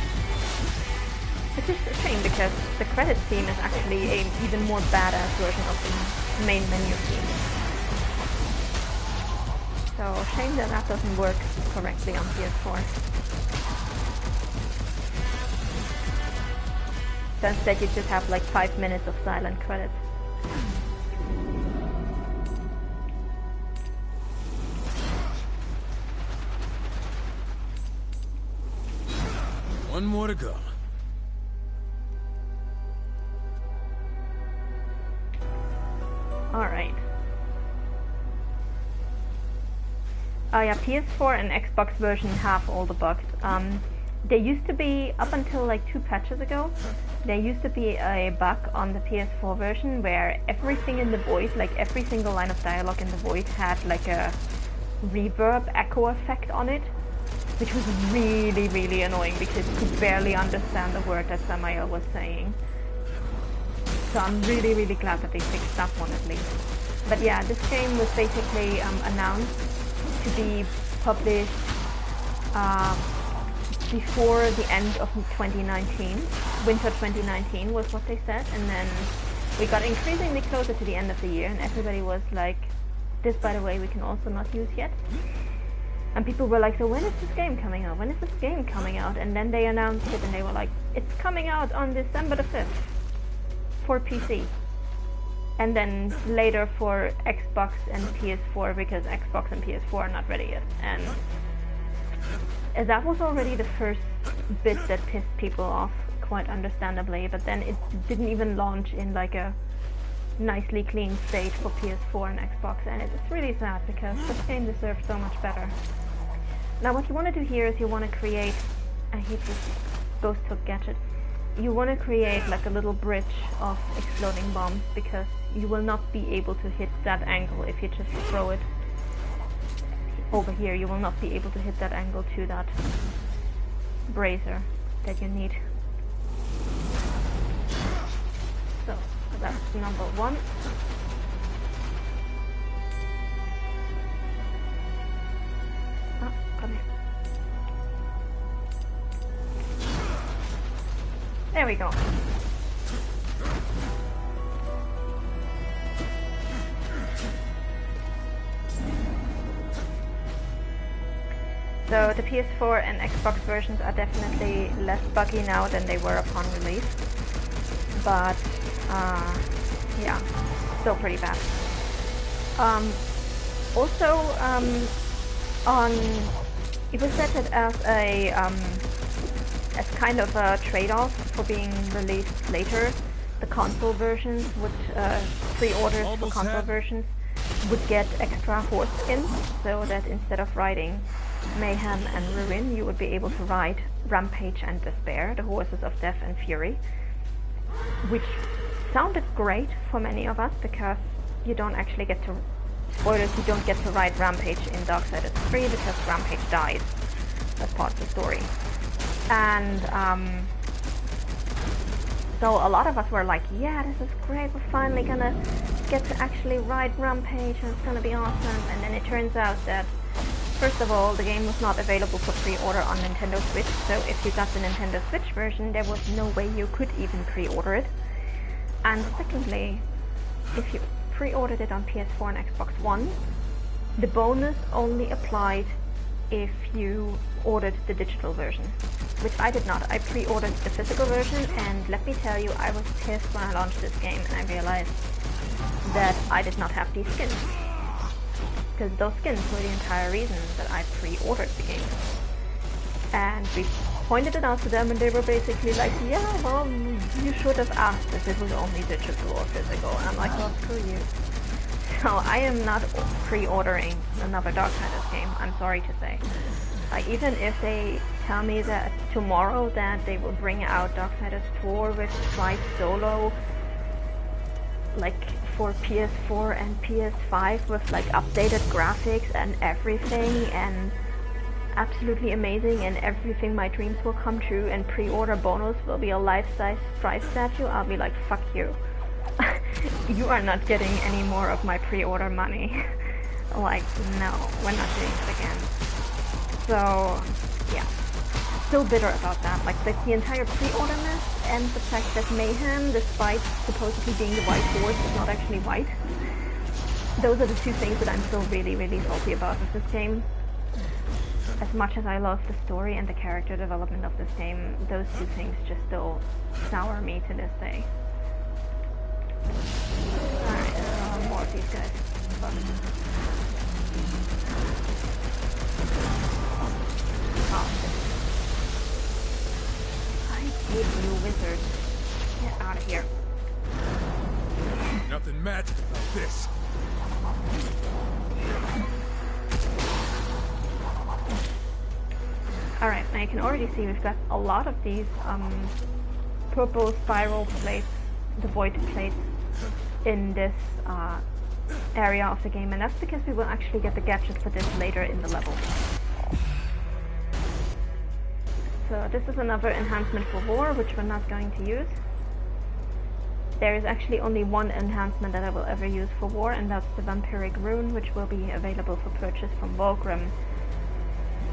it's just a shame because the credits theme is actually an even more badass version of the main menu theme. So shame that that doesn't work correctly on PS4. So instead you just have like 5 minutes of silent credits. One more to go. Alright. Oh yeah, PS4 and Xbox version have all the bugs. There used to be, up until like 2 patches ago, there used to be a bug on the PS4 version where everything in the voice, like every single line of dialogue in the voice had like a reverb echo effect on it, which was really, really annoying because you could barely understand the word that Samael was saying. So I'm really, really glad that they fixed that one at least. But yeah, this game was basically announced to be published before the end of 2019. Winter 2019 was what they said, and then we got increasingly closer to the end of the year, and everybody was like, this, by the way, we can also not use yet. And people were like, so when is this game coming out? When is this game coming out? And then they announced it, and they were like, it's coming out on December the 5th for PC. And then later for Xbox and PS4, because Xbox and PS4 are not ready yet. And that was already the first bit that pissed people off, quite understandably. But then it didn't even launch in like a nicely clean state for PS4 and Xbox, and it's really sad because this game deserves so much better. Now what you want to do here is you want to create, I hate this ghost hook gadget, you want to create like a little bridge of exploding bombs, because you will not be able to hit that angle if you just throw it over here. You will not be able to hit that angle to that brazier that you need. So that's number one. Oh, come here. There we go. So the PS4 and Xbox versions are definitely less buggy now than they were upon release, but yeah, still pretty bad. Also, it was set as a as kind of a trade-off for being released later. The console versions would pre-orders for console versions would get extra horse skins, so that instead of riding Mayhem and Ruin, you would be able to ride Rampage and Despair, the horses of Death and Fury, which sounded great for many of us, because you don't actually get to, spoilers, you don't get to ride Rampage in Darksiders 3 because Rampage dies. That's part of the story. And so a lot of us were like, yeah, this is great, we're finally gonna get to actually ride Rampage and it's gonna be awesome. And then it turns out that, first of all, the game was not available for pre-order on Nintendo Switch, so if you got the Nintendo Switch version, there was no way you could even pre-order it. And secondly, if you pre-ordered it on PS4 and Xbox One, the bonus only applied if you ordered the digital version, which I did not. I pre-ordered the physical version, and let me tell you, I was pissed when I launched this game and I realized that I did not have these skins. Because those skins were the entire reason that I pre-ordered the game. And we pointed it out to them, and they were basically like, yeah, well, you should have asked if it was only digital or physical. And I'm like, well, screw you. So I am not pre-ordering another Darksiders game, I'm sorry to say. Like, even if they tell me that tomorrow that they will bring out Darksiders 4 with Strife Solo, like for PS4 and PS5 with like updated graphics and everything, and absolutely amazing, and everything my dreams will come true, and pre-order bonus will be a life-size Strife statue, I'll be like, fuck you. You are not getting any more of my pre-order money. Like, no, we're not doing it again. So, yeah. Still bitter about that. Like, the entire pre-order mess, and the fact that Mayhem, despite supposedly being the white horse, is not actually white. Those are the two things that I'm still really, really salty about with this game. As much as I love the story and the character development of this game, those two things just still sour me to this day. Alright, more of these guys. Oh. I hate you, wizards. Get out of here. Nothing magic about this. Alright, now you can already see we've got a lot of these purple spiral plates, the void plates, in this area of the game, and that's because we will actually get the gadget for this later in the level. So this is another enhancement for War, which we're not going to use. There is actually only one enhancement that I will ever use for War, and that's the Vampiric Rune, which will be available for purchase from Volgrim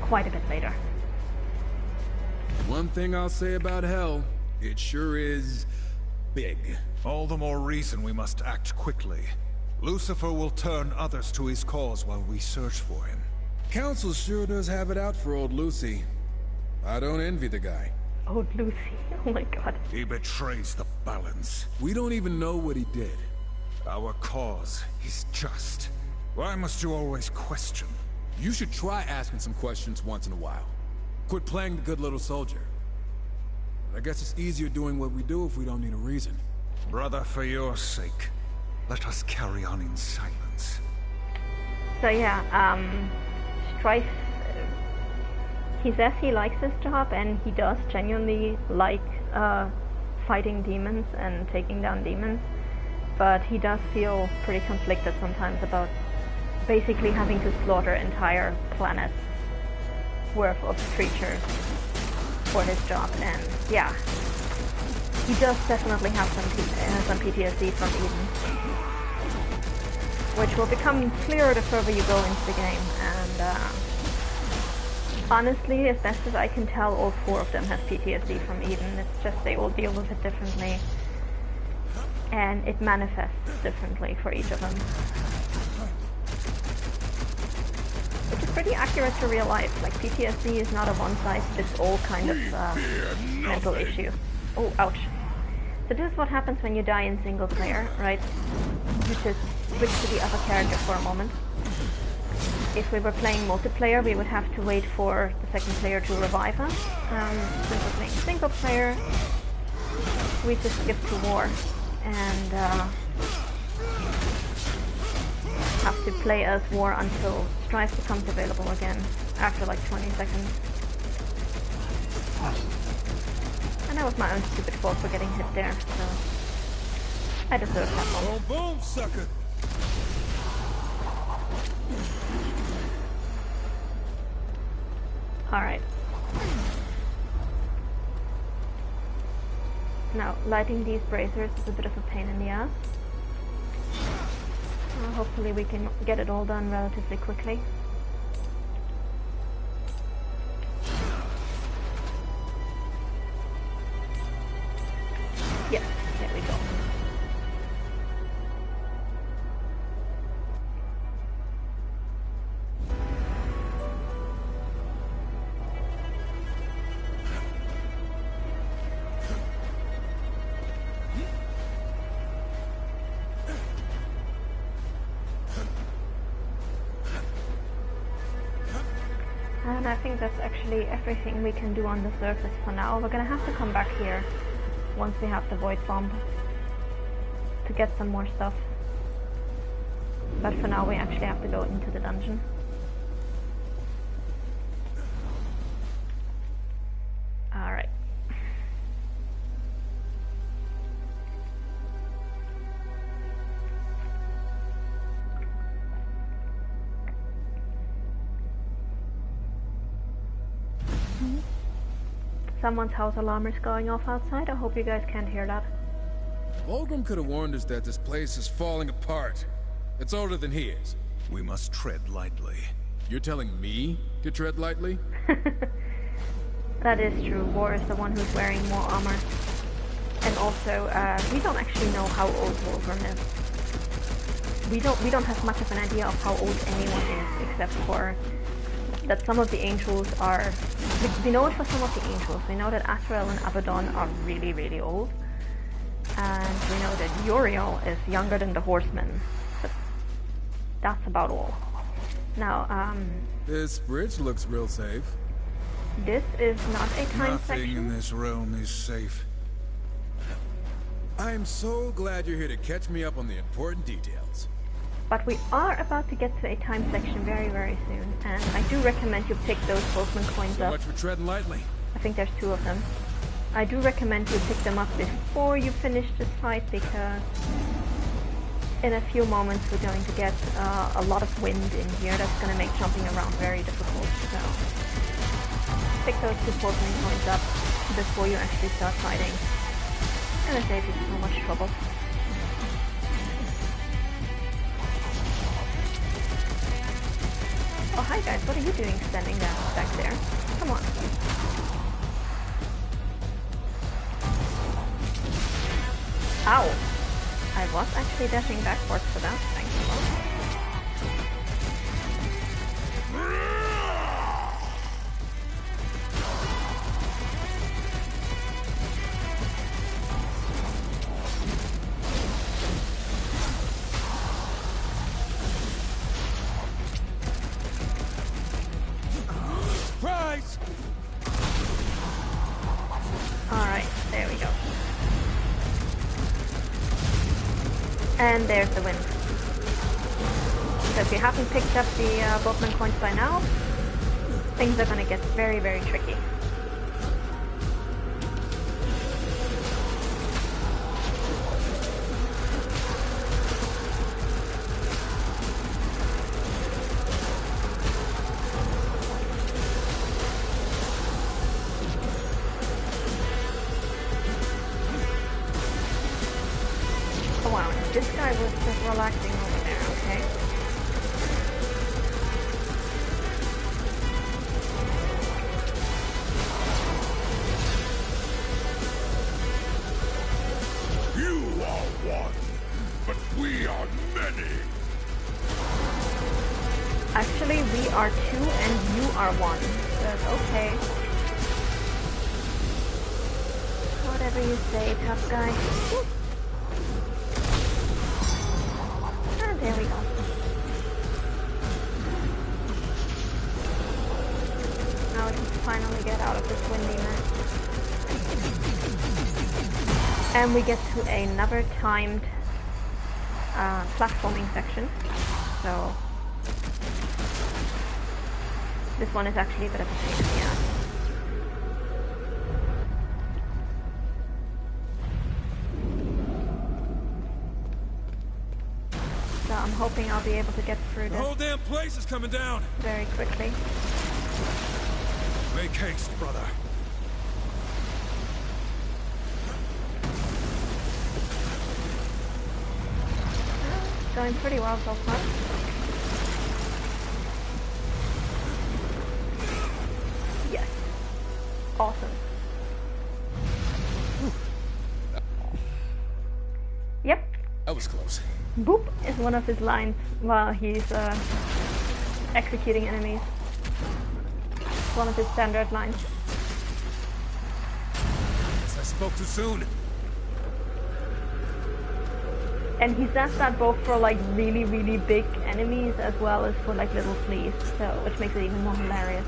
quite a bit later. One thing I'll say about Hell, it sure is big. All the more reason we must act quickly. Lucifer will turn others to his cause while we search for him. Council sure does have it out for old Lucy. I don't envy the guy. Old Lucy, oh my god. He betrays the balance. We don't even know what he did. Our cause is just. Why must you always question? You should try asking some questions once in a while. Quit playing the good little soldier. But I guess it's easier doing what we do if we don't need a reason. Brother, for your sake, let us carry on in silence. So yeah, Strife He says he likes his job, and he does genuinely like fighting demons and taking down demons, but he does feel pretty conflicted sometimes about basically having to slaughter entire planets worth of creatures for his job. And yeah, he does definitely have some PTSD from Eden, which will become clearer the further you go into the game. And honestly, as best as I can tell, all 4 of them have PTSD from Eden. It's just they all deal with it differently, and it manifests differently for each of them, which is pretty accurate to real life. Like, PTSD is not a one-size-fits-all kind of mental issue. Oh, ouch. So this is what happens when you die in single player, right? You just switch to the other character for a moment. If we were playing multiplayer, we would have to wait for the second player to revive us. Since we're playing single player, we just skip to war and have to play as war until Strife becomes available again after like 20 seconds. And that was my own stupid fault for getting hit there, so I deserve that one. Boom, boom, sucker! Alright. Now, lighting these bracers is a bit of a pain in the ass. Hopefully we can get it all done relatively quickly. Yes, there we go. And I think that's actually everything we can do on the surface for now. We're gonna have to come back here once we have the void bomb to get some more stuff. But for now we actually have to go into the dungeon. Alright. Someone's house alarm is going off outside. I hope you guys can't hear that. Volgrim could have warned us that this place is falling apart. It's older than he is. We must tread lightly. You're telling me to tread lightly? That is true. War is the one who's wearing more armor. And also, we don't actually know how old Volgrim is. We don't have much of an idea of how old anyone is, except for that some of the angels are... We know it for some of the angels. We know that Azrael and Abaddon are really, really old. And we know that Uriel is younger than the Horsemen. But that's about all. Now, This bridge looks real safe. this is not a time Nothing section. in this realm is safe. I'm so glad you're here to catch me up on the important details. But we are about to get to a time section very, very soon. And I do recommend you pick those Boatman coins So up. much for treading lightly. I think there's 2 of them. I do recommend you pick them up before you finish this fight, because in a few moments we're going to get a lot of wind in here that's going to make jumping around very difficult. So pick those 2 Boatman coins up before you actually start fighting. It's going to save you so much trouble. Oh, hi guys, what are you doing standing down back there? Come on. Ow! I was actually dashing backwards for that, thanks a lot. Alright, there we go. And there's the wind. So if you haven't picked up the Boatman coins by now, things are gonna get very, very tricky. Oh wow, this guy was just relaxing over there, okay. You are one, but we are many. Actually, we are two and you are one. But okay. Whatever you say, tough guy. Ah, there we go. Now we can finally get out of this windy mess. And we get to another timed platforming section. So this one is actually a bit of a pain in the ass. So I'm hoping I'll be able to get through The this whole damn place is coming down. very quickly. Make haste, brother. Going pretty well so far. Yes. Awesome. Yep. That was close. Boop is one of his lines while he's executing enemies. One of his standard lines. Guess I spoke too soon. And he says that both for like really, really big enemies as well as for like little fleas, so which makes it even more hilarious.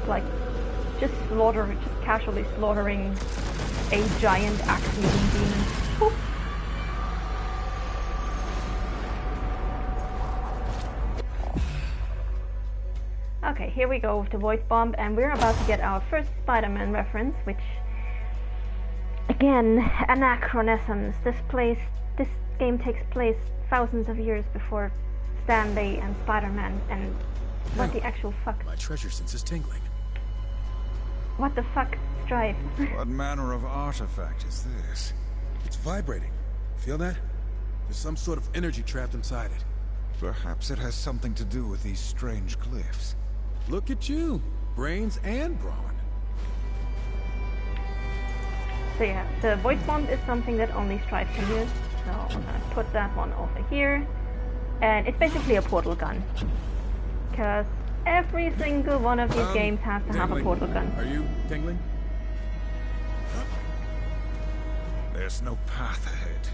Like just casually slaughtering a giant axe-wielding demon. Boop. Okay, here we go with the Void Bomb, and we're about to get our first Spider-Man reference, which, again, anachronisms. This game takes place thousands of years before Stan Lee and Spider-Man, and what the actual fuck? My treasure sense is tingling. What the fuck, Strife? What manner of artifact is this? It's vibrating. Feel that? There's some sort of energy trapped inside it. Perhaps it has something to do with these strange glyphs. Look at you. Brains and brawn. So yeah, the Void Bomb is something that only Strife can use, so I'm gonna put that one over here. And it's basically a portal gun. Because every single one of these games has to have a portal gun. Are you tingling? There's no path ahead.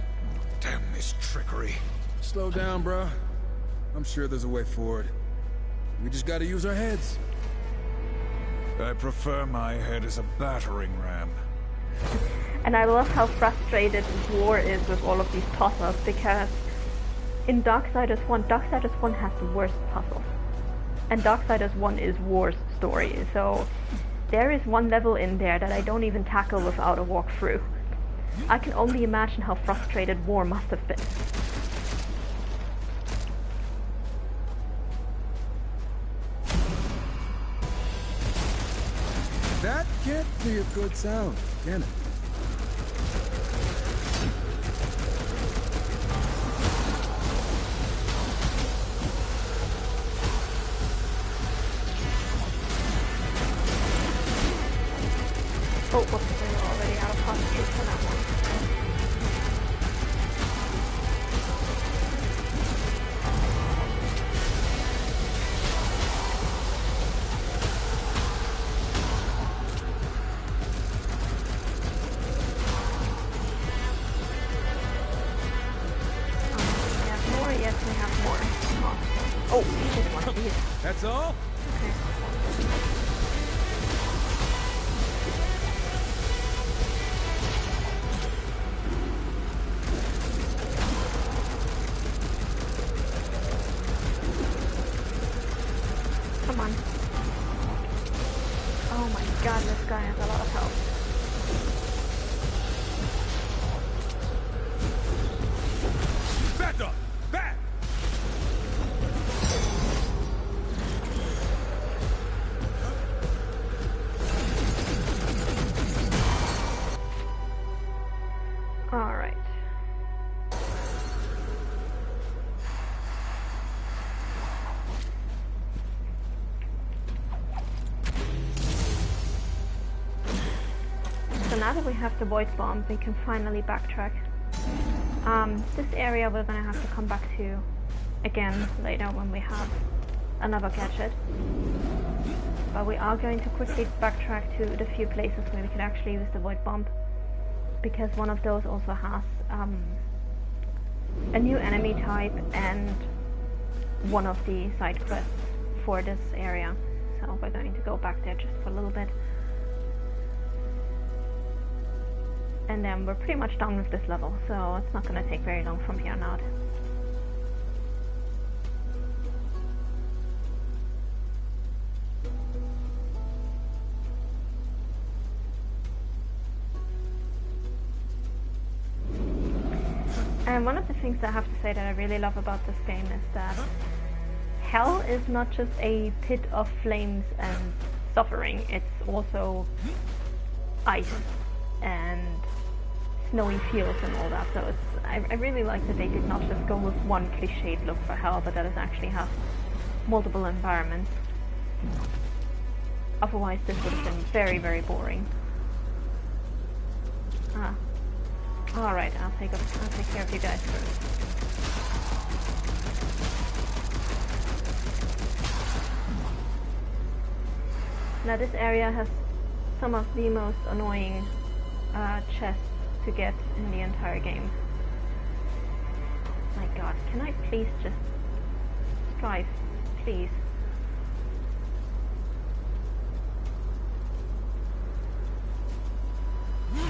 Damn this trickery. Slow down, bro. I'm sure there's a way forward. We just gotta use our heads. I prefer my head as a battering ram. And I love how frustrated War is with all of these puzzles, because in Darksiders 1 has the worst puzzles. And Darksiders 1 is War's story, so there is one level in there that I don't even tackle without a walkthrough. I can only imagine how frustrated War must have been. That can't be a good sound, can it? Oh, whoops, we're already out of posture for that one. We have more? Yes, we have more. Oh, this one, jeez. That's all? Okay. Come on. guy has a lot of health. Back up! Back! Alright. So now that we have the void bomb, we can finally backtrack. This area we're gonna have to come back to again later when we have another gadget. But we are going to quickly backtrack to the few places where we can actually use the void bomb, because one of those also has a new enemy type and one of the side quests for this area. So we're going to go back there just for a little bit. And then we're pretty much done with this level, so it's not going to take very long from here on out. And one of the things that I have to say that I really love about this game is that hell is not just a pit of flames and suffering, it's also ice and snowy fields and all that. So I really like that they did not just go with one cliched look for hell, but that it actually has multiple environments. Otherwise this would have been very, very boring. Alright, I'll take care of you guys first. Now this area has some of the most annoying chests to get in the entire game. My god, can I please just drive? Please.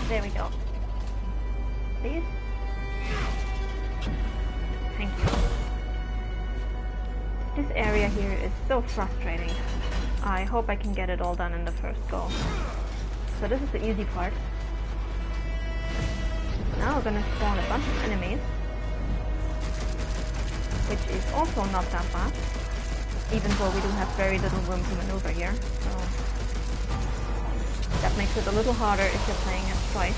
There we go. Please? Thank you. This area here is so frustrating. I hope I can get it all done in the first go. So this is the easy part. Now we're gonna spawn a bunch of enemies, which is also not that bad, even though we do have very little room to maneuver here. So that makes it a little harder if you're playing as Strike.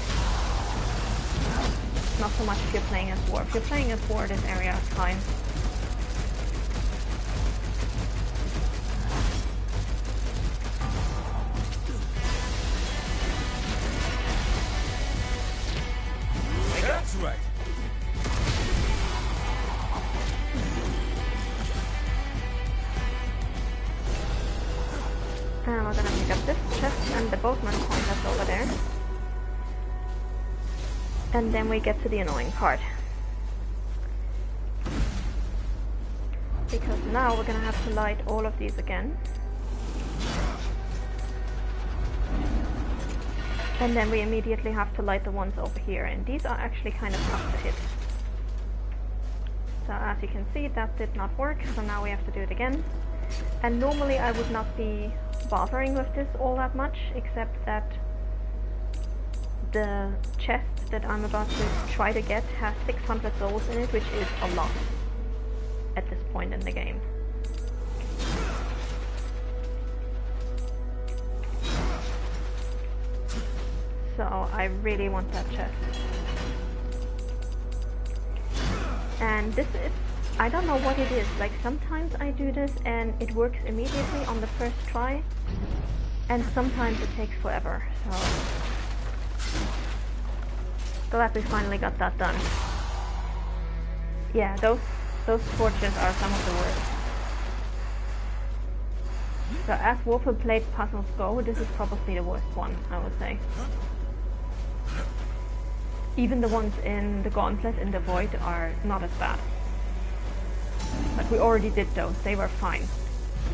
Not so much if you're playing as War. If you're playing as War, this area is fine. That's right. And we're gonna pick up this chest and the boatman coin that's over there. And then we get to the annoying part. Because now we're gonna have to light all of these again. And then we immediately have to light the ones over here, and these are actually kind of tough to hit. So as you can see, that did not work, so now we have to do it again. And normally I would not be bothering with this all that much, except that the chest that I'm about to try to get has 600 souls in it, which is a lot at this point in the game. So I really want that chest. And this is, I don't know what it is, like sometimes I do this and it works immediately on the first try, and sometimes it takes forever, so glad we finally got that done. Yeah, those torches are some of the worst. So as Warful Plate puzzles go, this is probably the worst one, I would say. Even the ones in the Gauntlet in the Void are not as bad. But we already did those, they were fine.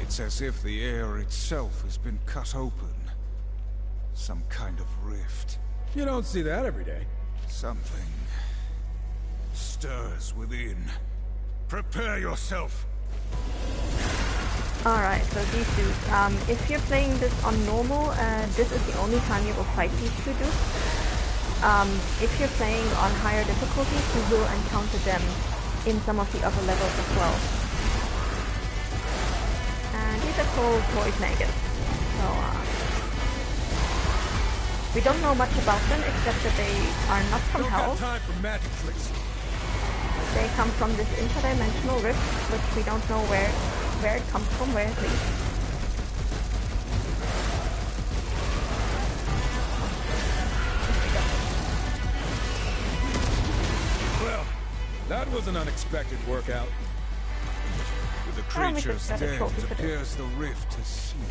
It's as if the air itself has been cut open. Some kind of rift. You don't see that every day. Something stirs within. Prepare yourself. Alright, so these dudes. If you're playing this on normal, this is the only time you will fight these two dudes. If you're playing on higher difficulties, you will encounter them in some of the other levels as well. And these are called void maggots. So, we don't know much about them except that they are not from hell. Time for magic tricks. They come from this interdimensional rift, which we don't know where it comes from, where it leads. Well, that was an unexpected workout. With the Oh, we creatures just got a dead, trophy it for this. appears the rift is sealed.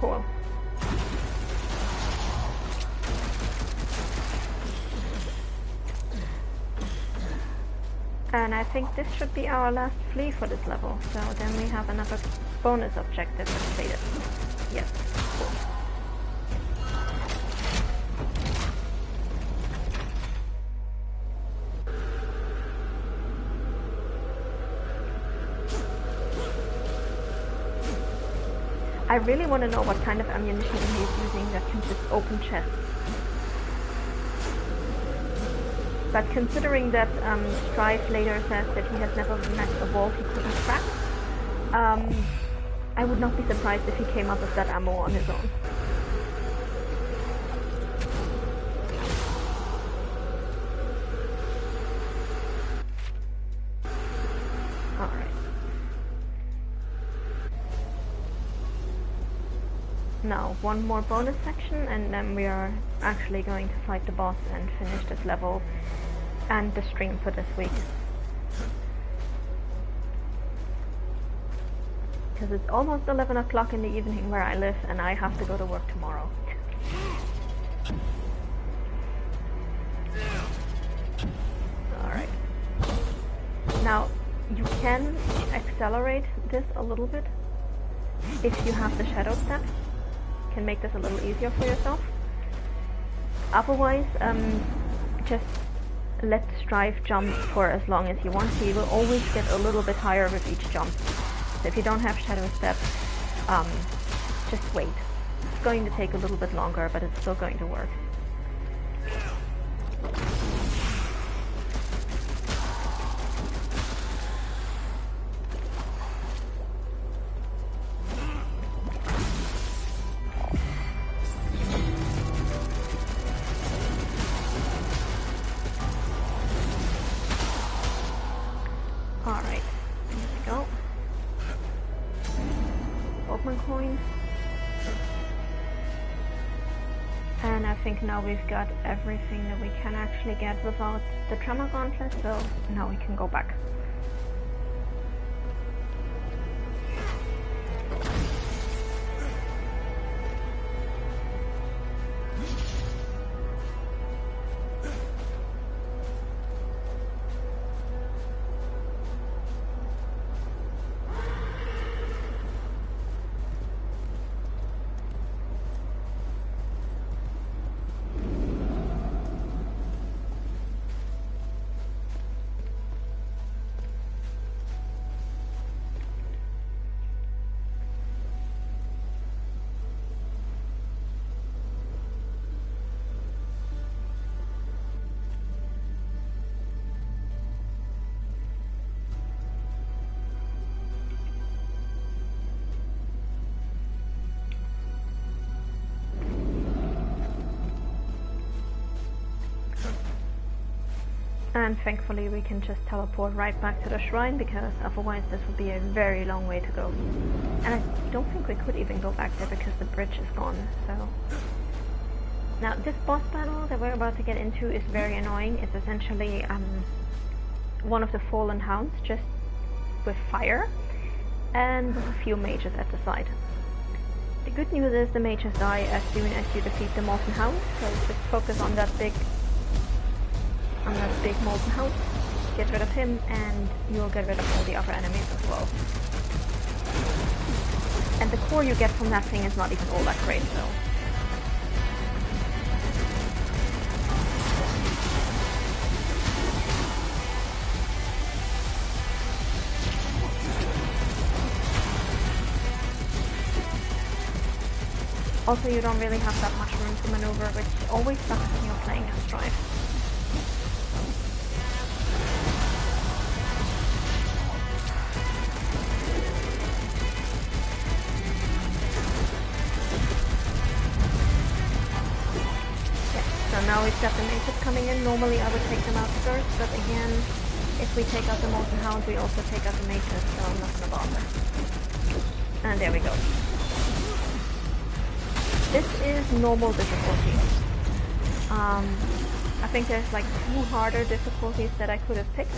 Cool. And I think this should be our last flea for this level. So then we have another bonus objective completed. Yes, cool. I really want to know what kind of ammunition he's using that can just open chests. But considering that Strife later says that he has never met a vault he couldn't crack, I would not be surprised if he came up with that ammo on his own. Alright. Now, one more bonus section and then we are actually going to fight the boss and finish this level and the stream for this week. Because it's almost 11 o'clock in the evening where I live and I have to go to work tomorrow. Alright. Now, you can accelerate this a little bit if you have the shadow step. Can make this a little easier for yourself. Otherwise, just let Strife jump for as long as you want. He will always get a little bit higher with each jump. So if you don't have shadow step, just wait. It's going to take a little bit longer, but it's still going to work. Alright, here we go. Open coin. And I think now we've got everything that we can actually get without the Tremor Gauntlet, so now we can go back. And thankfully we can just teleport right back to the shrine, because otherwise this would be a very long way to go. And I don't think we could even go back there because the bridge is gone, so... Now this boss battle that we're about to get into is very annoying. It's essentially one of the fallen hounds, just with fire, and with a few mages at the side. The good news is the mages die as soon as you defeat the molten hound, so just focus on that big molten hound, get rid of him, and you'll get rid of all the other enemies as well. And the core you get from that thing is not even all that great, so... Also, you don't really have that much room to maneuver, which always sucks when you're playing as Strife. So now we've got the mages coming in. Normally I would take them out first, but again, if we take out the Molten Hound, we also take out the mages, so I'm not gonna bother. And there we go. This is normal difficulty. I think there's like 2 harder difficulties that I could have picked,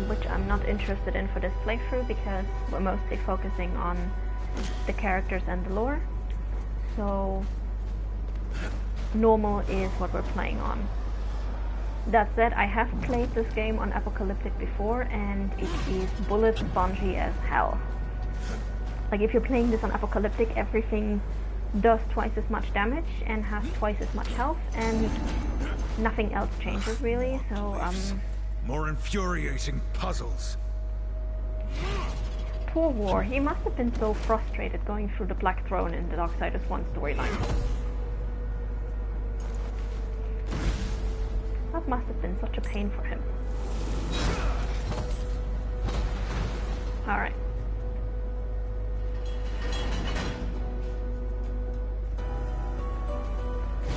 which I'm not interested in for this playthrough because we're mostly focusing on the characters and the lore. So normal is what we're playing on. That said, I have played this game on Apocalyptic before and it is bullet spongy as hell. Like if you're playing this on Apocalyptic, everything does twice as much damage and has twice as much health and nothing else changes really, so More infuriating puzzles. Poor War, he must have been so frustrated going through the Black Throne in the Darksiders 1 storyline. That must have been such a pain for him. Alright.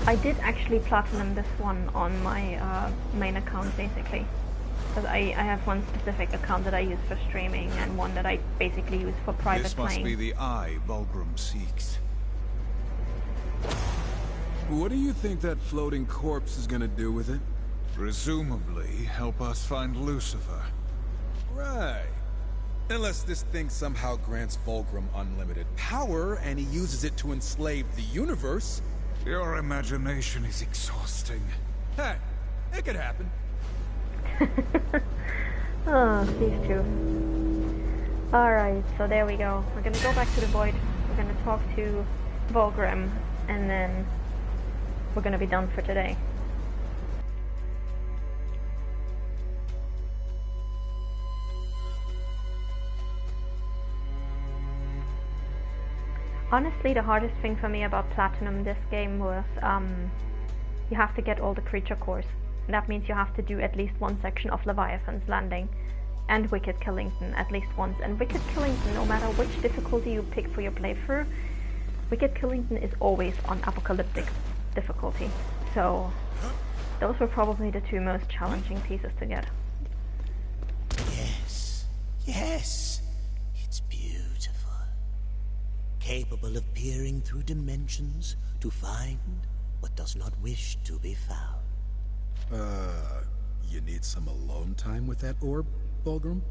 I did actually platinum this one on my main account basically. Because I have one specific account that I use for streaming and one that I basically use for private playing. This must be the eye Vulgrim seeks. What do you think that floating corpse is gonna do with it? Presumably help us find Lucifer. Right. Unless this thing somehow grants Vulgrim unlimited power and he uses it to enslave the universe. Your imagination is exhausting. Hey, it could happen. Oh, these two. Alright, so there we go. We're gonna go back to the Void, we're gonna talk to Vulgrim, and then we're gonna be done for today. Honestly, the hardest thing for me about Platinum this game was you have to get all the creature cores. And that means you have to do at least one section of Leviathan's Landing and Wicked Killington at least once. And Wicked Killington, no matter which difficulty you pick for your playthrough, Wicked Killington is always on Apocalyptic difficulty. So those were probably the 2 most challenging pieces to get. Yes, yes, it's beautiful. Capable of peering through dimensions to find what does not wish to be found. You need some alone time with that orb, Vulgrim?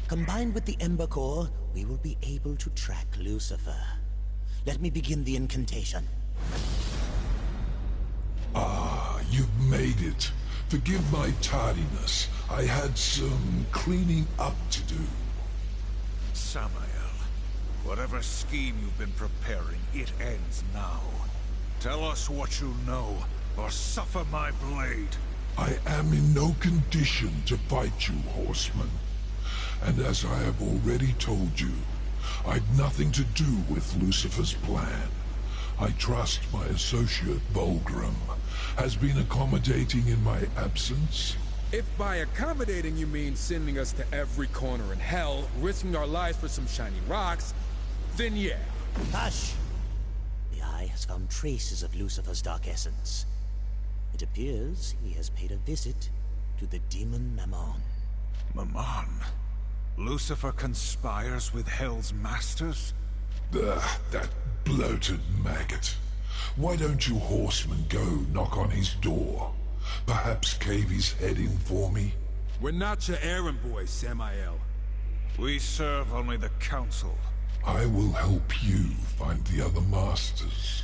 Combined with the Ember Core, we will be able to track Lucifer. Let me begin the incantation. Ah, you've made it. Forgive my tardiness. I had some cleaning up to do. Samael, whatever scheme you've been preparing, it ends now. Tell us what you know, or suffer my blade. I am in no condition to fight you, horseman. And as I have already told you, I've nothing to do with Lucifer's plan. I trust my associate Vulgrim has been accommodating in my absence. If by accommodating you mean sending us to every corner in hell, risking our lives for some shiny rocks, then yeah. Hush! The Eye has found traces of Lucifer's dark essence. It appears he has paid a visit to the demon Mammon. Mammon? Lucifer conspires with Hell's masters? That bloated maggot. Why don't you horsemen go knock on his door? Perhaps cave his head in for me? We're not your errand boys, Samael. We serve only the Council. I will help you find the other masters.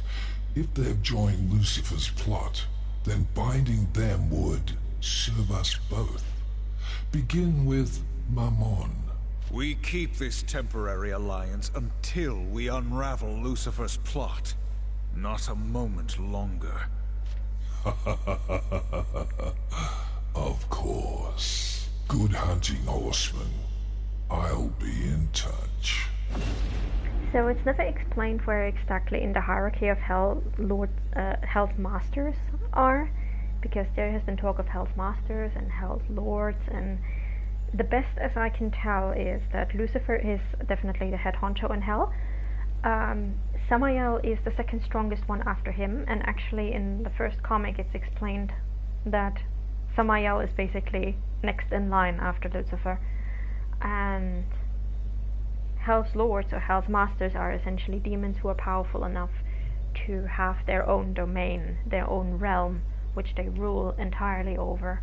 If they've joined Lucifer's plot, then binding them would serve us both. Begin with Mammon. We keep this temporary alliance until we unravel Lucifer's plot. Not a moment longer. Of course. Good hunting, horseman. I'll be in touch. So it's never explained where exactly in the hierarchy of Hell Hell's Masters are, because there has been talk of Hell's Masters and Hell's Lords, and the best as I can tell is that Lucifer is definitely the head honcho in Hell. Samael is the second strongest one after him, and actually in the first comic it's explained that Samael is basically next in line after Lucifer, and Hell's Lords or Hell's Masters are essentially demons who are powerful enough to have their own domain, their own realm, which they rule entirely over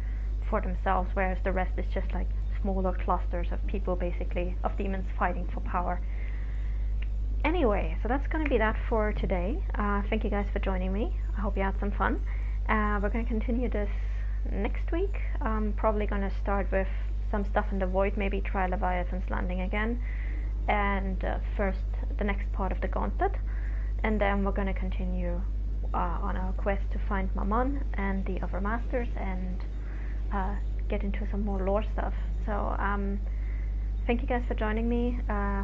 for themselves, whereas the rest is just like smaller clusters of people, basically, of demons fighting for power. Anyway, so that's going to be that for today. Thank you guys for joining me. I hope you had some fun. We're going to continue this next week. I'm probably going to start with some stuff in the Void, maybe try Leviathan's Landing again, and first the next part of the Gauntlet, and then we're going to continue on our quest to find Mammon and the other masters, and get into some more lore stuff. So thank you guys for joining me.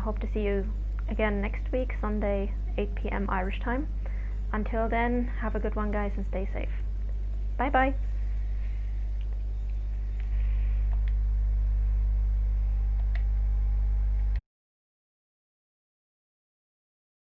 Hope to see you again next week, Sunday, 8 p.m. Irish time. Until then, have a good one, guys, and stay safe. Bye bye.